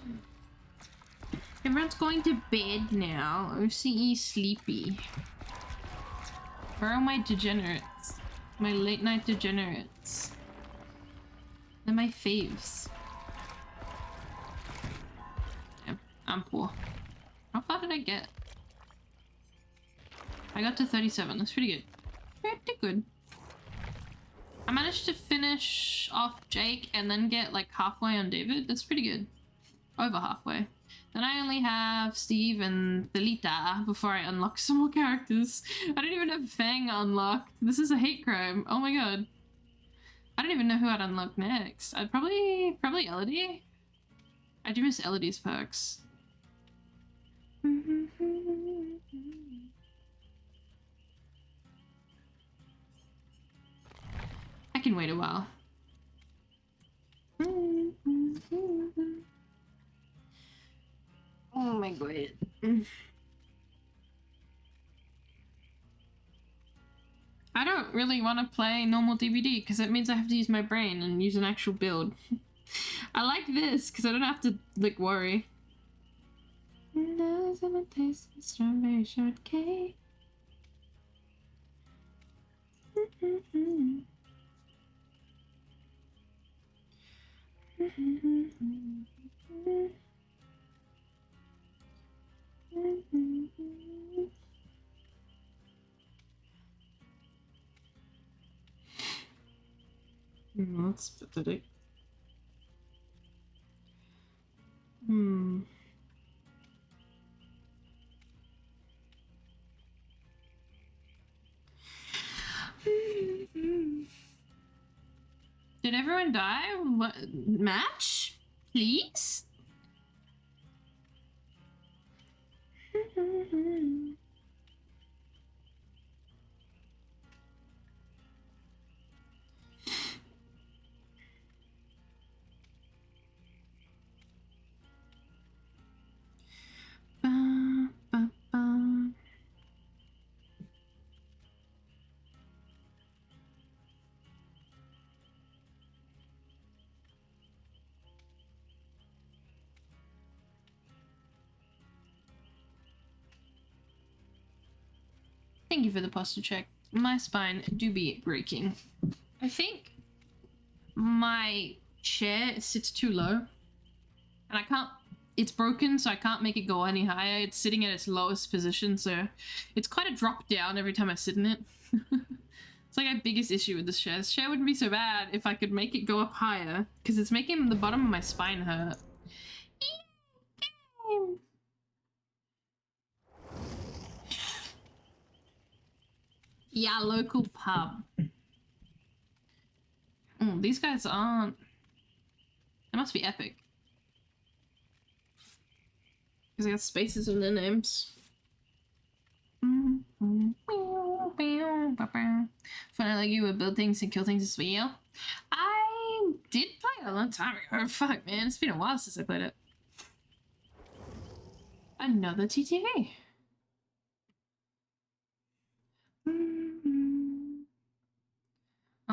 Everyone's going to bed now. OCE sleepy. Where are my degenerates? My late night degenerates. They're my faves. Yeah, I'm poor. How far did I get? I got to 37. That's pretty good. Pretty good. I managed to finish off Jake and then get like halfway on David. That's pretty good. Over halfway. Then I only have Steve and Thalita before I unlock some more characters. I don't even have Fang unlocked. This is a hate crime. Oh my god. I don't even know who I'd unlock next. I'd probably Elodie. I do miss Elodie's perks. I can wait a while. Oh my god. I don't really want to play normal DBD because it means I have to use my brain and use an actual build. I like this because I don't have to like worry. Strawberry shortcake. That's pathetic. and die? What match? Please? Ba, ba, ba. Thank you for the posture check. My spine do be breaking. I think my chair sits too low. And I can't... It's broken, so I can't make it go any higher. It's sitting at its lowest position, so... It's quite a drop down every time I sit in it. It's like my biggest issue with this chair. This chair wouldn't be so bad if I could make it go up higher. Because it's making the bottom of my spine hurt. Yeah, local pub. Oh, these guys aren't... It must be epic. Because they got spaces in their names. Funny like you would build things and kill things as well. I did play it a long time ago. Fuck, man. It's been a while since I played it. Another TTV.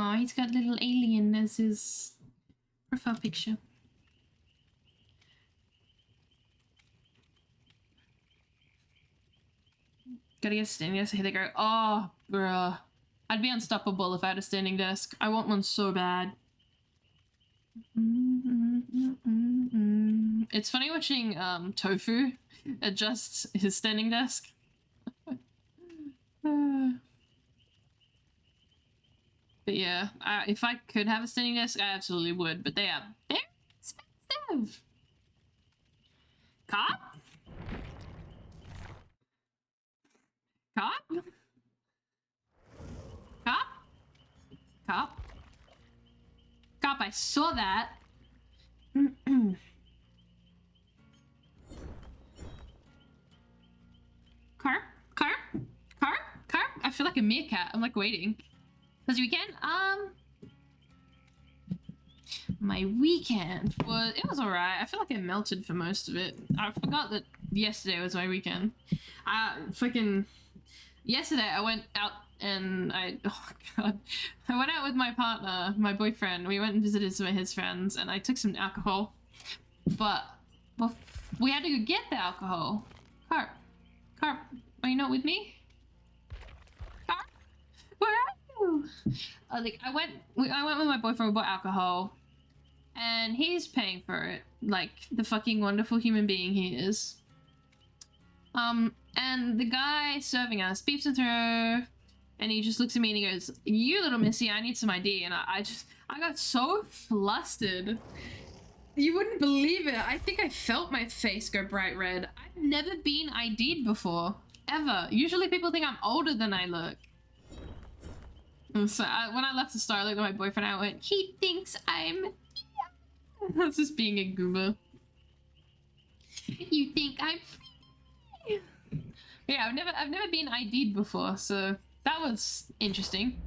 Oh, he's got little alien as his profile picture. Gotta get a standing desk. Here they go. Oh, bruh. I'd be unstoppable if I had a standing desk. I want one so bad. It's funny watching Tofu adjust his standing desk. But yeah, if I could have a standing desk, I absolutely would. But they're expensive. Cop? Cop? Cop? Cop? Cop, I saw that. Car? Car? Car? Car? I feel like a meerkat. I'm like waiting. How's your weekend? My weekend was, it was alright. I feel like I melted for most of it. I forgot that yesterday was my weekend. Yesterday I went out and oh god. I went out with my partner, my boyfriend. We went and visited some of his friends and I took some alcohol. But we had to go get the alcohol. Carp, are you not with me? Carp, where are you? I went with my boyfriend, we bought alcohol. And he's paying for it, like the fucking wonderful human being he is. And the guy serving us beeps him through, and he just looks at me and he goes, "You little missy, I need some ID." And I got so flustered. You wouldn't believe it. I think I felt my face go bright red. I've never been ID'd before, ever. Usually people think I'm older than I look. So when I left the store, I looked at my boyfriend and I went, "He thinks I'm..." I was just being a goober. You think I'm... Yeah, I've never been ID'd before, so that was interesting.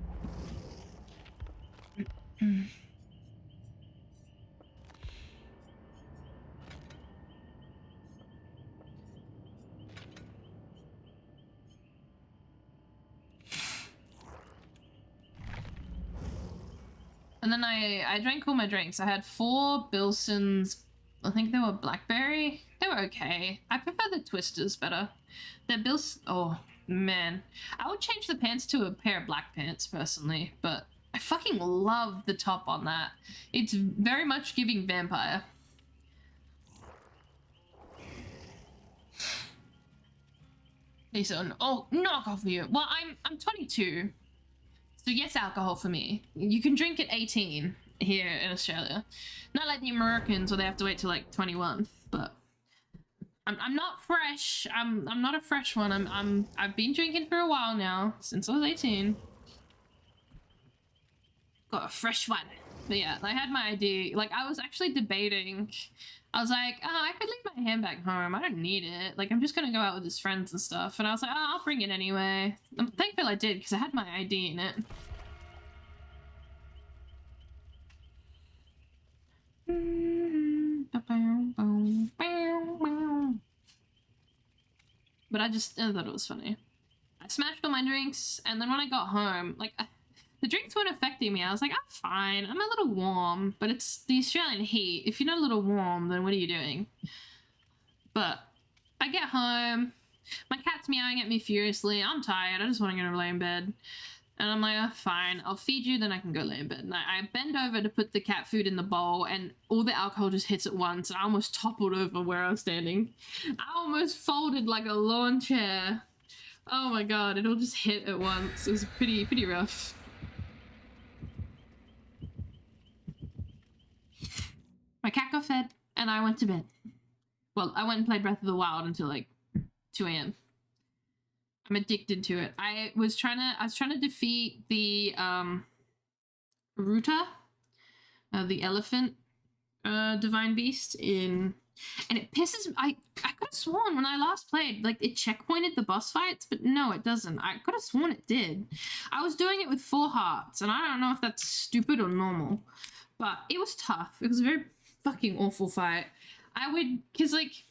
And then I drank all my drinks. I had 4 Bilsons. I think they were blackberry. They were okay. I prefer the Twisters better. The Bils... Oh, man. I would change the pants to a pair of black pants, personally. But I fucking love the top on that. It's very much giving vampire. Jason, oh, knock off you. Well, I'm 22. So yes, alcohol for me. You can drink at 18 here in Australia. Not like the Americans where they have to wait till like 21, but I'm not fresh. I'm not a fresh one. I've been drinking for a while now, since I was 18. Got a fresh one. But yeah, I had my ID. Like, I was actually debating. I was like, oh, I could leave my handbag home. I don't need it. Like, I'm just gonna go out with his friends and stuff. And I was like, oh, I'll bring it anyway. I'm thankful I did, because I had my ID in it. But I thought it was funny. I smashed all my drinks, and then when I got home, like, the drinks weren't affecting me. I was like, I'm fine. I'm a little warm, but it's the Australian heat. If you're not a little warm, then what are you doing? But I get home, my cat's meowing at me furiously. I'm tired. I just want to go to lay in bed. And I'm like, oh, fine, I'll feed you, then I can go lay in bed. And I bend over to put the cat food in the bowl, and all the alcohol just hits at once, and I almost toppled over where I was standing. I almost folded like a lawn chair. Oh my god, it all just hit at once. It was pretty rough. My cat got fed, and I went to bed. Well, I went and played Breath of the Wild until like 2 a.m. I'm addicted to it. I was trying to defeat the Ruta, the elephant divine beast and it pisses me. I could have sworn when I last played, like, it checkpointed the boss fights, but no, it doesn't. I could have sworn it did. I was doing it with 4 hearts, and I don't know if that's stupid or normal, but it was tough. It was a very fucking awful fight. Because, like,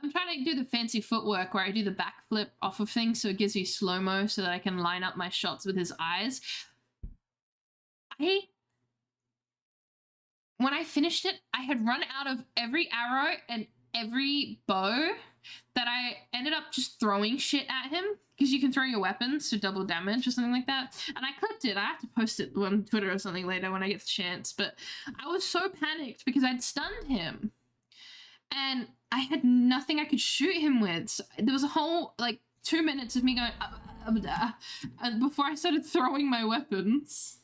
I'm trying to do the fancy footwork where I do the backflip off of things so it gives you slow-mo so that I can line up my shots with his eyes. When I finished it, I had run out of every arrow and every bow that I ended up just throwing shit at him, because you can throw your weapons to double damage or something like that. And I clipped it. I have to post it on Twitter or something later when I get the chance. But I was so panicked because I'd stunned him. And I had nothing I could shoot him with. So there was a whole, like, 2 minutes of me going, and before I started throwing my weapons.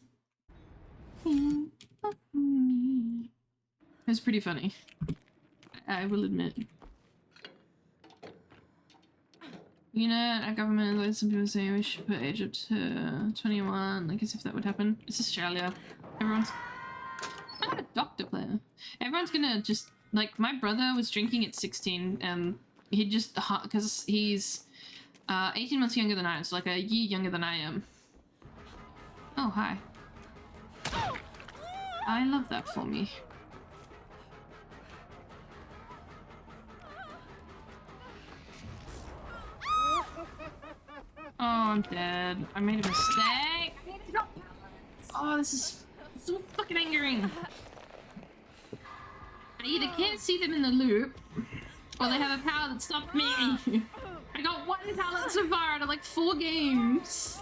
It was pretty funny, I will admit. You know, our government, like some people say, we should put age up to 21, like as if that would happen. It's Australia. I'm a doctor player. Everyone's gonna just, like, my brother was drinking at 16, and he just, because he's 18 months younger than I am, so like a year younger than I am. Oh, hi. I love that for me. Oh, I'm dead. I made a mistake. Oh, this is so fucking angering. I either can't see them in the loop, or they have a power that stopped me. I got 1 talent so far out of like 4 games.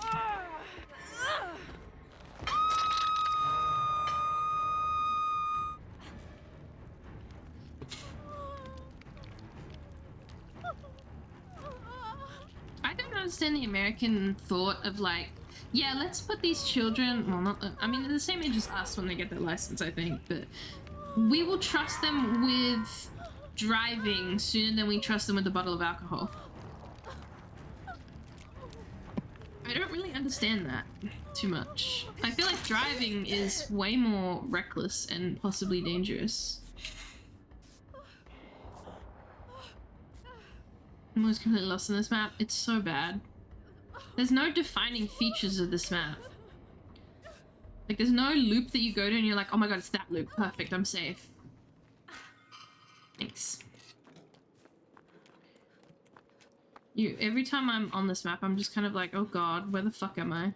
I don't understand the American thought of like, yeah, let's put these children, well, not, I mean, they're the same age as us when they get their license, I think, but we will trust them with driving sooner than we trust them with a bottle of alcohol. I don't really understand that too much. I feel like driving is way more reckless and possibly dangerous. I'm almost completely lost in this map. It's so bad. There's no defining features of this map. Like, there's no loop that you go to and you're like, oh my god, it's that loop. Perfect, I'm safe. Thanks. Every time I'm on this map, I'm just kind of like, oh god, where the fuck am I?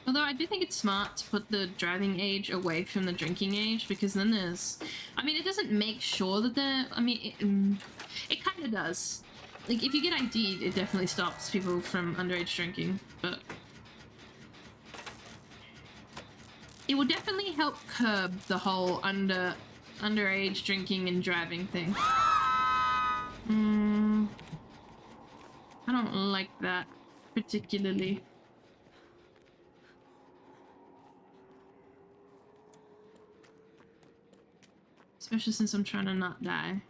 Although I do think it's smart to put the driving age away from the drinking age, because then there's... I mean, it doesn't make sure that they're... I mean, it kind of does. Like, if you get ID'd, it definitely stops people from underage drinking, but... it will definitely help curb the whole underage drinking and driving thing. I don't like that particularly. Especially since I'm trying to not die.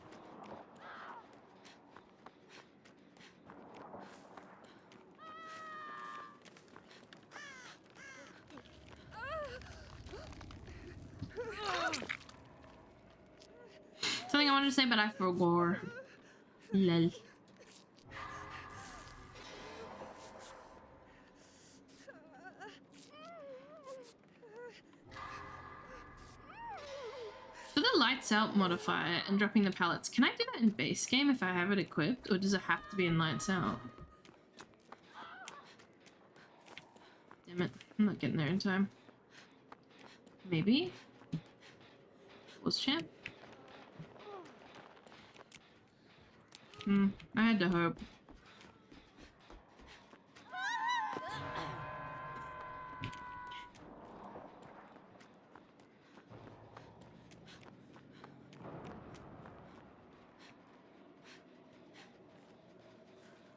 Something I wanted to say, but I forgot. Lol. For the lights out modifier and dropping the pallets, can I do that in base game if I have it equipped, or does it have to be in lights out? Damn it, I'm not getting there in time. Maybe? Was champ? I had to hope.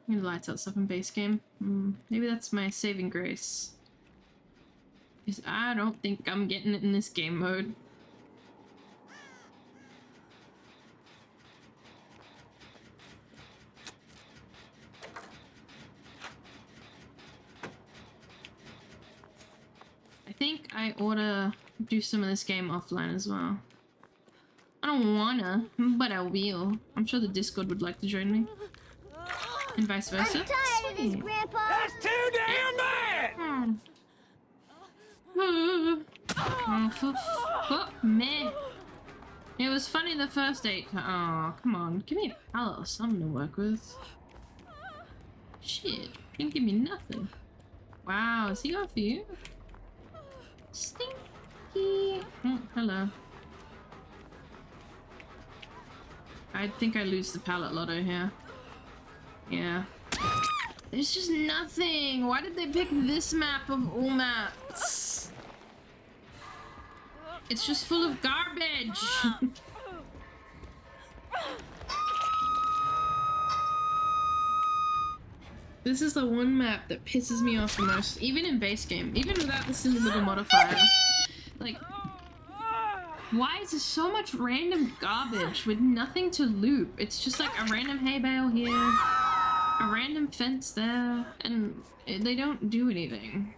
Maybe lights out stuff in base game. Maybe that's my saving grace. Because I don't think I'm getting it in this game mode. I think I ought to do some of this game offline as well. I don't wanna, but I will. I'm sure the Discord would like to join me. And vice versa. I'm tired of this, Grandpa. That's too damn bad! Oh, fuck me. It was funny the first 8 times. Oh, come on. Give me a pallet or something to work with. Shit. Didn't give me nothing. Wow, is he going for you? Stinky. Hello. I think I lose the pallet lotto here. Yeah. There's just nothing. Why did they pick this map of all maps? It's just full of garbage. This is the one map that pisses me off the most, even in base game, even without the silly little modifier. Like, why is there so much random garbage with nothing to loop? It's just like a random hay bale here, a random fence there, and they don't do anything.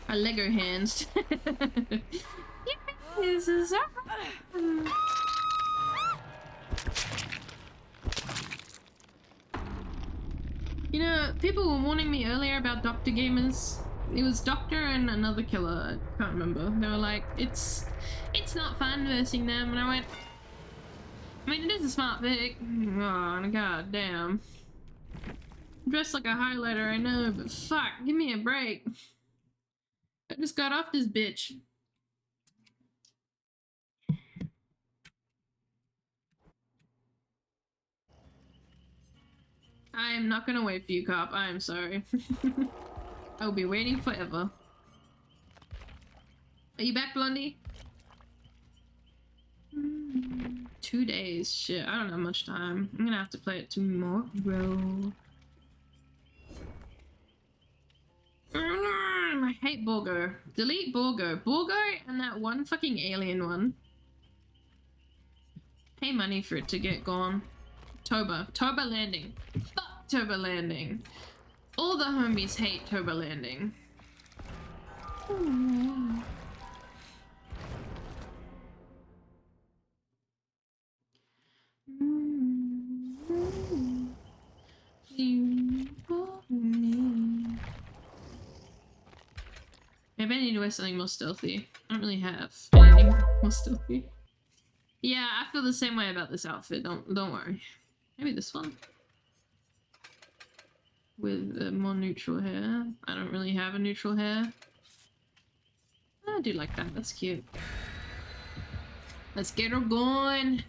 A Lego hands. This is You know, people were warning me earlier about Doctor Gamers. It was Doctor and another killer, I can't remember. They were like, it's not fun versing them, and I went, I mean, it is a smart pick. Oh, god damn. Dressed like a highlighter, I know, but fuck, give me a break. I just got off this bitch. I am not gonna wait for you, cop. I am sorry. I'll be waiting forever. Are you back, Blondie? 2 days. Shit, I don't have much time. I'm gonna have to play it tomorrow. I hate Borgo. Delete Borgo. Borgo and that one fucking alien one. Pay money for it to get gone. Toba. Toba Landing. Fuck Toba Landing. All the homies hate Toba Landing. Maybe I need to wear something more stealthy. I don't really have anything more stealthy. Yeah, I feel the same way about this outfit. Don't worry. Maybe this one with more neutral hair. I don't really have a neutral hair. I do like that. That's cute. Let's get her going.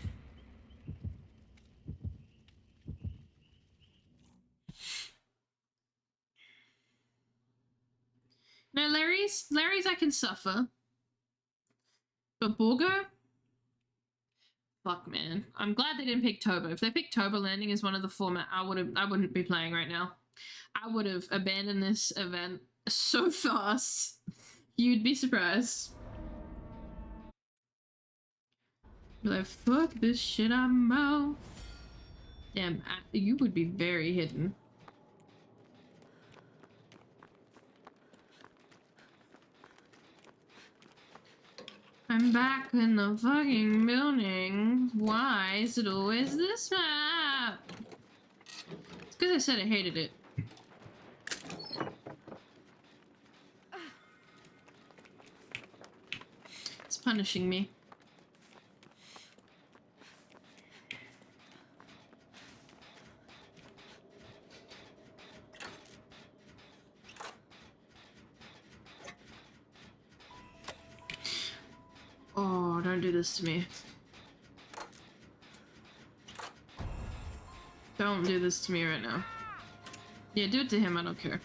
No, Larry's I can suffer. But Borgo? Fuck, man. I'm glad they didn't pick Turbo. If they picked Turbo Landing as one of the format, I wouldn't be playing right now. I would have abandoned this event so fast. You'd be surprised. Like, fuck this shit, I'm out. Damn, you would be very hidden. I'm back in the fucking building. Why is it always this map? It's because I said I hated it. It's punishing me. Oh, don't do this to me. Don't do this to me right now. Yeah, do it to him, I don't care.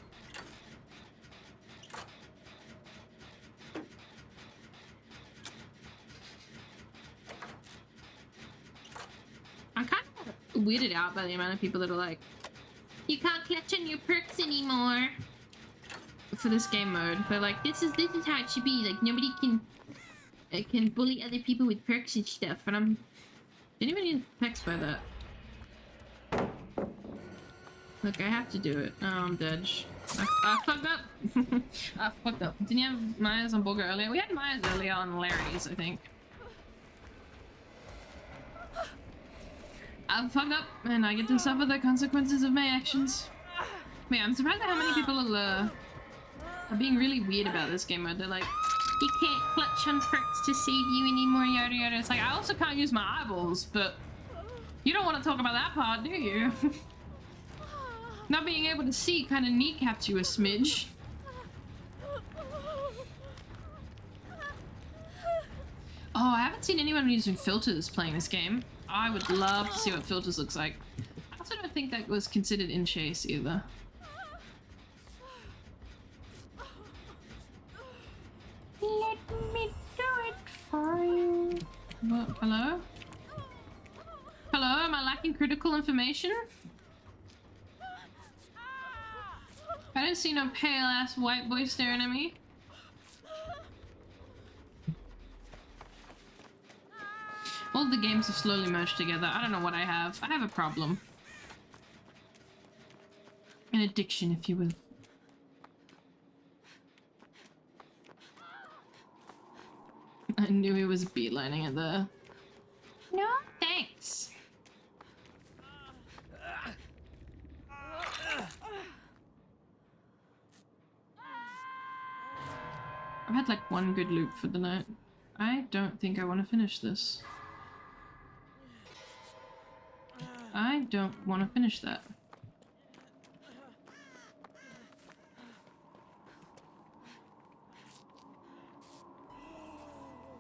I'm kind of weirded out by the amount of people that are like, you can't clutch on your perks anymore for this game mode. They're like, this is how it should be. Like, nobody can bully other people with perks and stuff, and I'm genuinely vexed by that. Look, I have to do it. Oh, I'm dead. I fucked up. I fucked up. Didn't you have Myers on Bulgar earlier? We had Myers earlier on Larry's, I think. I fucked up, and I get to suffer the consequences of my actions. But yeah, I'm surprised at how many people are being really weird about this game mode. They're like, you can't clutch on perks to save you anymore, yada yada. It's like, I also can't use my eyeballs, but you don't want to talk about that part, do you? Not being able to see kind of kneecaps you a smidge. Oh, I haven't seen anyone using filters playing this game. I would love to see what filters looks like. I also don't think that was considered in Chase either. Let me do it for you. What? Hello? Hello? Am I lacking critical information? I don't see no pale ass white boy staring at me. All the games have slowly merged together. I don't know what I have. I have a problem. An addiction, if you will. I knew he was beelining it there. No, thanks. I've had like one good loop for the night. I don't think I want to finish this. I don't want to finish that.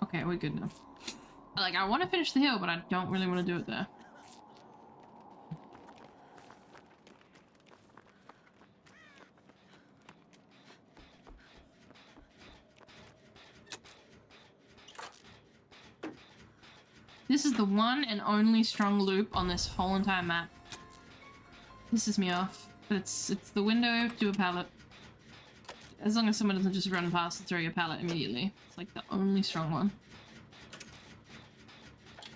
Okay, we're good now. Like, I want to finish the hill, but I don't really want to do it there. This is the one and only strong loop on this whole entire map. Pisses me off, but it's the window to a pallet. As long as someone doesn't just run past and throw your pallet immediately. It's like the only strong one.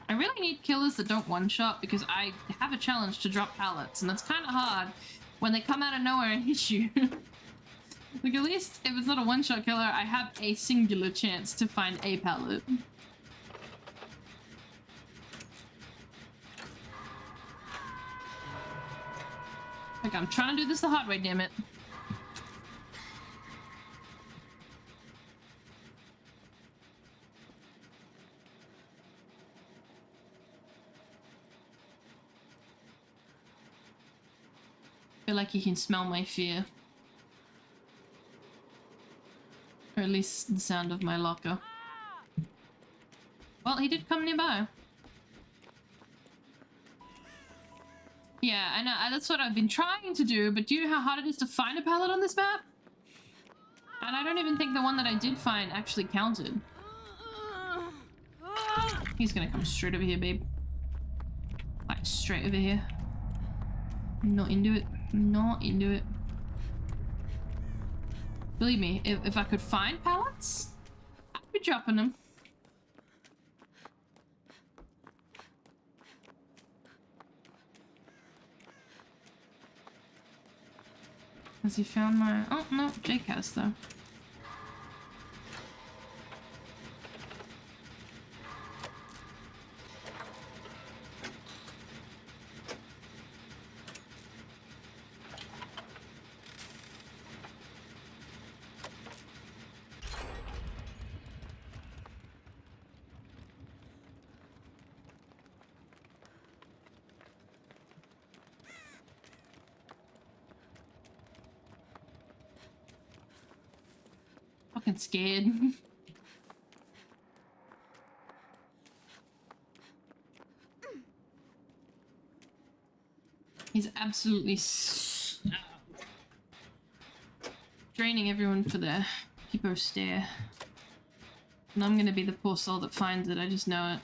I really need killers that don't one-shot because I have a challenge to drop pallets, and that's kind of hard when they come out of nowhere and hit you. Like, at least if it's not a one-shot killer, I have a singular chance to find a pallet. Like, I'm trying to do this the hard way, damn it. I feel like you can smell my fear. Or at least the sound of my locker. Well, he did come nearby. Yeah, I know, that's what I've been trying to do, but do you know how hard it is to find a pallet on this map? And I don't even think the one that I did find actually counted. He's gonna come straight over here, babe. straight over here. Not into it. Not into it. Believe me, if I could find pallets, I'd be dropping them. Has he found my... Oh, no, Jake has, though. Fucking scared. He's absolutely draining everyone for their hippo stare. And I'm gonna be the poor soul that finds it, I just know it.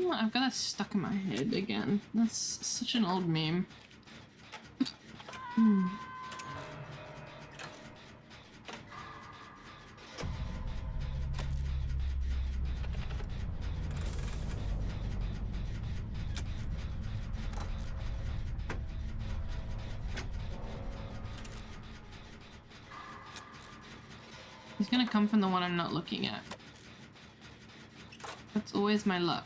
I've got that stuck in my head again. That's such an old meme. He's gonna come from the one I'm not looking at. That's always my luck.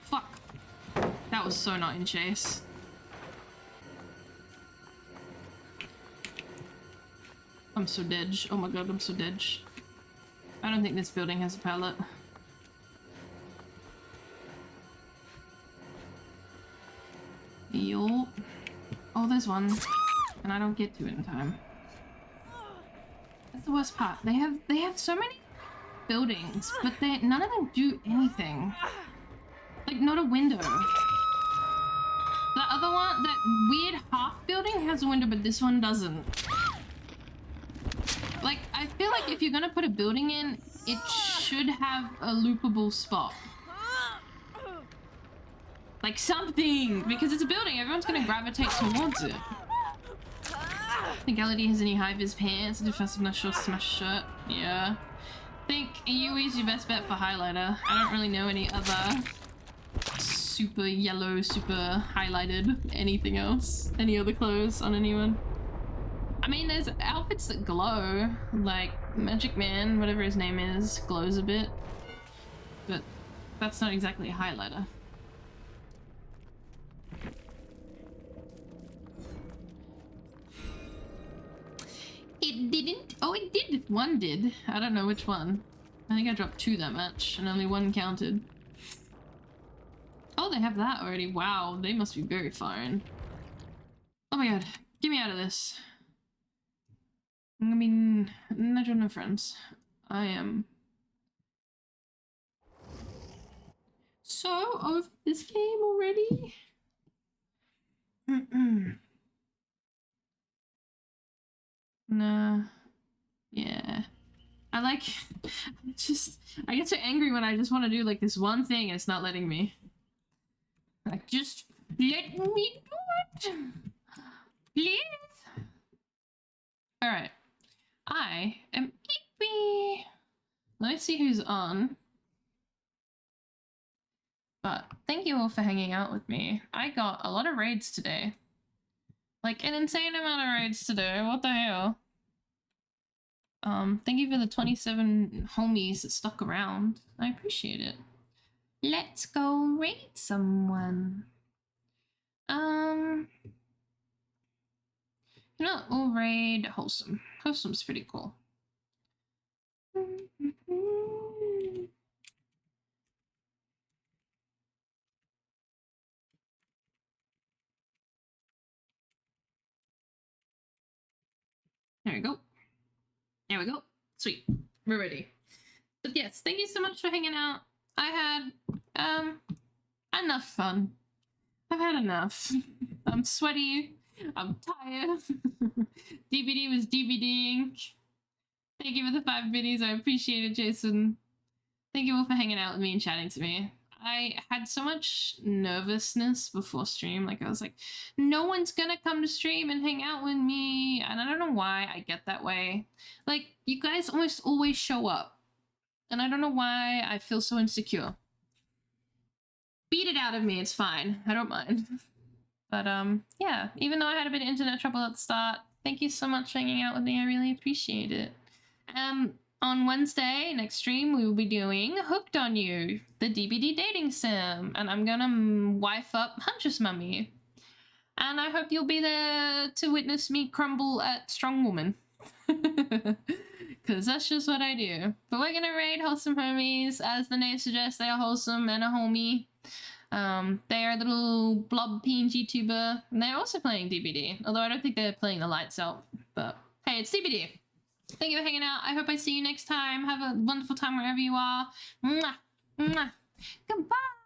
Fuck. That was so not in chase. I'm so dead. Oh my god, I'm so dead. I don't think this building has a pallet. Yo. Oh, there's one. And I don't get to it in time. That's the worst part. They have so many buildings, but none of them do anything. Like, not a window. The other one, that weird half building has a window, but this one doesn't. Like, I feel like if you're gonna put a building in, it should have a loopable spot. Like something! Because it's a building, everyone's gonna gravitate towards it. Think LED has any high-vis pants, defensive short smash shirt. Yeah. Think Yui's your best bet for highlighter. I don't really know any other super yellow, super highlighted anything else. Any other clothes on anyone. I mean, there's outfits that glow, like Magic Man, whatever his name is, glows a bit. But that's not exactly a highlighter. It didn't? Oh, it did. One did. I don't know which one. I think I dropped 2 that match, and only 1 counted. Oh, they have that already. Wow, they must be very fine. Oh my god. Get me out of this. I mean, no friends. I am so over this game already. Nah. Yeah. I like, I get so angry when I just want to do like this one thing and it's not letting me. Like, just let me do it. Please. Alright. I am Kippy. Let me see who's on. But thank you all for hanging out with me. I got a lot of raids today. Like an insane amount of raids today. What the hell? Thank you for the 27 homies that stuck around. I appreciate it. Let's go raid someone. You know, we'll raid Wholesome. Wholesome's pretty cool. we go. There we go. Sweet. We're ready. But yes, thank you so much for hanging out. I had enough fun. I've had enough. I'm sweaty. I'm tired. DVD was DVDing. Thank you for the 5 minis. I appreciate it, Jason. Thank you all for hanging out with me and chatting to me. I had so much nervousness before stream. Like, I was like, no one's gonna come to stream and hang out with me. And I don't know why I get that way. Like, you guys almost always show up. And I don't know why I feel so insecure. Beat it out of me, it's fine. I don't mind. But, yeah, even though I had a bit of internet trouble at the start, thank you so much for hanging out with me. I really appreciate it. On Wednesday, next stream, we will be doing Hooked on You, the DBD dating sim. And I'm gonna wife up Huntress Mummy. And I hope you'll be there to witness me crumble at Strong Woman. Because that's just what I do. But we're gonna raid Wholesome Homies. As the name suggests, they are wholesome and a homie. They are a little blob PNG tuber, and they're also playing DBD, although I don't think they're playing the lights out, but hey, it's DBD. Thank you for hanging out. I hope I see you next time. Have a wonderful time wherever you are. Mwah, mwah. Goodbye.